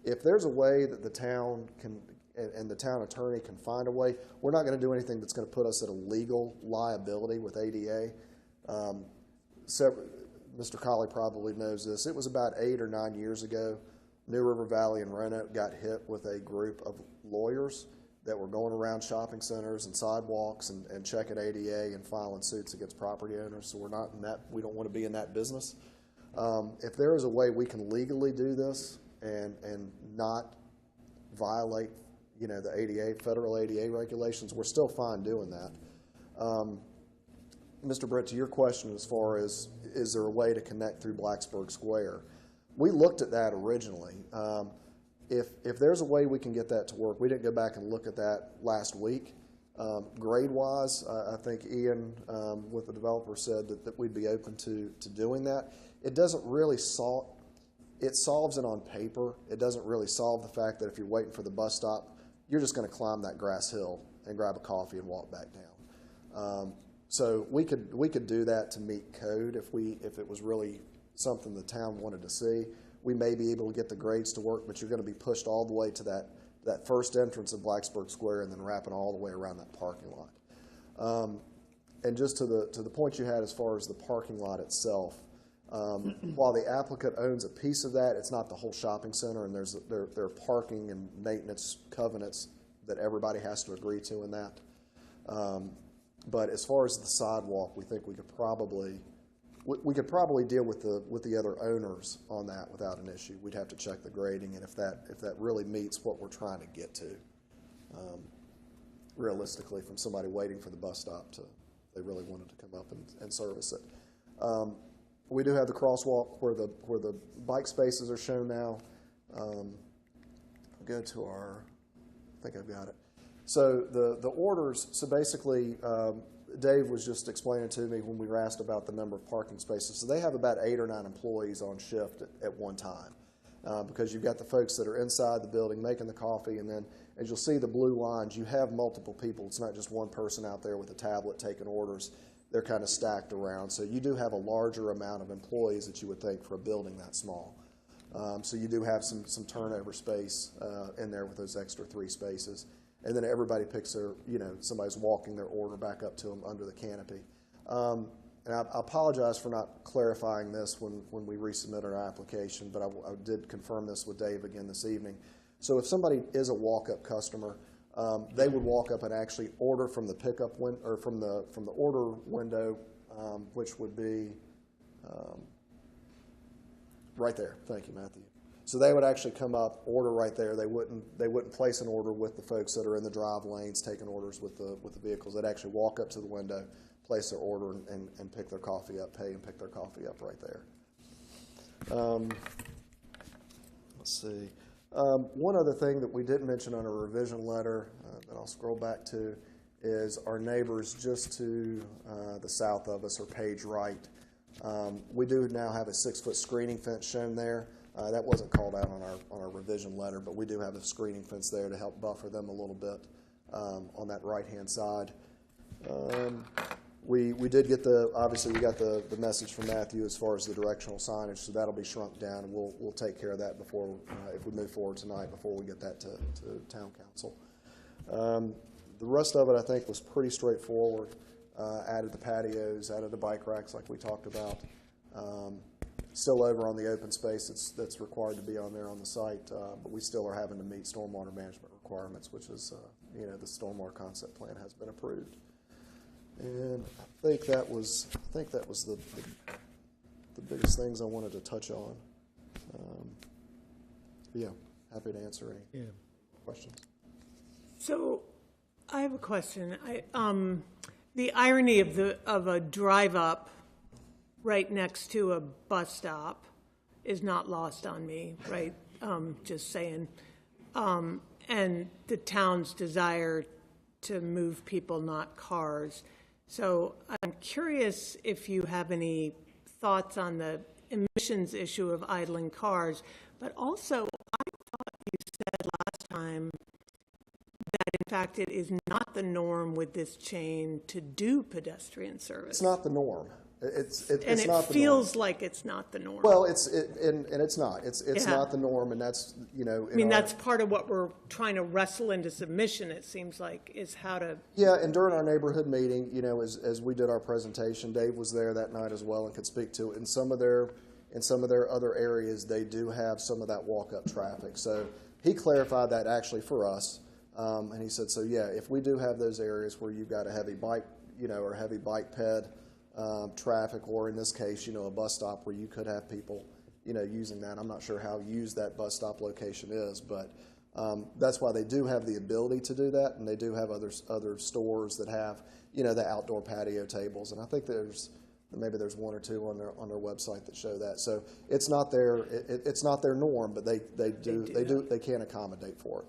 If there's a way that the town can, and the town attorney can find a way, we're not going to do anything that's going to put us at a legal liability with ADA. Mr. Colley probably knows this. It was about 8 or 9 years ago. New River Valley and Roanoke got hit with a group of lawyers that were going around shopping centers and sidewalks and checking ADA and filing suits against property owners. So we're not in that. We don't want to be in that business. If there is a way we can legally do this and not violate, the ADA, federal ADA regulations, we're still fine doing that. Mr. Britt, to your question as far as is there a way to connect through Blacksburg Square, we looked at that originally. If there's a way we can get that to work, we didn't go back and look at that last week. Grade-wise, I think Ian, with the developer, said that we'd be open to doing that. It doesn't really solve, it solves it on paper. It doesn't really solve the fact that if you're waiting for the bus stop, you're just going to climb that grass hill and grab a coffee and walk back down. So we could do that to meet code if it was really something the town wanted to see. We may be able to get the grades to work, but you're going to be pushed all the way to that first entrance of Blacksburg Square and then wrapping all the way around that parking lot. And just to the point you had as far as the parking lot itself, while the applicant owns a piece of that, it's not the whole shopping center, and there are parking and maintenance covenants that everybody has to agree to in that. But as far as the sidewalk, we think we could probably deal with the other owners on that without an issue. We'd have to check the grading, and if that really meets what we're trying to get to, realistically, from somebody waiting for the bus stop to they really wanted to come up and service it. We do have the crosswalk where the bike spaces are shown now. Go to our, I think I've got it. So the orders, so basically, Dave was just explaining to me when we were asked about the number of parking spaces. So they have about 8 or 9 employees on shift at one time, because you've got the folks that are inside the building making the coffee, and then as you'll see the blue lines, you have multiple people. It's not just one person out there with a tablet taking orders. They're kind of stacked around. So you do have a larger amount of employees that you would think for a building that small. So you do have some turnover space in there with those extra 3 spaces. And then everybody picks their, somebody's walking their order back up to them under the canopy. And I apologize for not clarifying this when we resubmitted our application, but I did confirm this with Dave again this evening. So if somebody is a walk-up customer, they would walk up and actually order from the pickup or from the order window, which would be right there. Thank you, Matthew. So they would actually come up, order right there. They wouldn't place an order with the folks that are in the drive lanes taking orders with the vehicles. They'd actually walk up to the window, place their order, and pick their coffee up, pay and pick their coffee up right there. Let's see. One other thing that we didn't mention on a revision letter that I'll scroll back to is our neighbors just to the south of us, or Page Right. We do now have a 6-foot screening fence shown there. That wasn't called out on our revision letter, but we do have a screening fence there to help buffer them a little bit on that right-hand side. We did get obviously we got the message from Matthew as far as the directional signage, so that'll be shrunk down, and we'll take care of that before, if we move forward tonight, before we get that to town council. The rest of it, I think, was pretty straightforward. Added the patios, added the bike racks like we talked about. Still over on the open space that's required to be on there on the site, but we still are having to meet stormwater management requirements, which is, the stormwater concept plan has been approved. And I think that was the biggest things I wanted to touch on. Yeah, happy to answer any questions. So I have a question. The irony of a drive up right next to a bus stop is not lost on me, right? Just saying. And the town's desire to move people, not cars. So I'm curious if you have any thoughts on the emissions issue of idling cars, but also I thought you said last time that in fact it is not the norm with this chain to do pedestrian service. It's not the norm. It's and it's it not the feels norm. like it's not the norm. Well, it's not. It's Yeah. not the norm, and that's I mean, that's part of what we're trying to wrestle into submission, it seems like, is how to... Yeah, and during our neighborhood meeting, as we did our presentation, Dave was there that night as well and could speak to it. In some of their other areas, they do have some of that walk-up traffic. So he clarified that actually for us, and he said, so yeah, if we do have those areas where you've got a heavy bike, or a heavy bike ped, traffic, or in this case, a bus stop where you could have people, using that. I'm not sure how used that bus stop location is, but that's why they do have the ability to do that, and they do have other stores that have, the outdoor patio tables, and I think maybe there's one or two on their website that show that. So it's not their norm, but they can accommodate for it.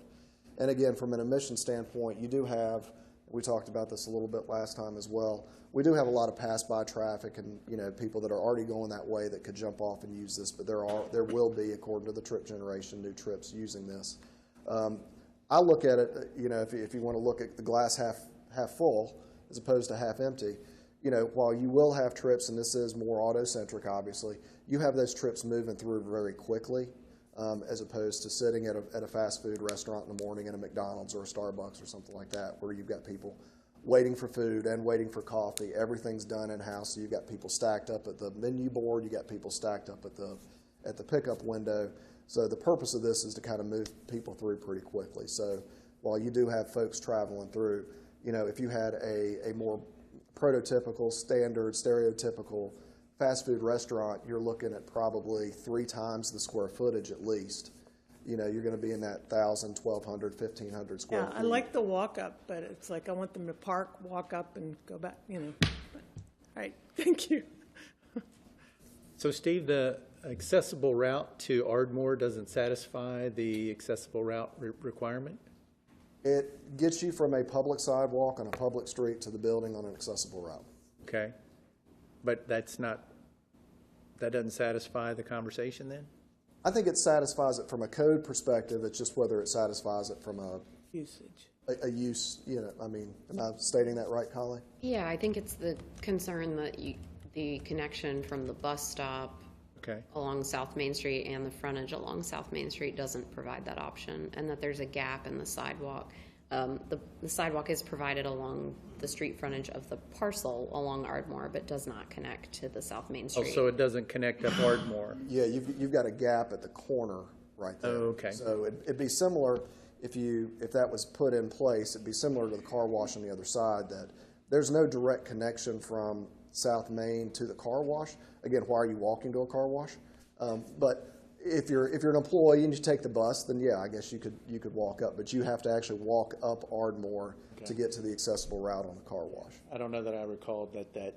And again, from an emission standpoint, you do have, we talked about this a little bit last time as well, we do have a lot of pass-by traffic and, people that are already going that way that could jump off and use this, but there will be, according to the trip generation, new trips using this. I look at it, if you want to look at the glass half full as opposed to half empty, while you will have trips, and this is more auto-centric, obviously, you have those trips moving through very quickly, as opposed to sitting at a fast food restaurant in the morning at a McDonald's or a Starbucks or something like that, where you've got people waiting for food and waiting for coffee. Everything's done in-house, so you've got people stacked up at the menu board, you got people stacked up at the pickup window. So the purpose of this is to kind of move people through pretty quickly. So while you do have folks traveling through, if you had a more prototypical, standard, stereotypical fast food restaurant, you're looking at probably 3 times the square footage at least. You're going to be in that 1,000, 1,200, 1,500 square feet. I like the walk up, but it's like I want them to park, walk up, and go back, But, all right, thank you. So Steve, the accessible route to Ardmore doesn't satisfy the accessible route requirement? It gets you from a public sidewalk on a public street to the building on an accessible route. Okay. But that doesn't satisfy the conversation then? I think it satisfies it from a code perspective. It's just whether it satisfies it from a usage. A use, am I stating that right, Colleen? Yeah, I think it's the concern that the connection from the bus stop along South Main Street and the frontage along South Main Street doesn't provide that option, and that there's a gap in the sidewalk. The sidewalk is provided along the street frontage of the parcel along Ardmore, but does not connect to the South Main Street. Oh, so it doesn't connect up Ardmore? Yeah, you've got a gap at the corner right there. Oh, okay. So it'd be similar if that was put in place. It'd be similar to the car wash on the other side. That there's no direct connection from South Main to the car wash. Again, why are you walking to a car wash? But if you're an employee and you take the bus, then yeah, I guess you could walk up, but you have to actually walk up Ardmore to get to the accessible route on the car wash. I don't know that I recalled that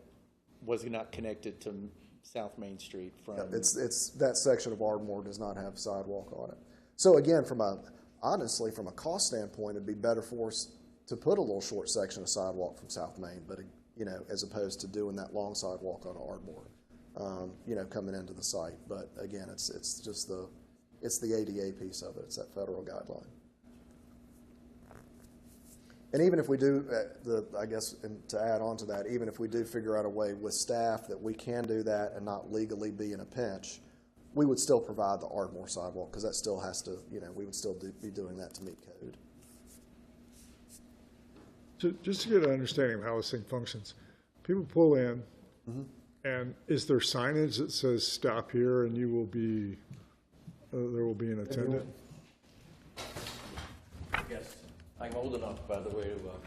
was not connected to South Main Street from. Yeah, it's that section of Ardmore does not have sidewalk on it. So again, honestly, from a cost standpoint, it'd be better for us to put a little short section of sidewalk from South Main, but as opposed to doing that long sidewalk on Ardmore. Coming into the site. But again, it's just the ADA piece of it. It's that federal guideline. And even if we do, and to add on to that, even if we do figure out a way with staff that we can do that and not legally be in a pinch, we would still provide the Ardmore sidewalk because that still has to, we would still be doing that to meet code. So just to get an understanding of how this thing functions, people pull in. Mm-hmm. And is there signage that says stop here and you will be, there will be an attendant? Yes, I'm old enough, by the way, to live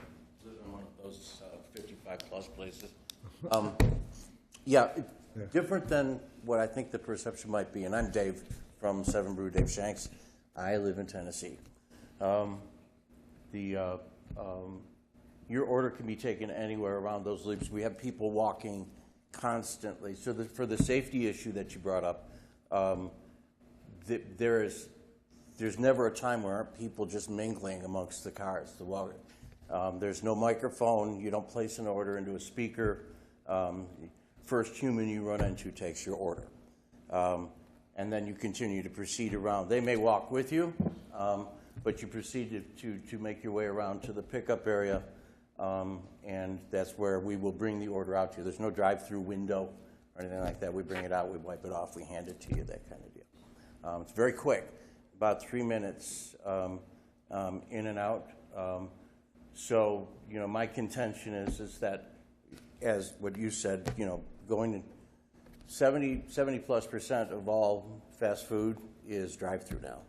in one of those 55-plus places. Different than what I think the perception might be. And I'm Dave from 7 Brew, Dave Shanks. I live in Tennessee. Your order can be taken anywhere around those loops. We have people walking constantly. So for the safety issue that you brought up, there's never a time where aren't people just mingling amongst the cars. There's no microphone. You don't place an order into a speaker. First human you run into takes your order. And then you continue to proceed around. They may walk with you, but you proceed to make your way around to the pickup area. And that's where we will bring the order out to you. There's no drive-through window or anything like that. We bring it out, we wipe it off, we hand it to you, that kind of deal. It's very quick, about 3 minutes in and out. So, my contention is that, as what you said, going to 70+% of all fast food is drive-through now.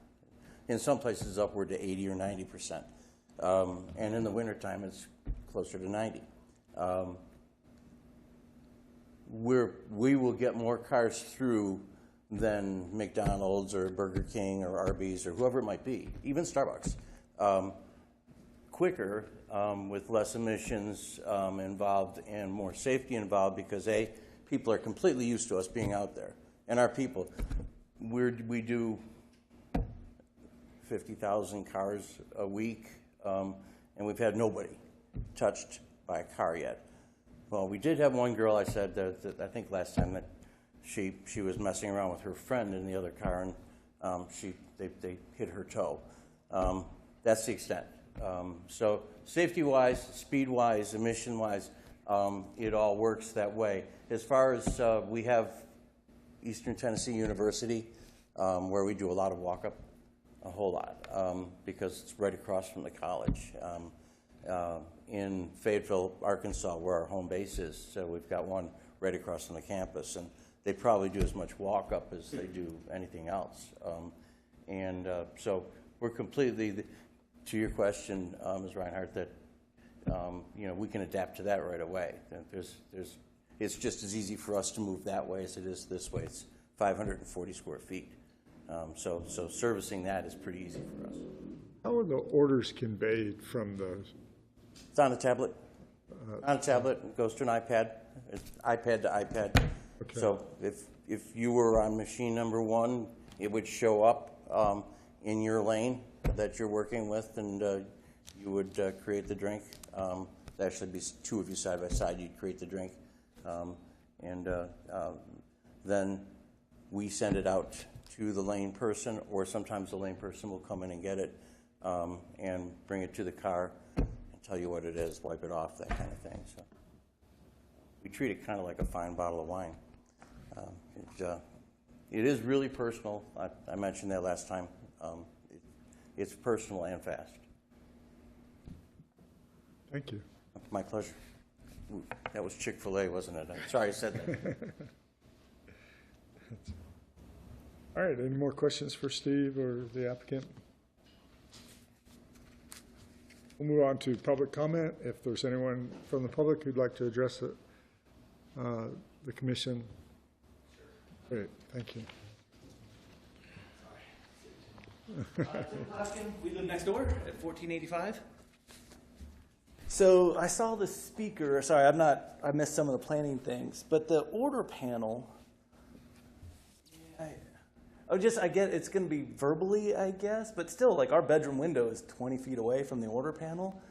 In some places upward to 80 or 90%. And in the wintertime, it's closer to 90. we will get more cars through than McDonald's or Burger King or Arby's or whoever it might be, even Starbucks, quicker, with less emissions involved and more safety involved, because people are completely used to us being out there. And our people, we do 50,000 cars a week, and we've had nobody touched by a car yet. Well, we did have one girl, I said, that I think last time, that she was messing around with her friend in the other car, and they hit her toe. That's the extent. So safety-wise, speed-wise, emission-wise, it all works that way. As far as we have Eastern Tennessee University, where we do a lot of walk-up, a whole lot, because it's right across from the college. In Fayetteville, Arkansas, where our home base is, so we've got one right across from the campus, and they probably do as much walk-up as they do anything else. So we're completely, to your question, Ms. Reinhardt, that we can adapt to that right away. It's just as easy for us to move that way as it is this way. It's 540 square feet. So servicing that is pretty easy for us. How are the orders conveyed from the... It's on a tablet. On a tablet, it goes to an iPad. It's iPad to iPad. Okay. So if you were on machine number 1, it would show up in your lane that you're working with, and you would create the drink. There'd actually be 2 of you side by side. You'd create the drink, and then we send it out to the lane person, or sometimes the lane person will come in and get it and bring it to the car and tell you what it is, wipe it off, that kind of thing. So we treat it kind of like a fine bottle of wine. It is really personal. I mentioned that last time. It's personal and fast. Thank you. My pleasure. Ooh, that was Chick-fil-A, wasn't it? I'm sorry I said that. All right, any more questions for Steve or the applicant? We'll move on to public comment. If there's anyone from the public who'd like to address the commission. Great, thank you. We live next door at 1485. So I saw the speaker, sorry, I missed some of the planning things, but the order panel, I get it's going to be verbally, I guess, but still, like, our bedroom window is 20 feet away from the order panel.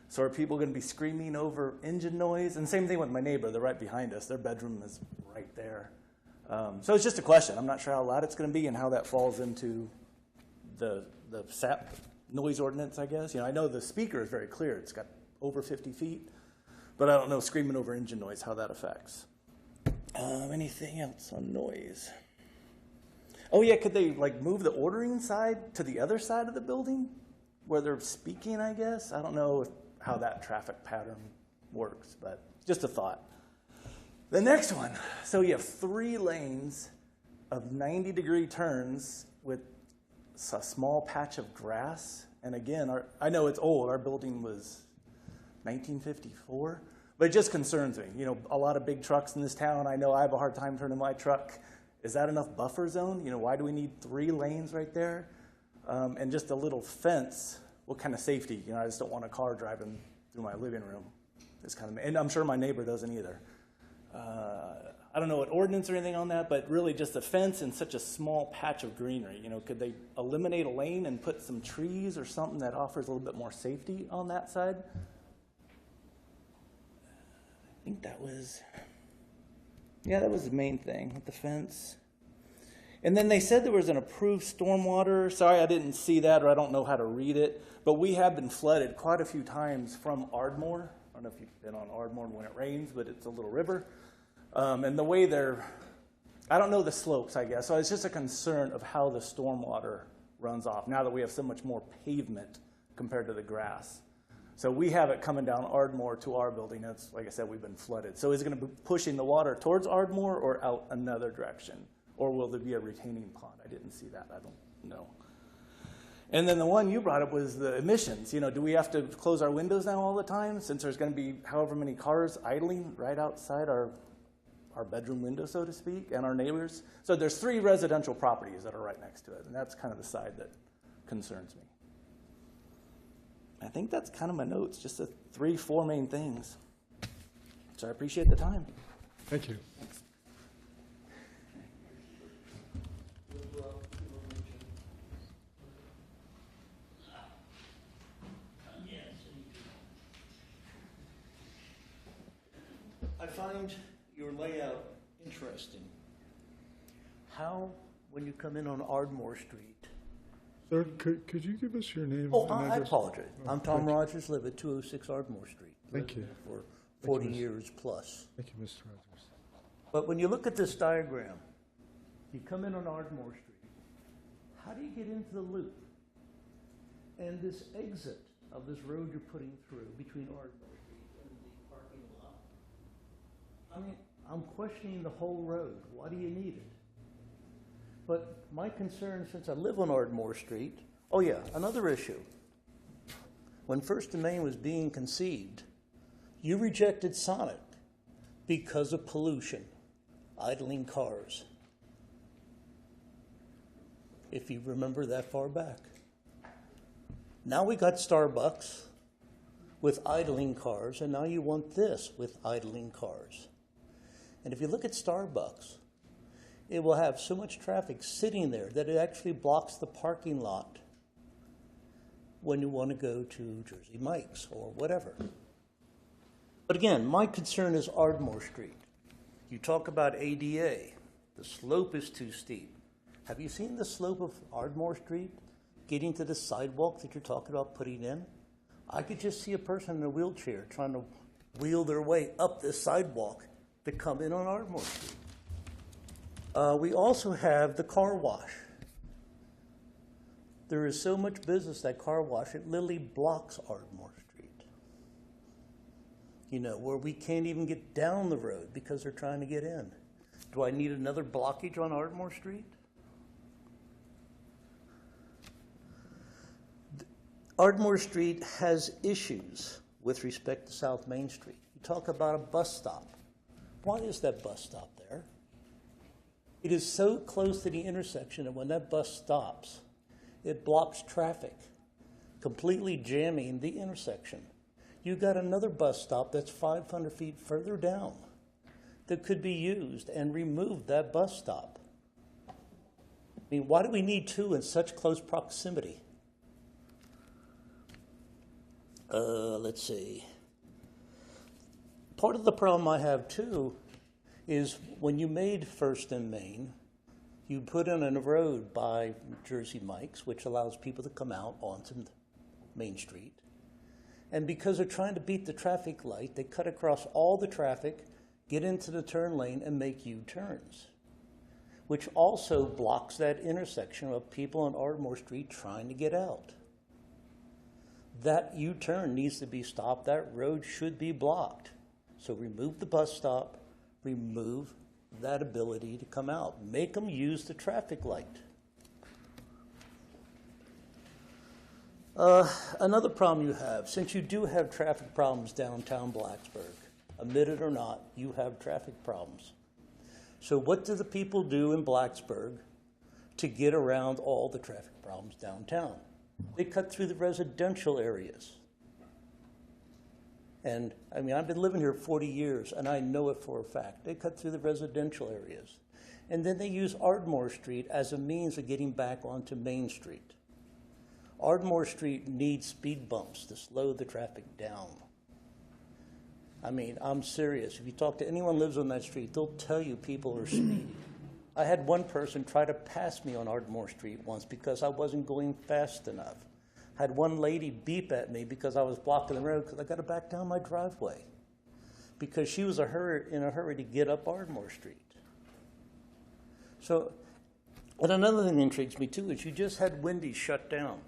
So are people going to be screaming over engine noise? And same thing with my neighbor, they're right behind us. Their bedroom is right there. So it's just a question. I'm not sure how loud it's going to be and how that falls into the SAP noise ordinance, I guess. I know the speaker is very clear. It's got over 50 feet. But I don't know screaming over engine noise, how that affects. Anything else on noise? Oh, yeah, could they, like, move the ordering side to the other side of the building where they're speaking, I guess? I don't know how that traffic pattern works, but just a thought. The next one. So you have 3 lanes of 90-degree turns with a small patch of grass. And again, I know it's old. Our building was 1954. But it just concerns me. A lot of big trucks in this town. I know I have a hard time turning my truck. Is that enough buffer zone? Why do we need 3 lanes right there? And just a little fence. What kind of safety? I just don't want a car driving through my living room. And I'm sure my neighbor doesn't either. I don't know what ordinance or anything on that, but really just a fence and such a small patch of greenery. Could they eliminate a lane and put some trees or something that offers a little bit more safety on that side? I think that was the main thing with the fence. And then they said there was an approved stormwater. Sorry, I didn't see that, or I don't know how to read it. But we have been flooded quite a few times from Ardmore. I don't know if you've been on Ardmore when it rains, but it's a little river. And the way I don't know the slopes, I guess. So it's just a concern of how the stormwater runs off now that we have so much more pavement compared to the grass. So we have it coming down Ardmore to our building. That's, like I said, we've been flooded. So is it going to be pushing the water towards Ardmore or out another direction? Or will there be a retaining pond? I didn't see that. I don't know. And then the one you brought up was the emissions. Do we have to close our windows now all the time since there's going to be however many cars idling right outside our our bedroom window, so to speak, and our neighbors. So there's 3 residential properties that are right next to it, and that's kind of the side that concerns me. I think that's kind of my notes, just the 4 main things. So I appreciate the time. Thank you. I find your layout interesting. How, when you come in on Ardmore Street? Sir, could you give us your name? Oh, and I address? apologize. I'm Tom thank you. Rogers, live at 206 Ardmore Street. Thank Lived you. there for Thank 40 you, Mr. years plus. Thank you, Mr. Rogers. But when you look at this diagram, you come in on Ardmore Street. How do you get into the loop? And this exit of this road you're putting through between Ardmore Street and the parking lot, I mean, I'm questioning the whole road. Why do you need it? But my concern, since I live on Ardmore Street, oh yeah, another issue. When First and Main was being conceived, you rejected Sonic because of pollution, idling cars. If you remember that far back. Now we got Starbucks with idling cars, and now you want this with idling cars. And if you look at Starbucks, it will have so much traffic sitting there that it actually blocks the parking lot when you want to go to Jersey Mike's or whatever. But again, my concern is Ardmore Street. You talk about ADA. The slope is too steep. Have you seen the slope of Ardmore Street getting to the sidewalk that you're talking about putting in? I could just see a person in a wheelchair trying to wheel their way up this sidewalk to come in on Ardmore Street. We also have the car wash. There is so much business at car wash, it literally blocks Ardmore Street. You know, where we can't even get down the road because they're trying to get in. Do I need another blockage on Ardmore Street? Ardmore Street has issues with respect to South Main Street. You talk about a bus stop. Why is that bus stop there? It is so close to the intersection that when that bus stops, it blocks traffic, completely jamming the intersection. You got another bus stop that's 500 feet further down that could be used and remove that bus stop. I mean, why do we need 2 in such close proximity? Let's see. Part of the problem I have too is when you made First and Main, you put in a road by Jersey Mike's, which allows people to come out onto Main Street. And because they're trying to beat the traffic light, they cut across all the traffic, get into the turn lane, and make U-turns, which also blocks that intersection of people on Ardmore Street trying to get out. That U-turn needs to be stopped. That road should be blocked. So remove the bus stop, remove that ability to come out. Make them use the traffic light. Another problem you have, since you do have traffic problems downtown Blacksburg, admit it or not, you have traffic problems. So what do the people do in Blacksburg to get around all the traffic problems downtown? They cut through the residential areas. And I mean, I've been living here 40 years, and I know it for a fact. They cut through the residential areas. And then they use Ardmore Street as a means of getting back onto Main Street. Ardmore Street needs speed bumps to slow the traffic down. I mean, I'm serious. If you talk to anyone who lives on that street, they'll tell you people are speeding. I had one person try to pass me on Ardmore Street once because I wasn't going fast enough. I had one lady beep at me because I was blocking the road because I got to back down my driveway because she was in a hurry to get up Ardmore Street. So, and another thing that intrigues me too is you just had Wendy's shut down.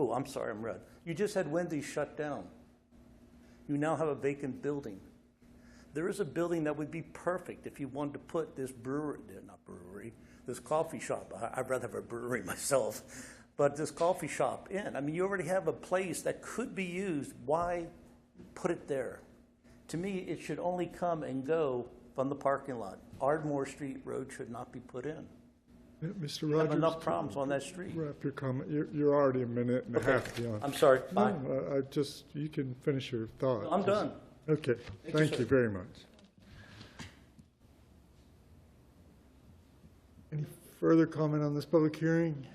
Oh, I'm sorry, I'm red. You just had Wendy's shut down. You now have a vacant building. There is a building that would be perfect if you wanted to put this this coffee shop. I'd rather have a brewery myself, but this coffee shop in. I mean, you already have a place that could be used. Why put it there? To me, it should only come and go from the parking lot. Ardmore Street Road should not be put in. Mr. We Rogers. have enough problems on that street. Wrap your comment. You're already a minute and a half beyond. I'm sorry, bye. No, you can finish your thought. I'm done. Okay, thank you very much. Any further comment on this public hearing?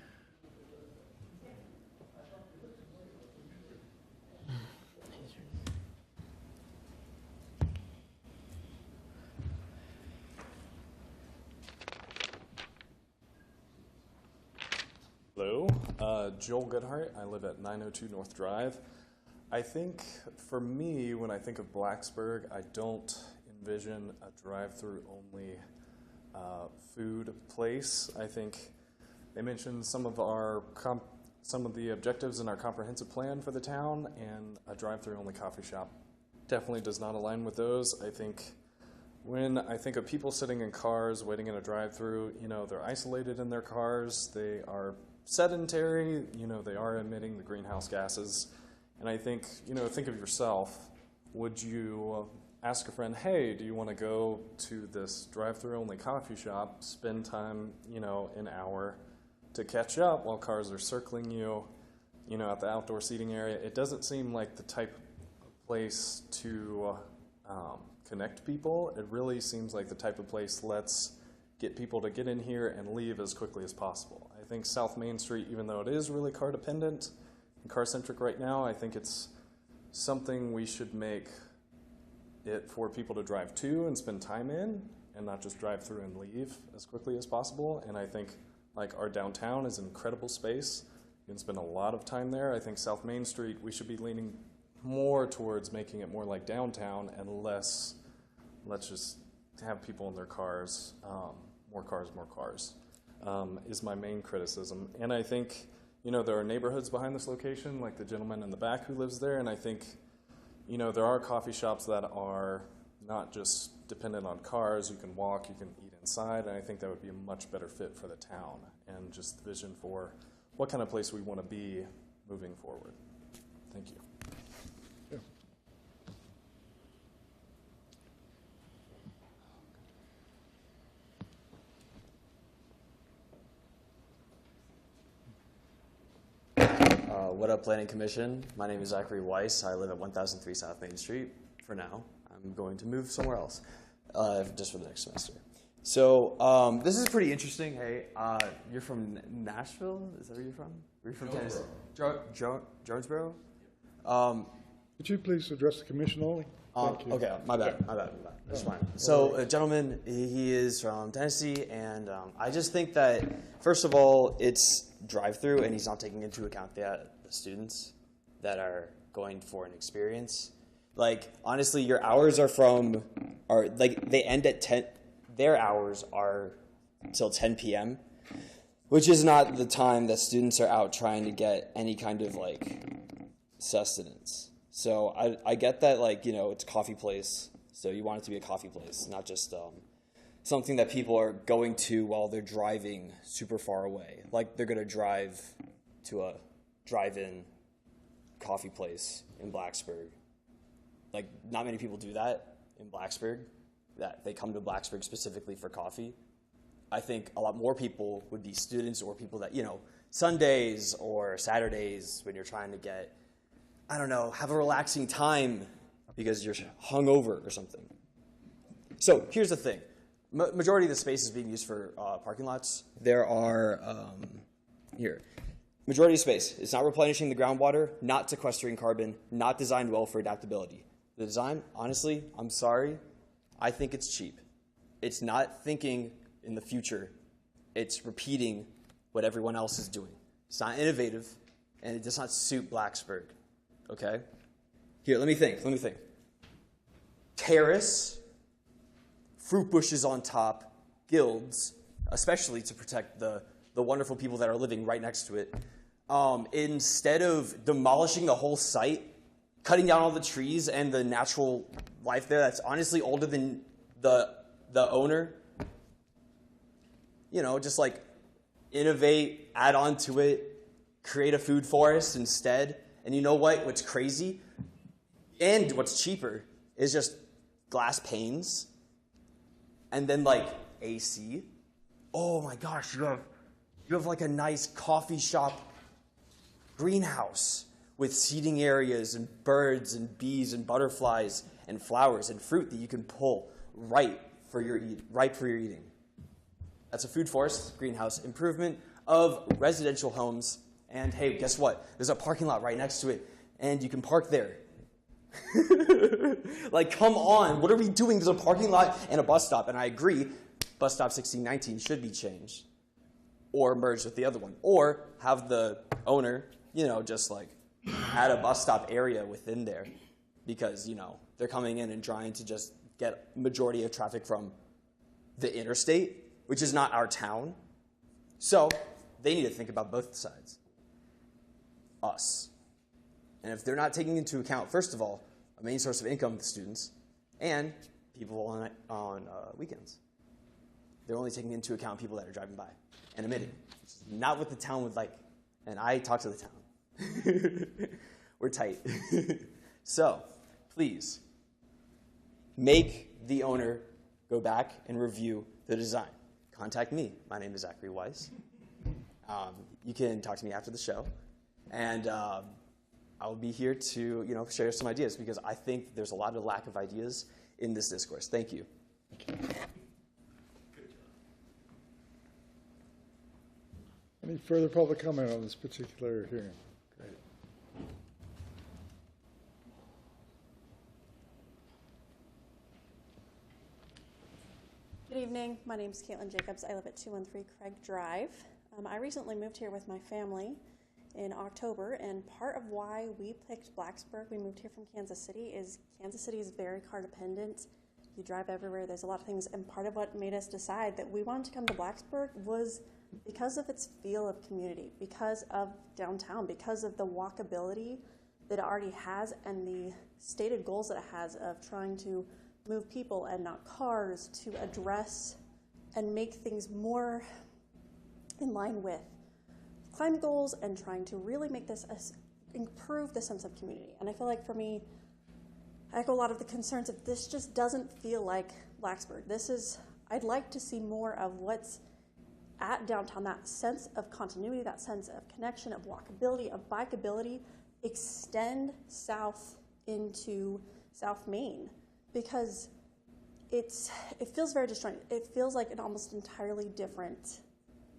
Hello, Joel Goodhart. I live at 902 North Drive. I think for me, when I think of Blacksburg, I don't envision a drive-through only food place. I think they mentioned some of the objectives in our comprehensive plan for the town, and a drive-through only coffee shop definitely does not align with those. I think when I think of people sitting in cars waiting in a drive-through, they're isolated in their cars, they are sedentary, they are emitting the greenhouse gases. And I think, think of yourself. Would you ask a friend, hey, do you want to go to this drive-through only coffee shop, spend time, an hour to catch up while cars are circling you, at the outdoor seating area? It doesn't seem like the type of place to connect people. It really seems like the type of place, let's get people to get in here and leave as quickly as possible. I think South Main Street, even though it is really car dependent and car centric right now, I think it's something we should make it for people to drive to and spend time in, and not just drive through and leave as quickly as possible. And I think our downtown is an incredible space. You can spend a lot of time there. I think South Main Street, we should be leaning more towards making it more like downtown and less, let's just have people in their cars, more cars, is my main criticism. And I think, there are neighborhoods behind this location, like the gentleman in the back who lives there, and I think, there are coffee shops that are not just dependent on cars. You can walk, you can eat inside, and I think that would be a much better fit for the town and just the vision for what kind of place we want to be moving forward. Thank you. What up, Planning Commission? My name is Zachary Weiss. I live at 1003 South Main Street for now. I'm going to move somewhere else just for the next semester. So this is pretty interesting. Hey, you're from Nashville? Is that where you're from? Where are you from? Tennessee? Jonesboro? Could you please address the commission only? Thank you. Okay, my bad. That's fine. So a gentleman, he is from Tennessee, and I just think that, first of all, it's drive-through, and he's not taking into account the students that are going for an experience. Like, honestly, your hours they end at 10, their hours are till 10 p.m., which is not the time that students are out trying to get any kind of, sustenance. So I get that, it's a coffee place, so you want it to be a coffee place, not just something that people are going to while they're driving super far away. Like, they're going to drive to a drive-in coffee place in Blacksburg. Like, not many people do that in Blacksburg, that they come to Blacksburg specifically for coffee. I think a lot more people would be students or people that, Sundays or Saturdays when you're trying to get, have a relaxing time because you're hungover or something. So here's the thing. Majority of the space is being used for parking lots. There are, majority of space. It's not replenishing the groundwater, not sequestering carbon, not designed well for adaptability. The design, honestly, I'm sorry, I think it's cheap. It's not thinking in the future. It's repeating what everyone else is doing. It's not innovative, and it does not suit Blacksburg. Okay? Here, let me think. Terrace, fruit bushes on top, guilds, especially to protect the wonderful people that are living right next to it. Instead of demolishing the whole site, cutting down all the trees and the natural life there that's honestly older than the owner, just innovate, add on to it, create a food forest instead. And you know what? What's crazy and what's cheaper is just glass panes and then like AC. Oh my gosh, you have like a nice coffee shop greenhouse with seating areas and birds and bees and butterflies and flowers and fruit that you can pull right for your eating. That's a food forest greenhouse improvement of residential homes. And hey, guess what? There's a parking lot right next to it, and you can park there. Like, come on, what are we doing? There's a parking lot and a bus stop, and I agree, bus stop 1619 should be changed or merged with the other one, or have the owner, just like add a bus stop area within there, because, they're coming in and trying to just get majority of traffic from the interstate, which is not our town. So they need to think about both sides. Us. And if they're not taking into account, first of all, a main source of income for students and people on weekends, they're only taking into account people that are driving by and emitting, which is not what the town would like. And I talk to the town. We're tight. So please make the owner go back and review the design. Contact me. My name is Zachary Weiss. You can talk to me after the show. And I'll be here to share some ideas, because I think there's a lot of lack of ideas in this discourse. Thank you. Any further public comment on this particular hearing? Great. Good evening. My name is Caitlin Jacobs. I live at 213 Craig Drive. I recently moved here with my family in October, and part of why we picked Blacksburg, we moved here from Kansas City is very car dependent. You drive everywhere, there's a lot of things, and part of what made us decide that we wanted to come to Blacksburg was because of its feel of community, because of downtown, because of the walkability that it already has and the stated goals that it has of trying to move people and not cars, to address and make things more in line with climate goals and trying to really make this improve the sense of community. And I feel like for me, I echo a lot of the concerns of this just doesn't feel like Blacksburg. I'd like to see more of what's at downtown, that sense of continuity, that sense of connection, of walkability, of bikeability, extend south into South Main, because it feels very disjointed. It feels like an almost entirely different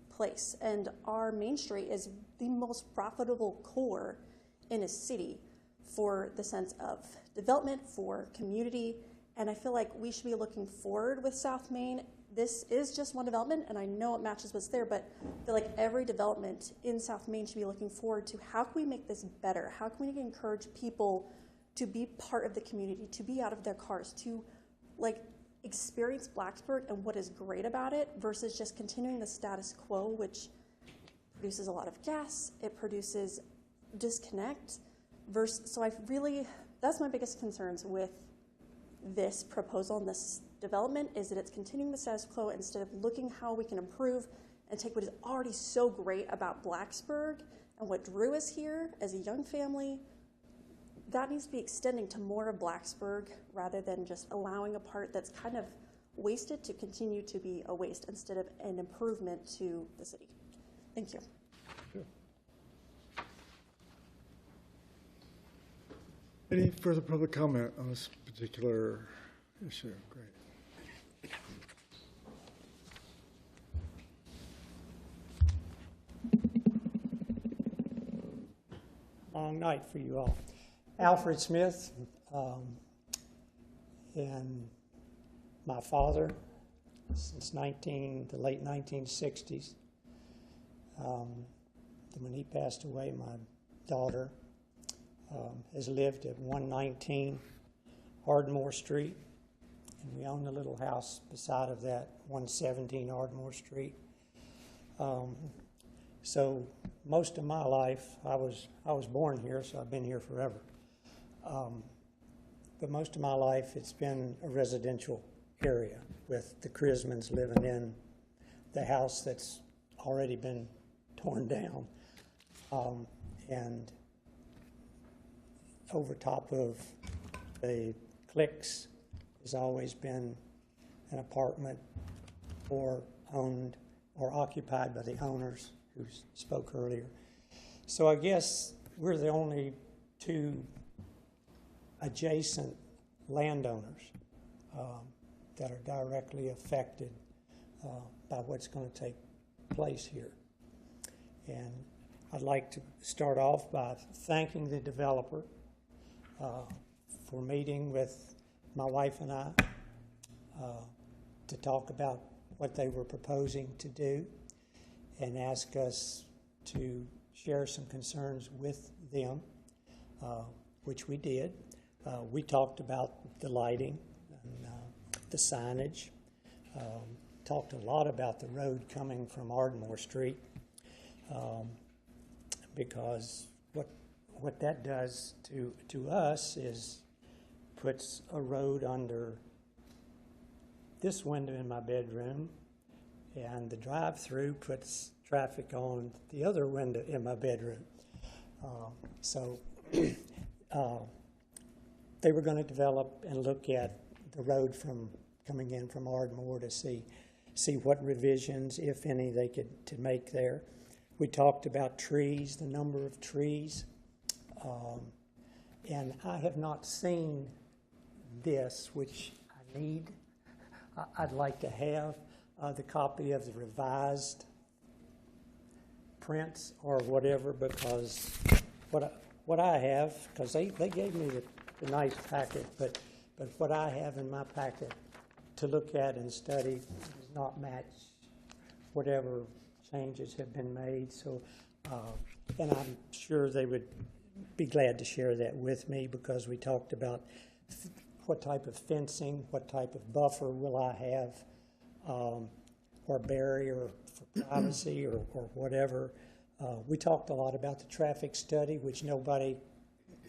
place, and our Main Street is the most profitable core in a city for the sense of development, for community, and I feel like we should be looking forward with South Main. This is just one development, and I know it matches what's there, but I feel like every development in South Main should be looking forward to how can we make this better? How can we encourage people to be part of the community, to be out of their cars, to experience Blacksburg and what is great about it, versus just continuing the status quo, which produces a lot of gas, it produces disconnect. So that's my biggest concerns with this proposal and this development, is that it's continuing the status quo instead of looking how we can improve and take what is already so great about Blacksburg and what drew us here as a young family. That needs to be extending to more of Blacksburg rather than just allowing a part that's kind of wasted to continue to be a waste instead of an improvement to the city. Thank you. Any further public comment on this particular issue? Great. Long night for you all. Alfred Smith, and my father since the late 1960s. When he passed away, my daughter has lived at 119 Ardmore Street, and we own the little house beside of that, 117 Ardmore Street. So most of my life, I was born here, so I've been here forever. But most of my life, it's been a residential area with the Crismans living in the house that's already been torn down. And over top of the cliques has always been an apartment or owned or occupied by the owners who spoke earlier. So I guess we're the only two adjacent landowners that are directly affected by what's going to take place here. And I'd like to start off by thanking the developer for meeting with my wife and I to talk about what they were proposing to do and ask us to share some concerns with them, which we did. We talked about the lighting and the signage, talked a lot about the road coming from Ardmore Street, because what that does to us is puts a road under this window in my bedroom, and the drive-through puts traffic on the other window in my bedroom. So they were going to develop and look at the road from coming in from Ardmore to see what revisions, if any, they could to make there. We talked about trees, the number of trees, and I have not seen this, which I need. I'd like to have the copy of the revised prints or whatever, because what I have, because they gave me the nice packet, but what I have in my packet to look at and study does not match whatever changes have been made. So, and I'm sure they would be glad to share that with me, because we talked about what type of fencing, what type of buffer will I have, or barrier for privacy or whatever. We talked a lot about the traffic study, which nobody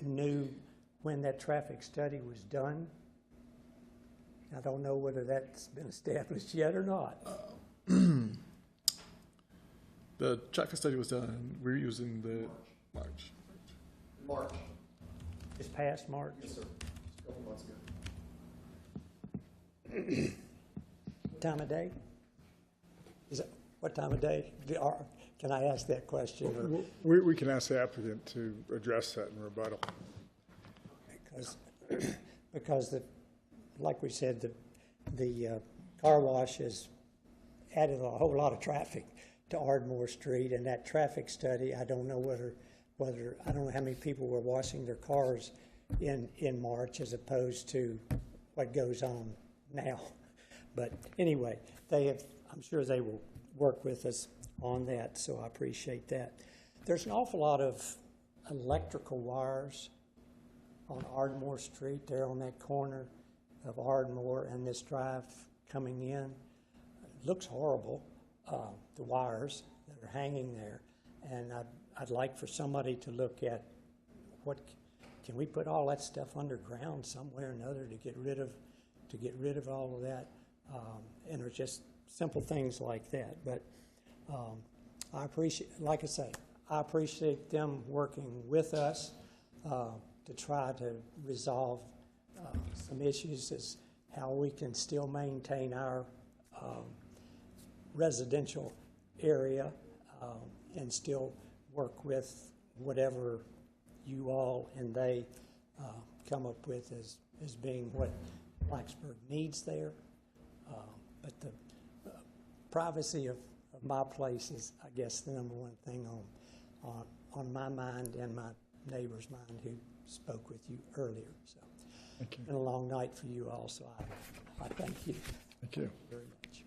knew when that traffic study was done. I don't know whether that's been established yet or not. The traffic study was done. We're using the March. It's past March? Yes, sir. A couple months ago. Time of day? Is it what time of day? Can I ask that question? We can ask the applicant to address that in rebuttal. Because like we said, the car wash has added a whole lot of traffic to Ardmore Street, and that traffic study, I don't know whether I don't know how many people were washing their cars in March as opposed to what goes on now. But anyway, I'm sure they will work with us on that, so I appreciate that. There's an awful lot of electrical wires on Ardmore Street, there on that corner of Ardmore and this drive coming in. It looks horrible, the wires that are hanging there, and I'd like for somebody to look at can we put all that stuff underground somewhere or another to get rid of all of that, and there's just simple things like that. But I appreciate, like I say, I appreciate them working with us to try to resolve some issues as how we can still maintain our residential area and still work with whatever you all and they come up with as being what Blacksburg needs there. But the privacy of my place is, I guess, the number one thing on my mind and my neighbor's mind who spoke with you earlier. So it's been a long night for you all, so I thank you. Thank you very much.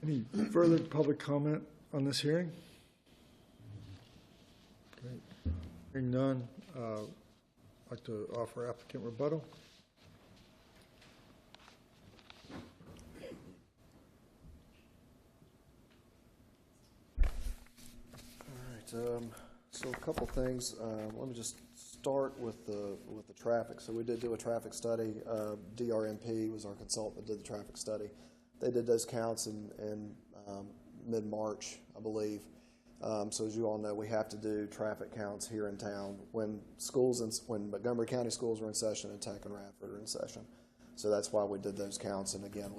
Any further public comment on this hearing? Great. Hearing none, I'd like to offer applicant rebuttal. So a couple things. Let me just start with the traffic. So we did do a traffic study. DRMP was our consultant that did the traffic study. They did those counts in mid-March, I believe. So as you all know, we have to do traffic counts here in town when Montgomery County schools are in session and Tech and Radford are in session. So that's why we did those counts. And again,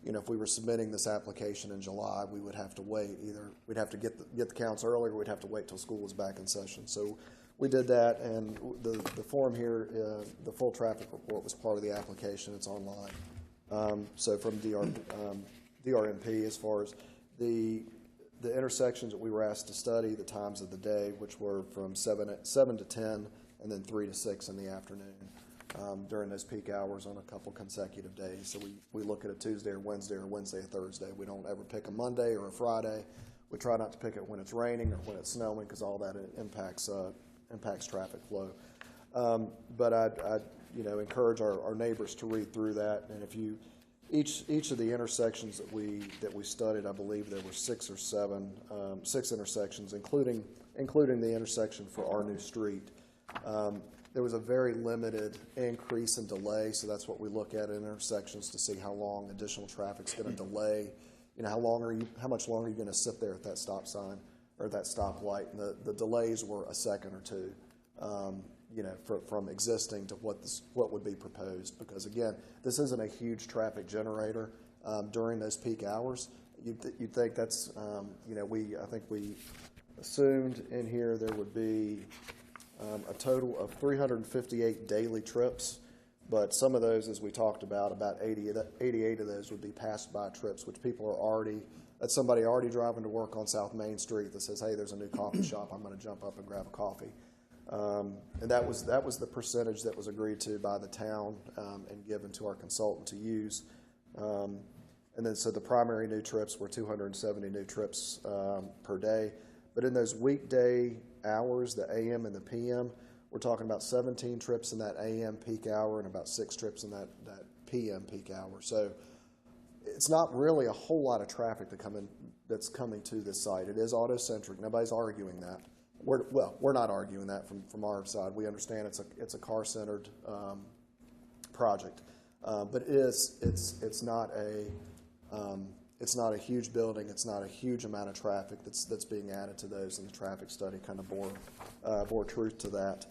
if we were submitting this application in July, we would have to wait. Either we'd have to get the counts earlier, or we'd have to wait till school was back in session. So we did that, and the form here, the full traffic report was part of the application. It's online. So from DRMP, as far as the intersections that we were asked to study, the times of the day, which were from 7 to 10, and then 3 to 6 in the afternoon. During those peak hours on a couple consecutive days. So we look at a Tuesday or Wednesday or Thursday. We don't ever pick a Monday or a Friday. We try not to pick it when it's raining or when it's snowing, because all that impacts traffic flow. But I'd encourage our neighbors to read through that. And if you each of the intersections that we studied, I believe there were 6 or 7 intersections, including the intersection for our new street. There was a very limited increase in delay, so that's what we look at in intersections to see how long additional traffic's going to delay. How much longer are you going to sit there at that stop sign or that stoplight? And the delays were a second or two, from existing to what would be proposed. Because again, this isn't a huge traffic generator during those peak hours. You'd think that's, I think we assumed in here there would be a total of 358 daily trips, but some of those, as we talked about 88 of those would be pass-by trips, which that's somebody already driving to work on South Main Street that says, hey, there's a new coffee shop, I'm going to jump up and grab a coffee. And that was the percentage that was agreed to by the town and given to our consultant to use. And then so the primary new trips were 270 new trips per day. But in those weekday hours, the AM and the PM, we're talking about 17 trips in that AM peak hour and about 6 trips in that PM peak hour. So it's not really a whole lot of traffic that's coming to this site. It is auto-centric. Nobody's arguing that. We're not arguing that from our side. We understand it's a car-centered project, but it's not a huge building. It's not a huge amount of traffic that's being added to those, and the traffic study kind of bore truth to that.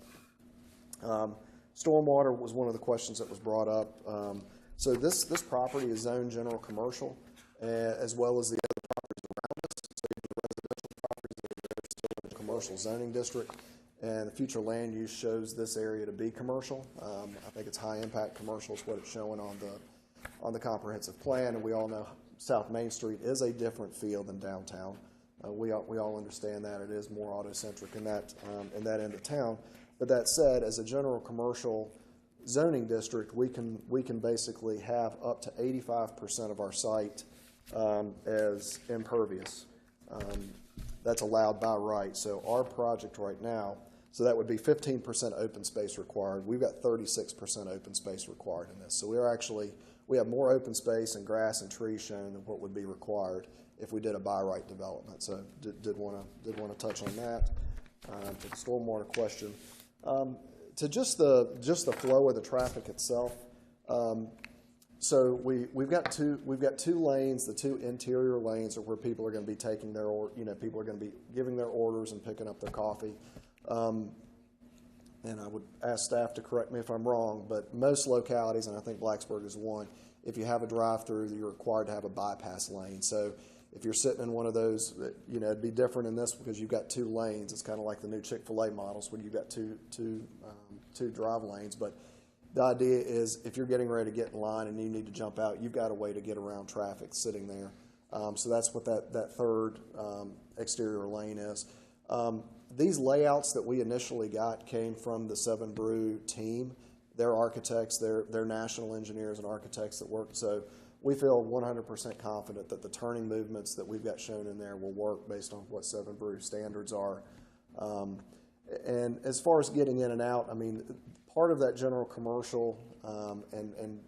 Stormwater was one of the questions that was brought up. So this property is zoned general commercial, as well as the other properties around us. So the residential properties that are still in the commercial zoning district, and the future land use shows this area to be commercial. I think it's high impact commercial is what it's showing on the comprehensive plan, and we all know South Main Street is a different feel than downtown. We all understand that it is more auto-centric in that end of town. But that said, as a general commercial zoning district, we can basically have up to 85% of our site as impervious. That's allowed by right. So our project right now, so that would be 15% open space required. We've got 36% open space required in this. So we have more open space and grass and trees shown than what would be required if we did a by right development. So did want to touch on that. To the stormwater question, to just the flow of the traffic itself. So we've got two lanes. The 2 interior lanes are where people are going to be taking people are going to be giving their orders and picking up their coffee. And I would ask staff to correct me if I'm wrong, but most localities, and I think Blacksburg is one, if you have a drive-through, you're required to have a bypass lane. So if you're sitting in one of those, it'd be different in this because you've got 2 lanes. It's kind of like the new Chick-fil-A models when you've got two drive lanes. But the idea is if you're getting ready to get in line and you need to jump out, you've got a way to get around traffic sitting there. So that's what that third exterior lane is. These layouts that we initially got came from the Seven Brew team. They're architects, they're national engineers and architects that work. So we feel 100% confident that the turning movements that we've got shown in there will work based on what Seven Brew standards are. And as far as getting in and out, I mean, part of that general commercial and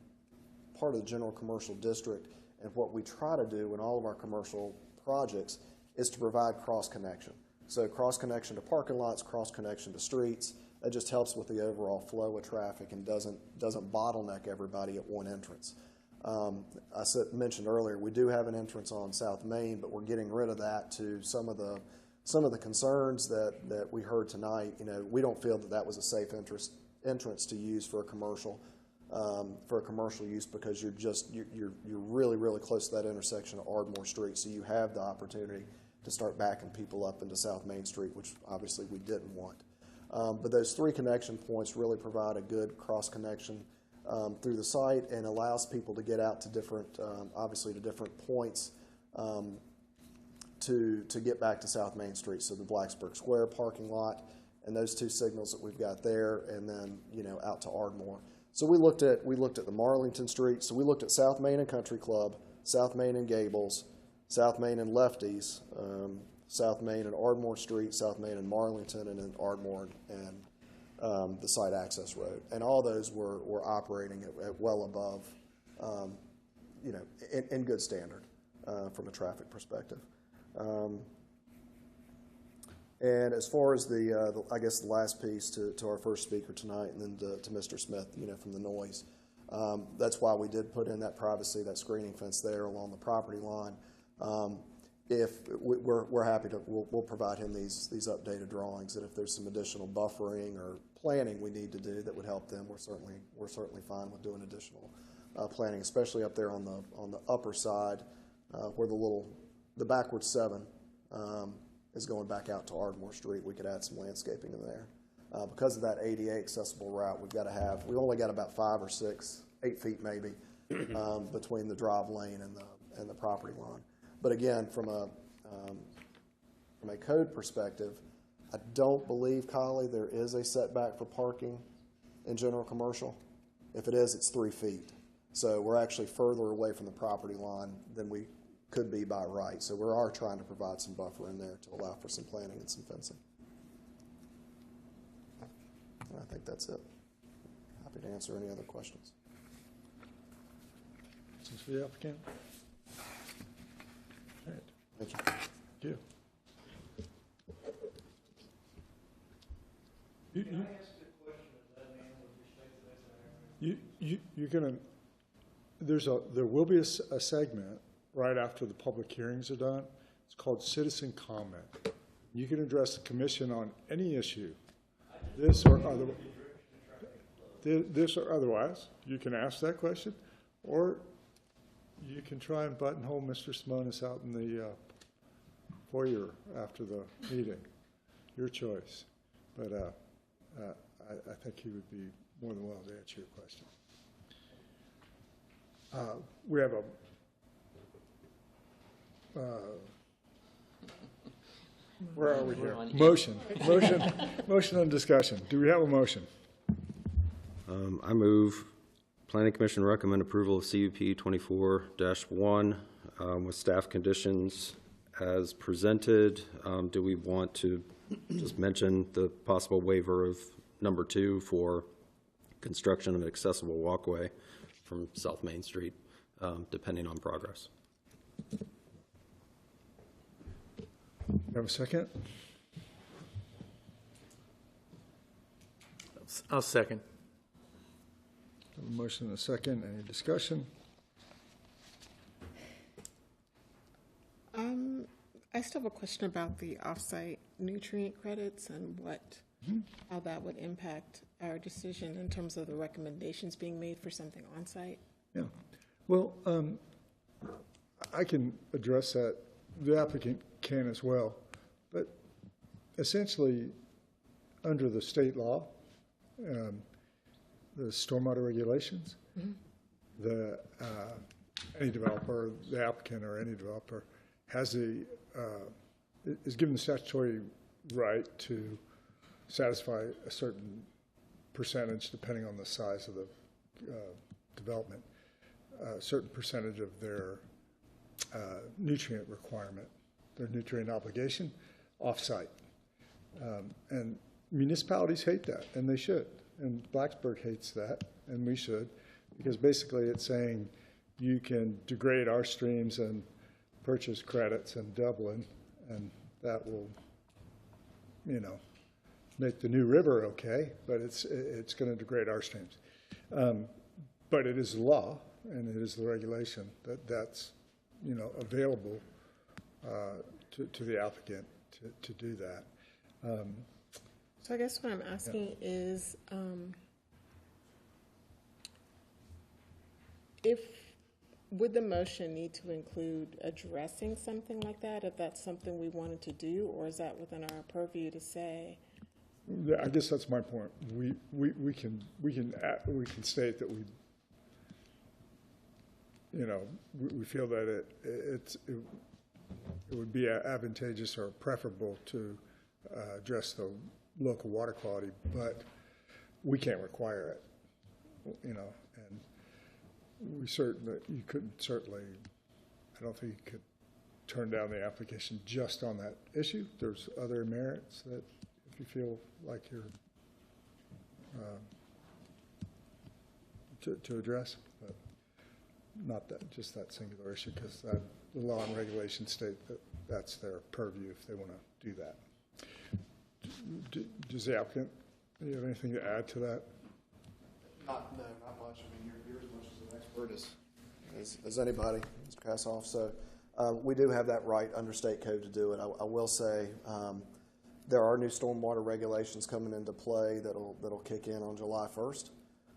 part of the general commercial district and what we try to do in all of our commercial projects is to provide cross-connection. So cross-connection to parking lots, cross-connection to streets. That just helps with the overall flow of traffic and doesn't bottleneck everybody at one entrance. I mentioned earlier we do have an entrance on South Main, but we're getting rid of that to some of the concerns that we heard tonight. We don't feel that was a safe entrance to use for a commercial. for a commercial use because you're really, really close to that intersection of Ardmore Street, so you have the opportunity to start backing people up into South Main Street, which obviously we didn't want. But those 3 connection points really provide a good cross connection through the site and allows people to get out to different, obviously to different points to get back to South Main Street. So the Blacksburg Square parking lot and those 2 signals that we've got there, and then out to Ardmore. So we looked at the Marlington Street. So we looked at South Main and Country Club, South Main and Gables, South Main and Lefties, South Main and Ardmore Street, South Main and Marlington, and then Ardmore and the site access road. And all those were operating at well above, in good standard from a traffic perspective. And as far as I guess the last piece to our first speaker tonight, and then to Mr. Smith, from the noise, that's why we did put in that privacy, that screening fence there along the property line. If we're happy to, we'll provide him these updated drawings, and if there's some additional buffering or planning we need to do that would help them, we're certainly fine with doing additional planning, especially up there on the upper side where the backward 7 is going back out to Ardmore Street. We could add some landscaping in there. Because of that ADA accessible route, we've only got about 5 or 6, 8 feet maybe between the drive lane and the property line. But again, from a code perspective, I don't believe, Kylie, there is a setback for parking in general commercial. If it is, it's 3 feet. So we're actually further away from the property line than we could be by right. So we are trying to provide some buffer in there to allow for some planning and some fencing. And I think that's it. Happy to answer any other questions. Questions for the applicant? All right. Thank you. Thank you. Can I ask a question of that man with respect to that? You're gonna. There will be a segment right after the public hearings are done. It's called citizen comment. You can address the commission on any issue, this or otherwise. You can ask that question, or you can try and buttonhole Mr. Simonis out in the foyer after the meeting. Your choice. But I think he would be more than willing to answer your question. We have a where are we here? Motion and discussion. Do we have a motion? I move Planning Commission recommend approval of CUP 24-1 with staff conditions as presented. Do we want to just mention the possible waiver of number 2 for construction of an accessible walkway from South Main Street, depending on progress? You have a second? I'll second. A motion and a second. Any discussion? I still have a question about the off-site nutrient credits and how that would impact our decision in terms of the recommendations being made for something on-site. Yeah. Well, I can address that. The applicant can as well. But essentially, under the state law, the stormwater regulations, any developer, the applicant or any developer, is given the statutory right to satisfy a certain percentage, depending on the size of the development, a certain percentage of their nutrient requirement, their nutrient obligation, off-site. And municipalities hate that, and they should. And Blacksburg hates that, and we should, because basically it's saying you can degrade our streams and purchase credits in Dublin, and that will, make the new river okay, but it's going to degrade our streams. But it is the law, and it is the regulation that's available to the applicant to do that. So I guess what I'm asking is, Would the motion need to include addressing something like that, if that's something we wanted to do, or is that within our purview to say? Yeah, I guess that's my point. We can state that we feel that it would be advantageous or preferable to address the local water quality, but we can't require it, and you couldn't certainly, I don't think you could turn down the application just on that issue. There's other merits that if you feel like you're to address, but not just that singular issue, because the law and regulations state that that's their purview if they want to do that. Does the applicant, do you have anything to add to that? Not much. I mean, you're as much as an expert as anybody, Mr. Kassoff. So we do have that right under state code to do it. I will say there are new stormwater regulations coming into play that'll kick in on July 1st.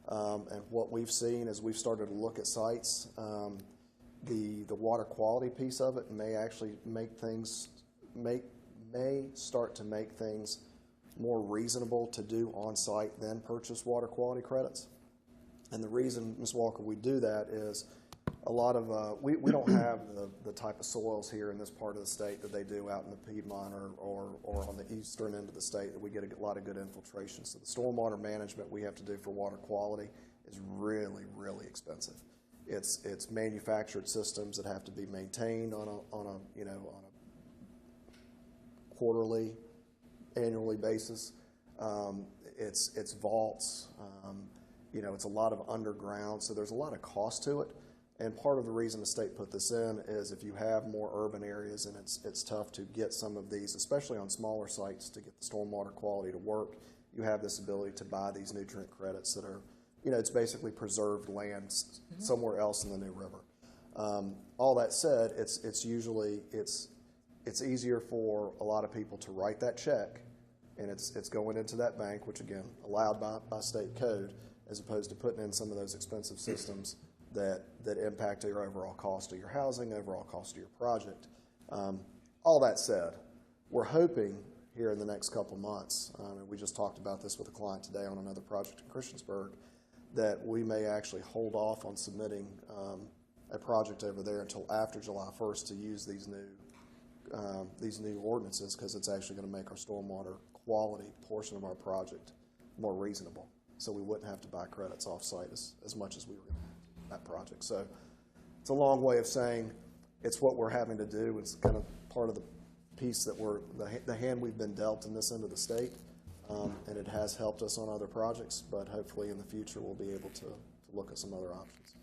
And what we've seen is we've started to look at sites. The water quality piece of it may actually may start to make things more reasonable to do on site than purchase water quality credits. And the reason, Ms. Walker, we do that is a lot of we don't have the type of soils here in this part of the state that they do out in the Piedmont or on the eastern end of the state that we get a lot of good infiltration. So the stormwater management we have to do for water quality is really, really expensive. It's manufactured systems that have to be maintained on a quarterly, annually basis. It's vaults. It's a lot of underground, so there's a lot of cost to it. And part of the reason the state put this in is if you have more urban areas and it's tough to get some of these, especially on smaller sites, to get the stormwater quality to work, you have this ability to buy these nutrient credits that are, it's basically preserved land somewhere else in the New River. All that said, it's easier for a lot of people to write that check, and it's going into that bank, which again, allowed by state code, as opposed to putting in some of those expensive systems that impact your overall cost of your housing, overall cost of your project. All that said, we're hoping here in the next couple of months, and we just talked about this with a client today on another project in Christiansburg, that we may actually hold off on submitting a project over there until after July 1st to use these new ordinances, because it's actually going to make our stormwater quality portion of our project more reasonable. So we wouldn't have to buy credits off-site as much as we were going to have that project. So it's a long way of saying it's what we're having to do. It's kind of part of the piece that the hand we've been dealt in this end of the state, and it has helped us on other projects, but hopefully in the future we'll be able to look at some other options.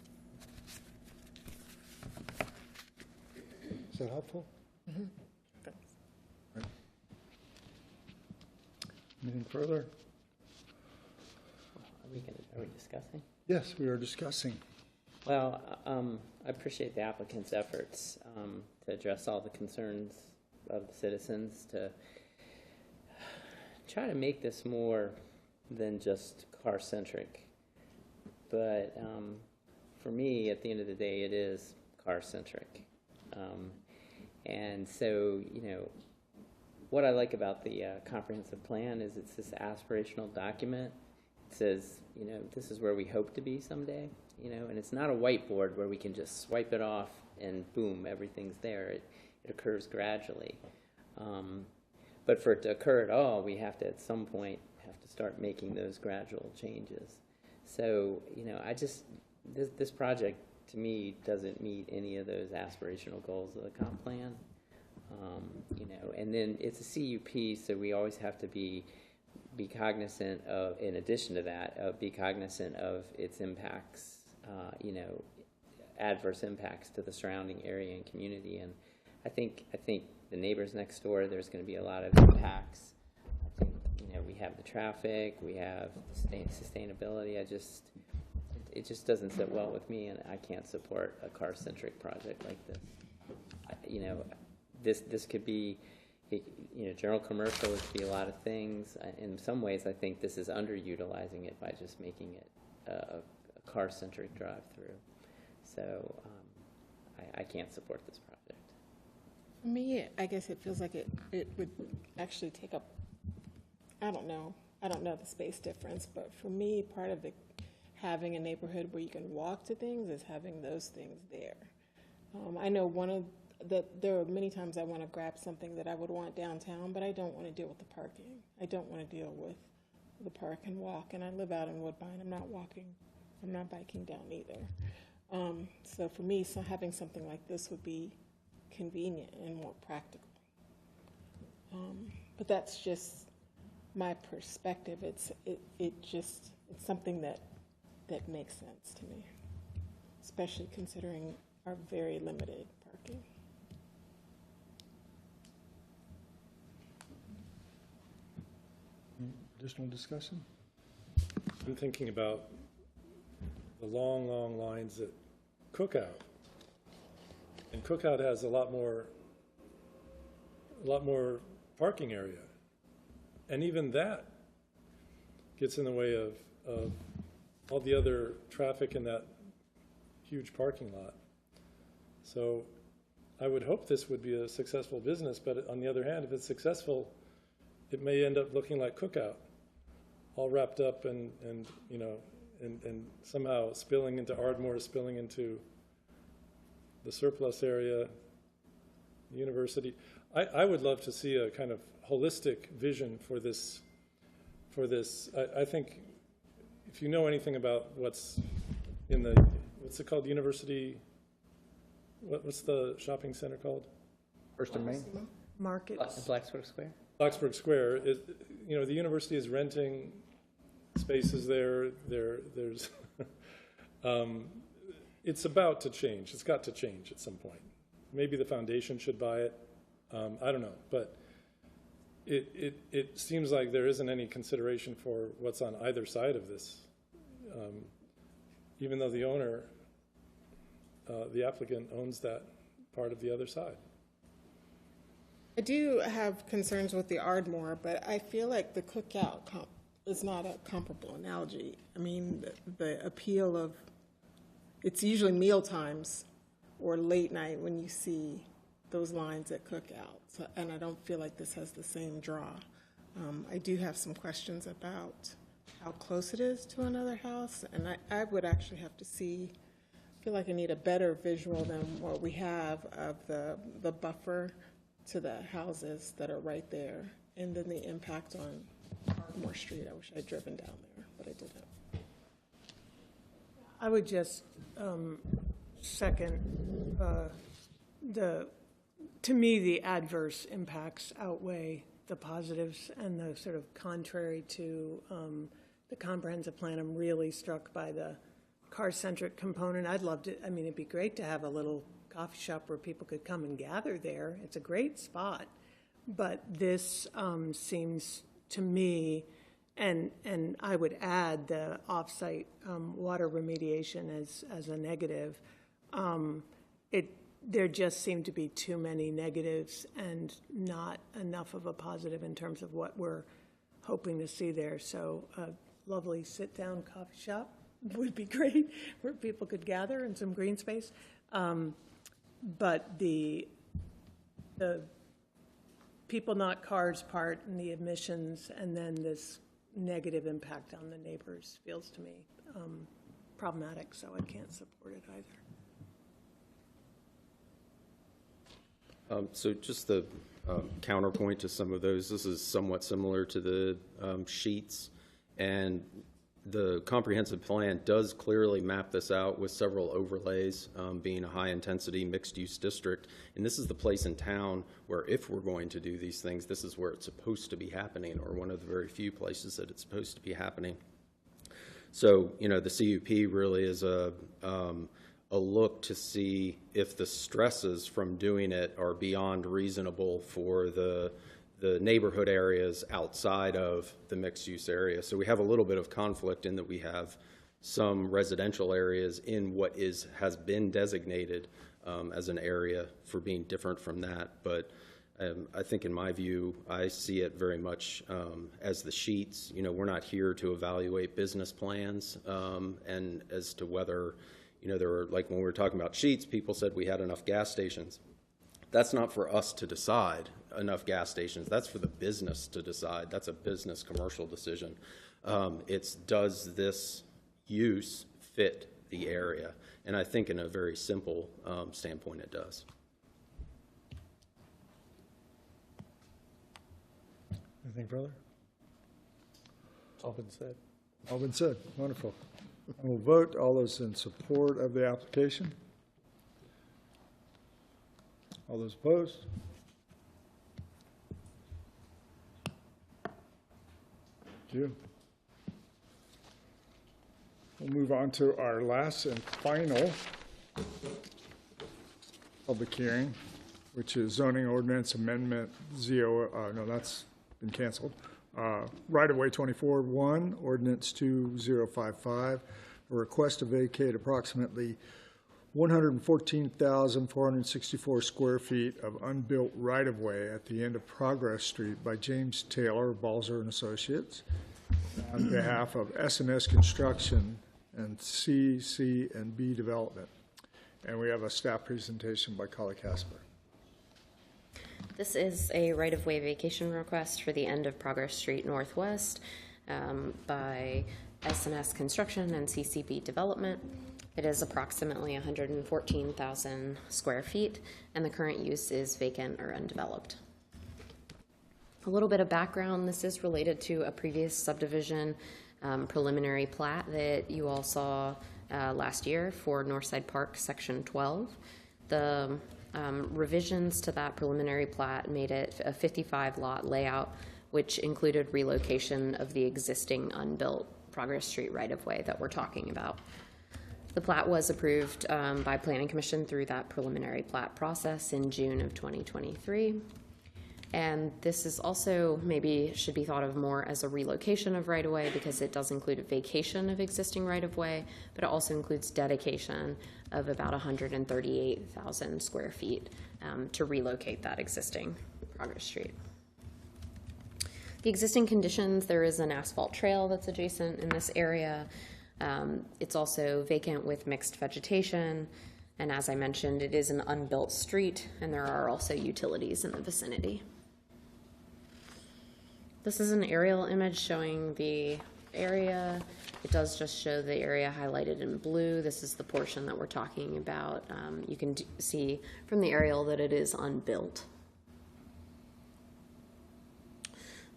Is that helpful? Mm-hmm. Right. Anything further? Are we discussing? Yes, we are discussing. Well, I appreciate the applicant's efforts to address all the concerns of the citizens, to try to make this more than just car-centric. But for me, at the end of the day, it is car-centric. And so, what I like about the comprehensive plan is it's this aspirational document. It says, this is where we hope to be someday, and it's not a whiteboard where we can just swipe it off and boom, everything's there. It occurs gradually. But for it to occur at all, we have to, at some point, have to start making those gradual changes. So, this project, to me, doesn't meet any of those aspirational goals of the comp plan. And then it's a CUP, so we always have to be cognizant of, in addition to that, be cognizant of its impacts, adverse impacts to the surrounding area and community. And I think the neighbors next door, there's going to be a lot of impacts. I think, we have the traffic, we have sustainability. It just doesn't sit well with me, and I can't support a car-centric project like this. This could be, general commercial. It could be a lot of things. In some ways, I think this is underutilizing it by just making it a car-centric drive-through. So I can't support this project. For me, I guess it feels like it would actually take up, I don't know the space difference, but for me, part of having a neighborhood where you can walk to things is having those things there. I know there are many times I want to grab something that I would want downtown, but I don't want to deal with the parking. I don't want to deal with the park and walk, and I live out in Woodbine. I'm not biking down either. So for me, having something like this would be convenient and more practical. But that's just my perspective. It's something that makes sense to me, especially considering our very limited parking. Additional discussion? I'm thinking about the long, long lines at Cookout. And Cookout has a lot more parking area. And even that gets in the way of all the other traffic in that huge parking lot. So I would hope this would be a successful business, but on the other hand, if it's successful, it may end up looking like Cookout, all wrapped up and somehow spilling into Ardmore, spilling into the surplus area, the university. I would love to see a kind of holistic vision for this. I think if you know anything about what's in what's it called, University, what's the shopping center called? First and Main? Market. Blacksburg Square? Blacksburg Square. The university is renting spaces there. There's it's about to change. It's got to change at some point. Maybe the foundation should buy it. I don't know, but it seems like there isn't any consideration for what's on either side of this, even though the owner, the applicant, owns that part of the other side. I do have concerns with the Ardmore, but I feel like the Cookout is not a comparable analogy. I mean, the appeal of, it's usually meal times or late night when you see those lines at Cookout, and I don't feel like this has the same draw. I do have some questions about how close it is to another house, and I would actually have to I feel like I need a better visual than what we have of the buffer to the houses that are right there, and then the impact on Ardmore Street. I wish I'd driven down there, but I didn't. I would just second to me, the adverse impacts outweigh the positives, and the sort of contrary to the comprehensive plan. I'm really struck by the car-centric component. I'd love to, I mean, it'd be great to have a little coffee shop where people could come and gather there. It's a great spot. But this seems to me, and I would add the off-site water remediation as a negative. There just seem to be too many negatives and not enough of a positive in terms of what we're hoping to see there. So a lovely sit-down coffee shop would be great, where people could gather in some green space. But the people, not cars part, and the emissions, and then this negative impact on the neighbors feels to me problematic, so I can't support it either. So just the counterpoint to some of those, this is somewhat similar to the sheets, and the comprehensive plan does clearly map this out with several overlays, being a high-intensity mixed-use district. And this is the place in town where, if we're going to do these things, this is where it's supposed to be happening, or one of the very few places that it's supposed to be happening. So, the CUP really is a look to see if the stresses from doing it are beyond reasonable for the neighborhood areas outside of the mixed-use area. So we have a little bit of conflict in that we have some residential areas in what has been designated as an area for being different from that. But I think, in my view, I see it very much as the sheets. We're not here to evaluate business plans and as to whether You know, there were, like when we were talking about Sheets, people said we had enough gas stations. That's not for us to decide, enough gas stations. That's for the business to decide. That's a business commercial decision. It's does this use fit the area? And I think in a very simple standpoint, it does. Anything further? It's all been said. All been said. Wonderful. And we'll vote. All those in support of the application? All those opposed? Thank you. We'll move on to our last and final public hearing, which is zoning ordinance amendment no, that's been canceled. Right-of-way 24-1, ordinance 2055, a request to vacate approximately 114,464 square feet of unbuilt right-of-way at the end of Progress Street by James Taylor, Balzer and Associates, on behalf of S&S Construction and CC&B Development. And we have a staff presentation by Collie Casper. This is a right-of-way vacation request for the end of Progress Street Northwest by S&S Construction and CCB Development. It is approximately 114,000 square feet, and the current use is vacant or undeveloped. A little bit of background, this is related to a previous subdivision preliminary plat that you all saw last year for Northside Park, Section 12. The revisions to that preliminary plat made it a 55-lot layout, which included relocation of the existing unbuilt Progress Street right-of-way that we're talking about. The plat was approved by Planning Commission through that preliminary plat process in June of 2023. And this is also maybe should be thought of more as a relocation of right-of-way because it does include a vacation of existing right-of-way, but it also includes dedication of about 138,000 square feet to relocate that existing Progress Street. The existing conditions, there is an asphalt trail that's adjacent in this area. It's also vacant with mixed vegetation. And as I mentioned, it is an unbuilt street, and there are also utilities in the vicinity. This is an aerial image showing the area. It does just show the area highlighted in blue. This is the portion that we're talking about. You can see from the aerial that it is unbuilt.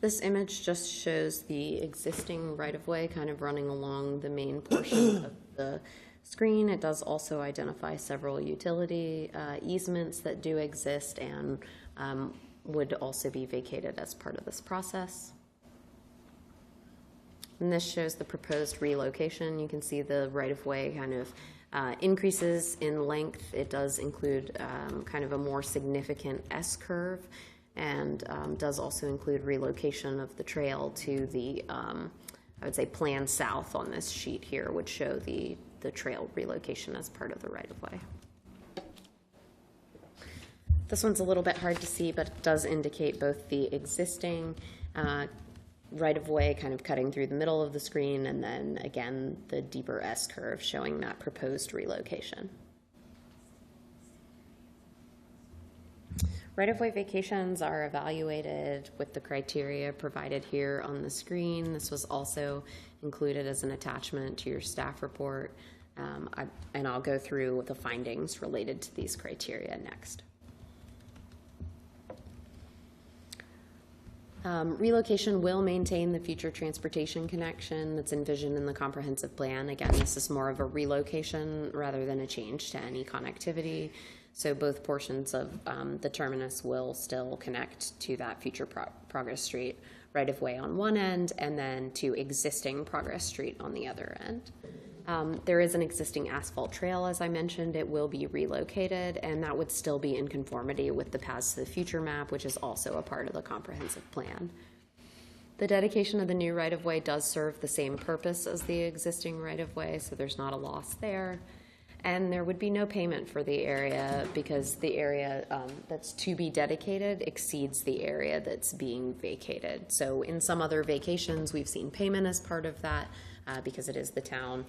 This image just shows the existing right-of-way kind of running along the main portion of the screen. It does also identify several utility easements that do exist and would also be vacated as part of this process. And this shows the proposed relocation. You can see the right-of-way kind of increases in length. It does include kind of a more significant S-curve and does also include relocation of the trail to the, I would say, plan south on this sheet here would show the trail relocation as part of the right-of-way. This one's a little bit hard to see, but it does indicate both the existing right-of-way kind of cutting through the middle of the screen, and then again the deeper S-curve showing that proposed relocation. Right-of-way vacations are evaluated with the criteria provided here on the screen. This was also included as an attachment to your staff report, and I'll go through the findings related to these criteria next. Relocation will maintain the future transportation connection that's envisioned in the comprehensive plan. Again, this is more of a relocation rather than a change to any connectivity. So both portions of the terminus will still connect to that future Progress Street right-of-way on one end and then to existing Progress Street on the other end. There is an existing asphalt trail, as I mentioned. It will be relocated, and that would still be in conformity with the Paths to the Future map, which is also a part of the comprehensive plan. The dedication of the new right-of-way does serve the same purpose as the existing right-of-way, so there's not a loss there. And there would be no payment for the area because the area that's to be dedicated exceeds the area that's being vacated. So in some other vacations, we've seen payment as part of that. because it is the town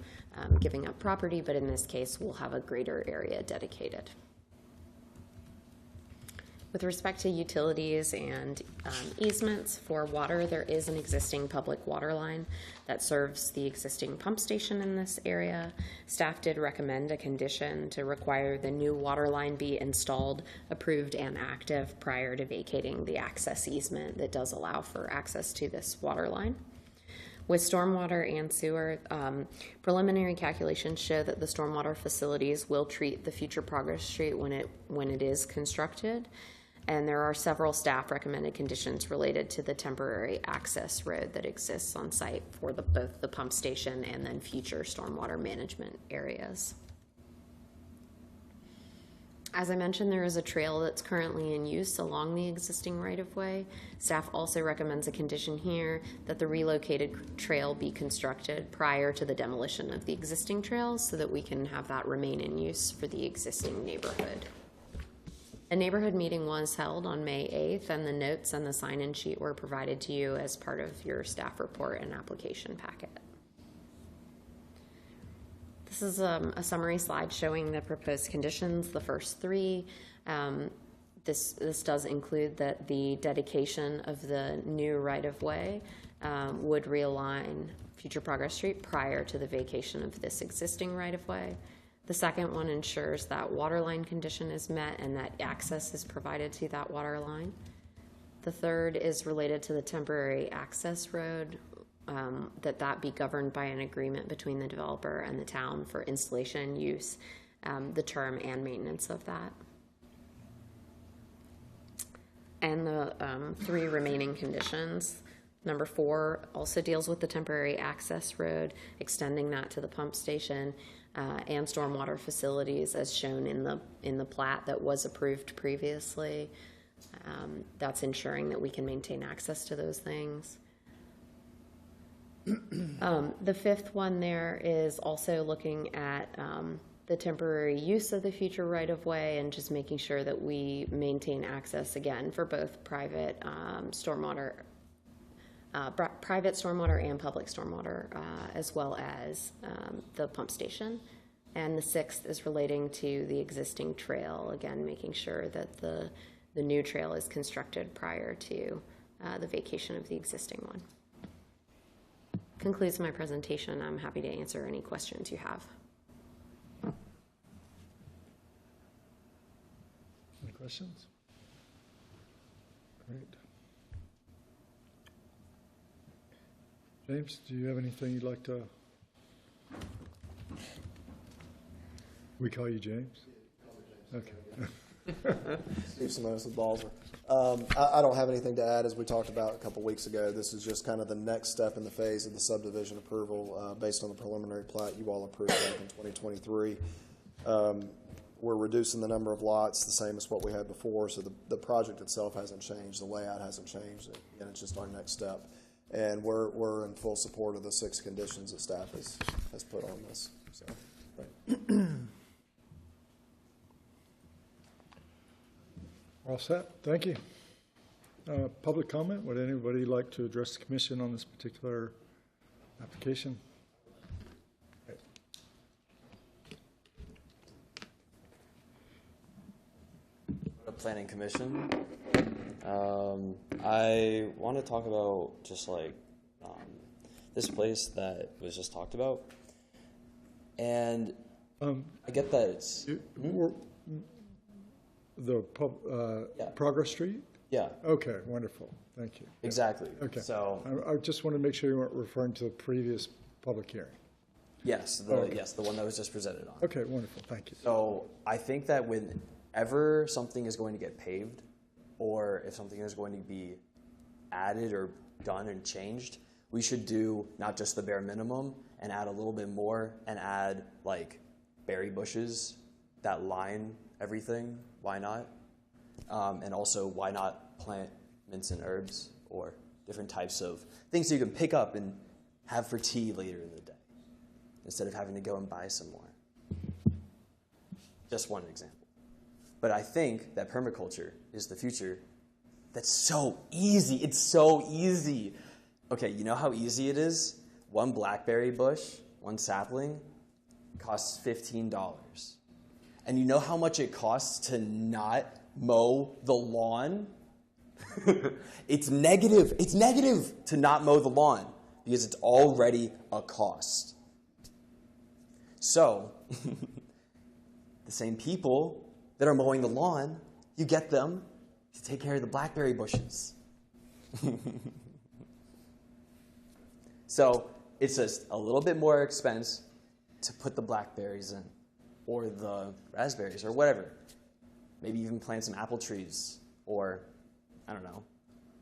giving up property, but in this case, we'll have a greater area dedicated. With respect to utilities and easements for water, there is an existing public water line that serves the existing pump station in this area. Staff did recommend a condition to require the new water line be installed, approved, and active prior to vacating the access easement that does allow for access to this water line. With stormwater and sewer, preliminary calculations show that the stormwater facilities will treat the future Progress Street when it is constructed. And there are several staff recommended conditions related to the temporary access road that exists on site for both the pump station and then future stormwater management areas. As I mentioned, there is a trail that's currently in use along the existing right-of-way. Staff also recommends a condition here that the relocated trail be constructed prior to the demolition of the existing trails so that we can have that remain in use for the existing neighborhood. A neighborhood meeting was held on May 8th, and the notes and the sign-in sheet were provided to you as part of your staff report and application packet. This is a summary slide showing the proposed conditions, the first three. This does include that the dedication of the new right-of-way would realign future Progress Street prior to the vacation of this existing right-of-way. The second one ensures that water line condition is met and that access is provided to that water line. The third is related to the temporary access road, that be governed by an agreement between the developer and the town for installation, use, the term, and maintenance of that. And the three remaining conditions. Number 4 also deals with the temporary access road, extending that to the pump station and stormwater facilities as shown in the plat that was approved previously. That's ensuring that we can maintain access to those things. The fifth one there is also looking at the temporary use of the future right-of-way and just making sure that we maintain access again for both private stormwater and public stormwater, as well as the pump station. And the sixth is relating to the existing trail, again, making sure that the new trail is constructed prior to the vacation of the existing one. Concludes my presentation. I'm happy to answer any questions you have. Any questions? Great. James, do you have anything you'd like to? We call you James? Okay. Steve Simonis with Balzer. I don't have anything to add. As we talked about a couple weeks ago, this is just kind of the next step in the phase of the subdivision approval based on the preliminary plat you all approved back in 2023. We're reducing the number of lots the same as what we had before, so the project itself hasn't changed. The layout hasn't changed, and it's just our next step. And we're in full support of the 6 conditions that staff has put on this. So, right. All set. Thank you. Public comment. Would anybody like to address the commission on this particular application? Planning Commission. I want to talk about just like this place that was just talked about, and I get that it's Progress Street. Yeah. Okay. Wonderful. Thank you. Exactly. Okay. So I just want to make sure you weren't referring to the previous public hearing. Yes. The one that was just presented on. Okay. Wonderful. Thank you. So I think that whenever something is going to get paved, or if something is going to be added or done and changed, we should do not just the bare minimum and add a little bit more and add like berry bushes that line everything. Why not? And also, why not plant mints and herbs or different types of things that you can pick up and have for tea later in the day instead of having to go and buy some more. Just one example. But I think that permaculture is the future. That's so easy. It's so easy. Okay, you know how easy it is one blackberry bush, one sapling, costs $15. And you know how much it costs to not mow the lawn? It's negative. It's negative to not mow the lawn because it's already a cost. So, the same people that are mowing the lawn, you get them to take care of the blackberry bushes. So, it's just a little bit more expense to put the blackberries in, or the raspberries, or whatever. Maybe even plant some apple trees, or, I don't know,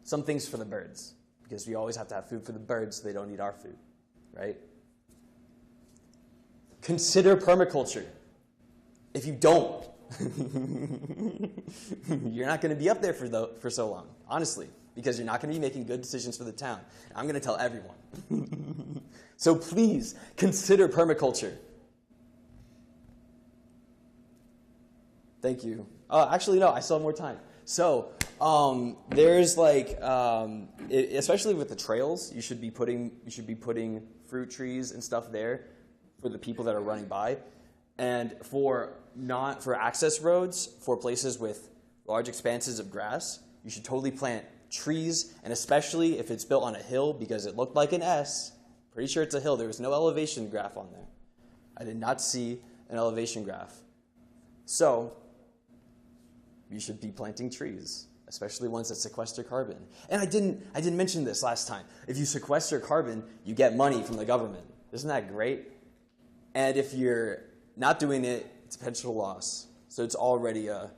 some things for the birds, because we always have to have food for the birds so they don't eat our food, right? Consider permaculture. If you don't, you're not going to be up there for so long, honestly, because you're not going to be making good decisions for the town. I'm going to tell everyone. So please, consider permaculture. Thank you. Actually, no, I still have more time. So there's like, especially with the trails, you should be putting fruit trees and stuff there for the people that are running by. And for access roads, for places with large expanses of grass, you should totally plant trees, and especially if it's built on a hill, because it looked like an S. Pretty sure it's a hill. There was no elevation graph on there. I did not see an elevation graph. So you should be planting trees, especially ones that sequester carbon. And I didn't mention this last time. If you sequester carbon, you get money from the government. Isn't that great? And if you're not doing it, it's potential loss. So it's already a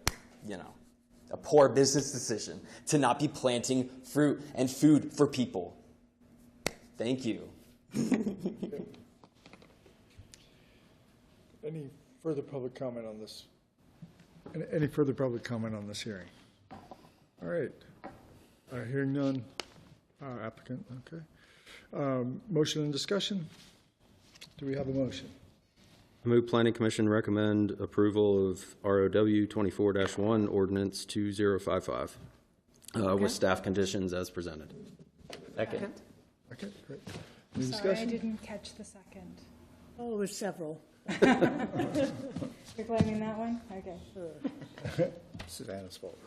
poor business decision to not be planting fruit and food for people. Thank you. Any further public comment on this? Any further public comment on this hearing? All right. Hearing none. Applicant, okay. Motion and discussion. Do we have a motion? I move Planning Commission recommend approval of ROW 24-1 Ordinance 2055 with staff conditions as presented. Second. Okay, great. Any Sorry, discussion? I didn't catch the second. Oh, there's several. You're blaming that one? Okay. Susanna's fault.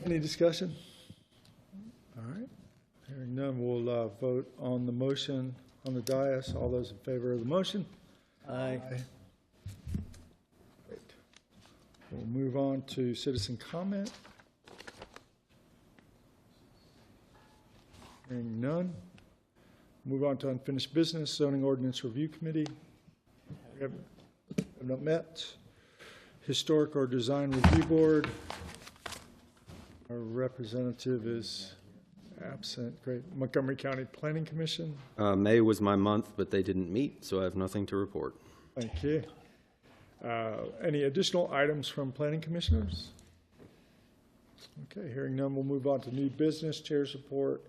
Any discussion? All right. Hearing none, we'll vote on the motion on the dais. All those in favor of the motion? Aye. Great. We'll move on to citizen comment. Hearing none. Move on to unfinished business, zoning ordinance review committee. We have not met. Historic or design review board. Our representative is absent. Great. Montgomery County Planning Commission. May was my month, but they didn't meet, so I have nothing to report. Thank you. Any additional items from planning commissioners? Okay, hearing none, we'll move on to new business. Chair's report.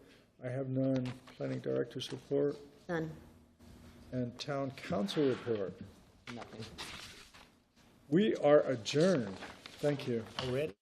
I have none. Planning director's report. None. And town council report. Nothing. We are adjourned. Thank you. Already?